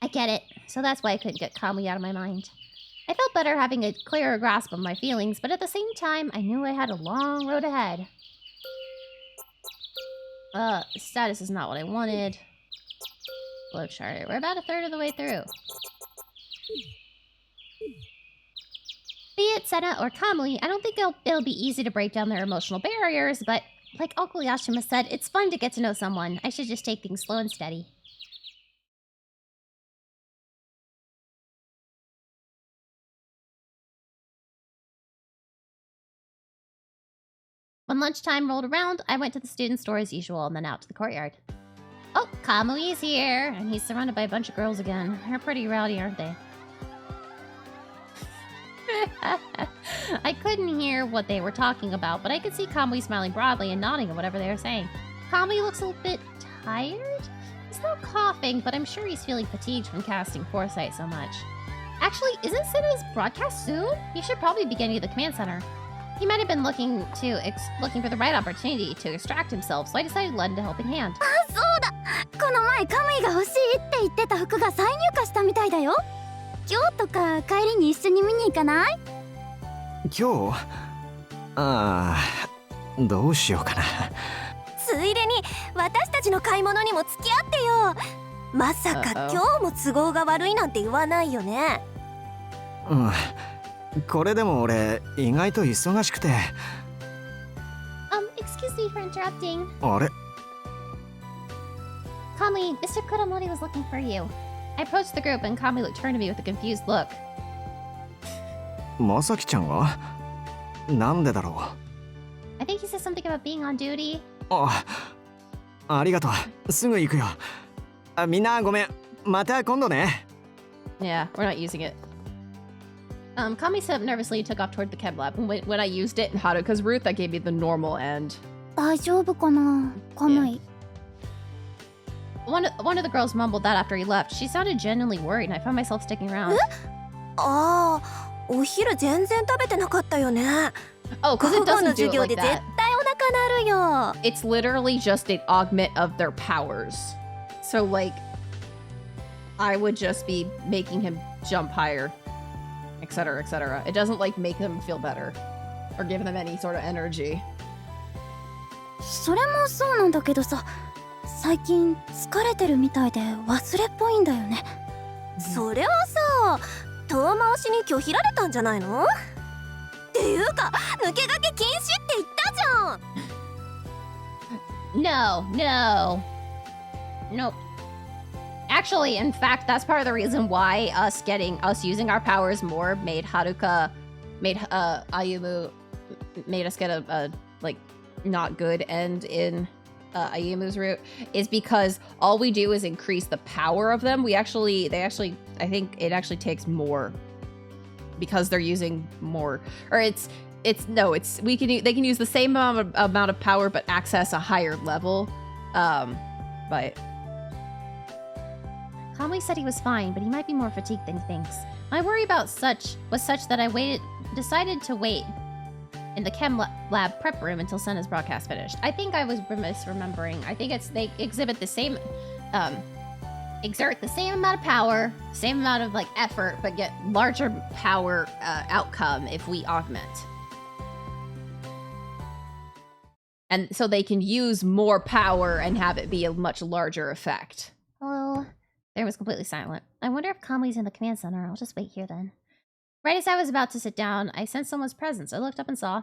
I get it, so that's why I couldn't get Kamui out of my mind. I felt better having a clearer grasp of my feelings, but at the same time, I knew I had a long road ahead. Status is not what I wanted. Flowchart. We're about a third of the way through. Be it Senna or Kamui, I don't think it'll be easy to break down their emotional barriers, but like Uncle Yashima said, it's fun to get to know someone. I should just take things slow and steady. When lunchtime rolled around, I went to the student store as usual and then out to the courtyard. Oh, Kamui's here, and he's surrounded by a bunch of girls again. They're pretty rowdy, aren't they? I couldn't hear what they were talking about, but I could see Kamui smiling broadly and nodding at whatever they were saying. Kamui looks a little bit tired? He's not coughing, but I'm sure he's feeling fatigued from casting Foresight so much. Actually, isn't Senna's broadcast soon? He should probably be getting to the command center. He might have been looking for the right opportunity to extract himself, so I decided to lend a helping hand. あ、そうだ。この前カムイが欲しいって言ってた服が再入荷したみたいだよ。今日とか帰りに一緒に見に行かない？今日？ああ、どうしようかな。ついでに私たちの買い物にも付き合ってよ。まさか今日も都合が悪いなんて言わないよね。うん。これでも俺意外と忙しくて。Excuse me for interrupting. あれ？ Kamui, Mr. Kuromori was looking for you. I approached the group and Kamui turned to me with a confused look. まさきちゃんが？なんでだろう。 I think he said something about being on duty. ありがとう。すぐ行くよ。みんなごめん。また今度ね。Yeah, we're not using it. Kamui stood up nervously and took off toward the chem lab. When I used it, how to? Because Ruth, that gave me the normal end. 大丈夫かな、カムイ。One of the girls mumbled that after he left. She sounded genuinely worried, and I found myself sticking around. ああ、お昼全然食べてなかったよね。Oh, because it 午後の doesn't do 授 it 業 like で絶 that. 対お腹なるよ。 It's literally just an augment of their powers. So like, I would just be making him jump higher, etc., etc. It doesn't like make them feel better or give them any sort of energy. それもそうなんだけどさ、最近疲れてるみたいで忘れっぽいんだよね。それはさ、遠回しに拒否られたんじゃないの？っていうか、抜け駆け禁止って言ったじゃん。 No. Nope. Actually, in fact, that's part of the reason why us using our powers more made Ayumu, made us get a like not good end in Ayumu's route, is because all we do is increase the power of them. I think it actually takes more because they're using more, or they can use the same amount of power but access a higher level. But Kamui said he was fine, but he might be more fatigued than he thinks. My worry about was such that I decided to wait in the chem lab prep room until Senna's broadcast finished. I think I was misremembering. I think they exert the same amount of power, same amount of like effort, but get larger power outcome if we augment. And so they can use more power and have it be a much larger effect. Hello. There was completely silent. I wonder if Kamui's in the command center. I'll just wait here then. Right as I was about to sit down, I sensed someone's presence. I looked up and saw...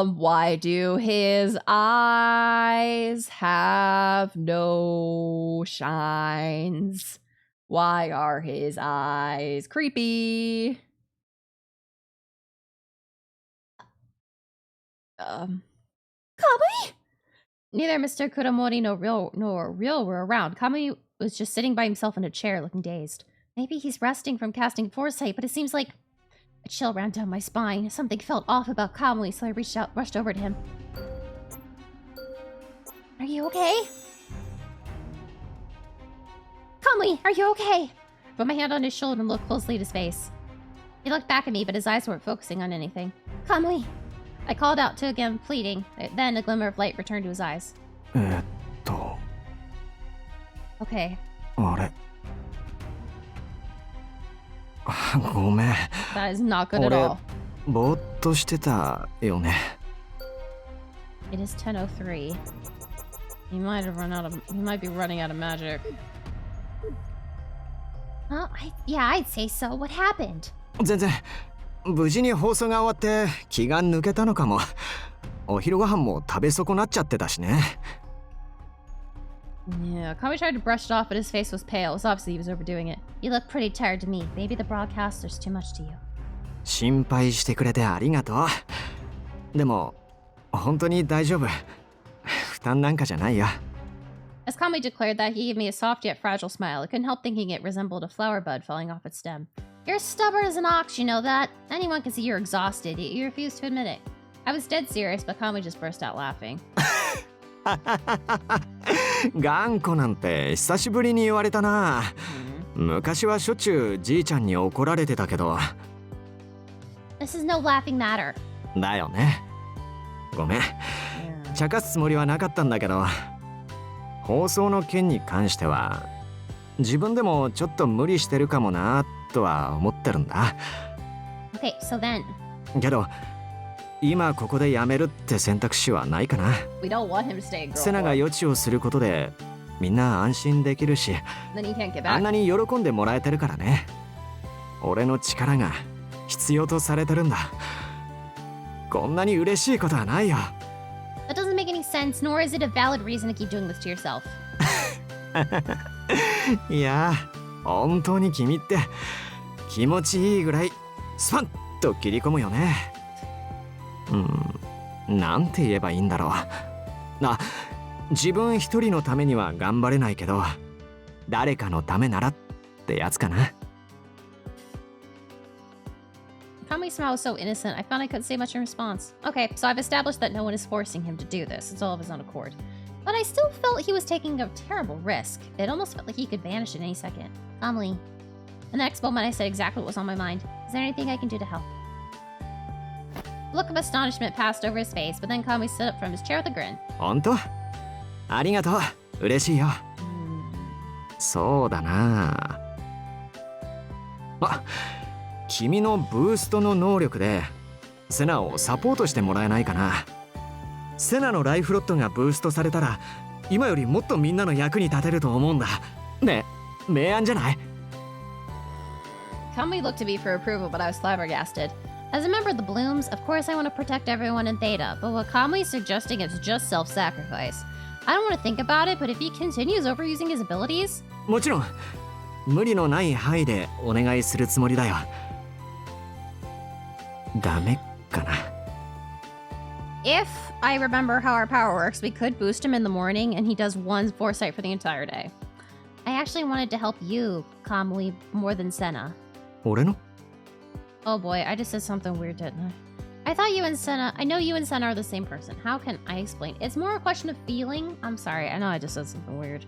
Why do his eyes have no shines? Why are his eyes creepy? Kamui? Neither Mr. Kuramori nor Real were around. Kamui was just sitting by himself in a chair, looking dazed. Maybe he's resting from casting foresight, but it seems like a chill ran down my spine. Something felt off about Kamui, so I rushed over to him. Are you okay? Kamui, are you okay? I put my hand on his shoulder and looked closely at his face. He looked back at me, but his eyes weren't focusing on anything. Kamui! I called out to him, pleading. Then a glimmer of light returned to his eyes. Okay. あれごめん That is not good at all. ぼーっとしてたよね It is 10:03. He might be running out of magic. Yeah, I'd say so. What happened? 全然無事に放送が終わって気が抜けたのかもお昼ご飯も食べ損なっちゃってたしね Yeah, Kamui tried to brush it off, but his face was pale, so obviously he was overdoing it. You look pretty tired to me. Maybe the broadcaster's too much to you. 心配してくれてありがとうでも本当に大丈夫負担なんかじゃないよ As Kamui declared that, he gave me a soft yet fragile smile. I couldn't help thinking it resembled a flower bud falling off its stem. You're stubborn as an ox, you know that? Anyone can see you're exhausted, yet you refuse to admit it. I was dead serious, but Kamui just burst out laughing. 頑固なんて久しぶりに言われたな昔はしょっちゅうじいちゃんに怒られてたけど This is no laughing matter. だよねごめん茶化すつもりはなかったんだけど放送の件に関しては自分でもちょっと無理してるかもなとは思ってるんだ Okay, so then... けど今ここでやめるって選択肢はないかな We don't want him to stay in girl セナが予知をすることでみんな安心できるし Then he can't get back. あんなに喜んでもらえてるからね俺の力が必要とされてるんだこんなに嬉しいことはないよ That doesn't make any sense, nor is it a valid reason to keep doing this to yourself. いや本当に君って気持ちいいぐらいスパンと切り込むよねなんて言えばいいんだろう自分一人のためには頑張れないけど誰かのためならってやつかな Kamui's smile was so innocent, I found I couldn't say much in response. Okay, so I've established that no one is forcing him to do this. It's all of his own accord. But I still felt he was taking a terrible risk. It almost felt like he could vanish at any second. Kamui, the next moment I said exactly what was on my mind. Is there anything I can do to help? A look of astonishment passed over his face, but then Kamui stood up from his chair with a grin. 本当？ありがとう。嬉しいよ。そうだな。あ、君のブーストの能力でセナをサポートしてもらえないかな。セナのライフロットがブーストされたら今よりもっとみんなの役に立てると思うんだ。ねえ、明暗じゃない？ Kamui looked to me for approval, but I was flabbergasted. As a member of the Blooms, of course I want to protect everyone in Theta, but what Kamui's suggesting is just self-sacrifice. I don't want to think about it, but if he continues overusing his abilities... もちろん無理のない範囲でお願いするつもりだよ。ダメかな。 If I remember how our power works, we could boost him in the morning and he does one foresight for the entire day. I actually wanted to help you, Kamui, more than Senna. 俺の？ Oh boy, I just said something weird, didn't I? I thought you and Senna... I know you and Senna are the same person. How can I explain? It's more a question of feeling. I'm sorry, I know I just said something weird.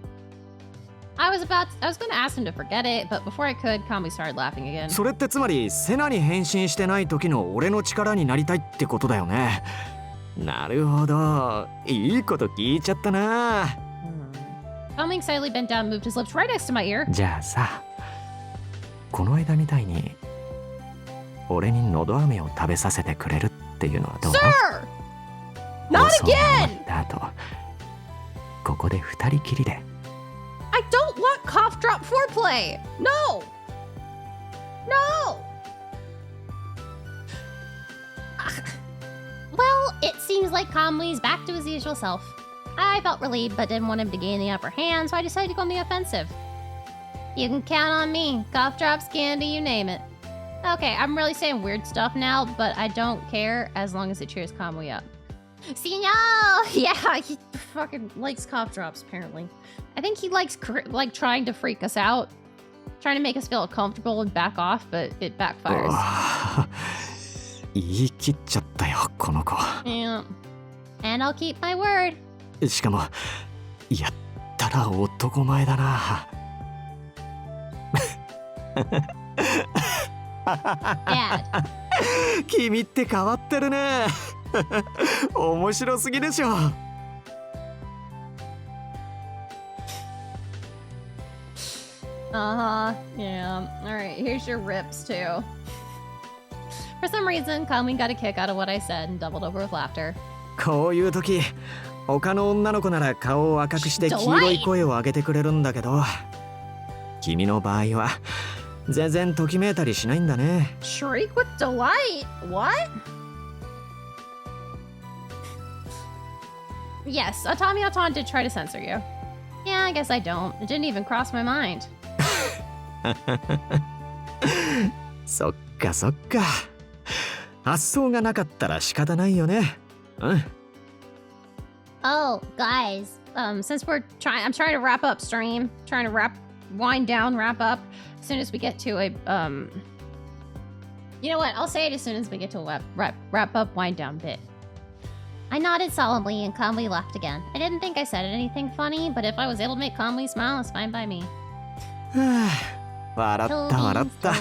I was going to ask him to forget it, but before I could, Kamui started laughing again. それってつまりセナに変身してない時の俺の力になりたいってことだよね。なるほど。いいこと聞いちゃったな。Kamui excitedly bent down and moved his lips right next to my ear. じゃあさ、この間みたいに俺にのど飴を食べさせてくれるっていうのはどう？ Sir! Not again! あとここで二人きりで。 I don't want cough drop foreplay! No! No! Well, it seems like Kamui's back to his usual self. I felt relieved but didn't want him to gain the upper hand, so I decided to go on the offensive. You can count on me. Cough drops, candy, you name it. Okay, I'm really saying weird stuff now, but I don't care as long as it cheers Kamui up. See, no! Yeah, he fucking likes cough drops, apparently. I think he likes, trying to freak us out. Trying to make us feel uncomfortable and back off, but it backfires. 言い切っちゃったよ、この子。Yeah. And I'll keep my word. しかも、やったら男前だな。Dad. 君って変わってるね。面白すぎでしょ。Yeah. Alright, here's your rips, too. For some reason, Kamui got a kick out of what I said and doubled over with laughter. こういう時、他の女の子なら顔を赤くして黄色い声を上げてくれるんだけど、君の場合は全然ときめいたりしないんだね。 Shriek with delight? What? Yes, Atami Atan did try to censor you. Yeah, I guess I don't. It didn't even cross my mind. そっかそっか。発想がなかったら仕方ないよね。うん。 Oh, guys. Since I'm trying to wrap up stream. Trying to wind down, wrap up. As soon as we get to a, You know what? I'll say it as soon as we get to a wrap up, wind down bit. I nodded solemnly and Kamui laughed again. I didn't think I said anything funny, but if I was able to make Kamui smile, it's fine by me. 笑った笑った。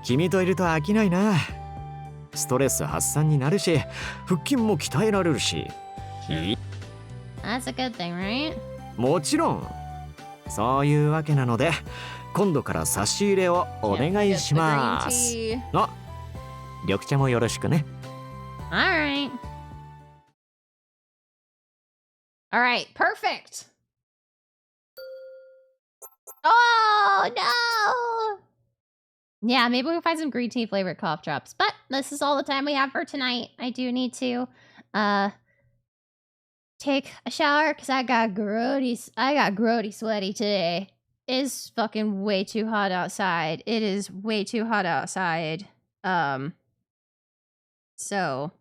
君といると飽きないな。ストレス発散になるし、腹筋も鍛えられるし。That's a good thing, right? もちろん。そういうわけなので、今度から差し入れをお願いします。あ、緑茶もよろしくね。Alright. Alright, perfect! Oh, no! Yeah, maybe we'll find some green tea flavored cough drops. But this is all the time we have for tonight. I do need to, take a shower because I got grody sweaty today. It's fucking way too hot outside. It is way too hot outside. So,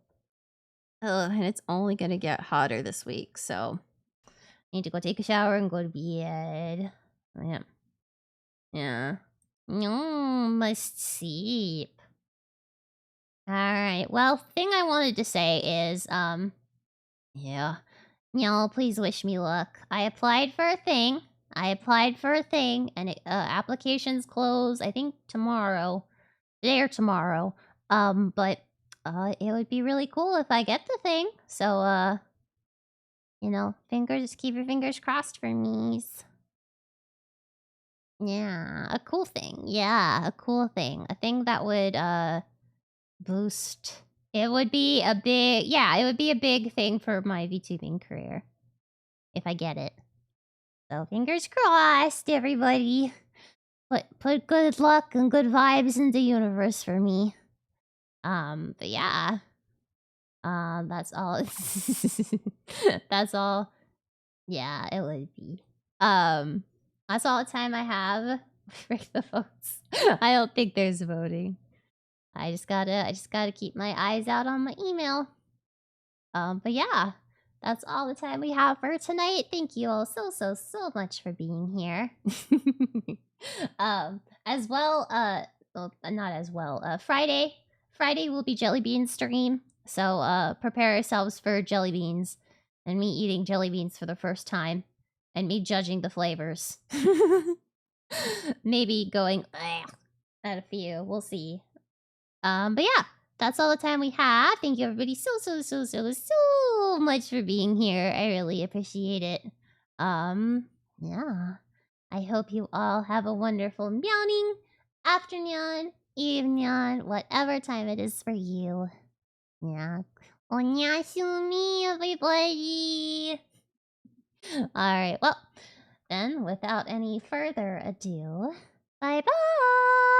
and it's only gonna get hotter this week, so I need to go take a shower and go to bed. Yeah. No, must sleep. Alright, well, thing I wanted to say is, yeah. Y'all, please wish me luck. I applied for a thing. I applied for a thing, and applications close, I think, tomorrow. Today or tomorrow. But it would be really cool if I get the thing. So, you know, keep your fingers crossed for me. Yeah, a cool thing. Yeah, a cool thing. A thing that would, boost... It would be a big... Yeah, it would be a big thing for my VTubing career. If I get it. So, fingers crossed, everybody. Put good luck and good vibes in the universe for me. But yeah. That's all. That's all. Yeah, it would be. That's all the time I have for the votes. I don't think there's voting. I just gotta keep my eyes out on my email. But yeah, that's all the time we have for tonight. Thank you all so much for being here. As well, well, not as well. Friday will be Jelly Bean stream. So, prepare yourselves for jelly beans and me eating jelly beans for the first time and me judging the flavors. Maybe going at a few. We'll see. But yeah, that's all the time we have. Thank you everybody so much for being here. I really appreciate it. Yeah. I hope you all have a wonderful morning, afternoon, evening, whatever time it is for you. Yeah. Onyasumi, everybody. Alright, well, then without any further ado, bye-bye!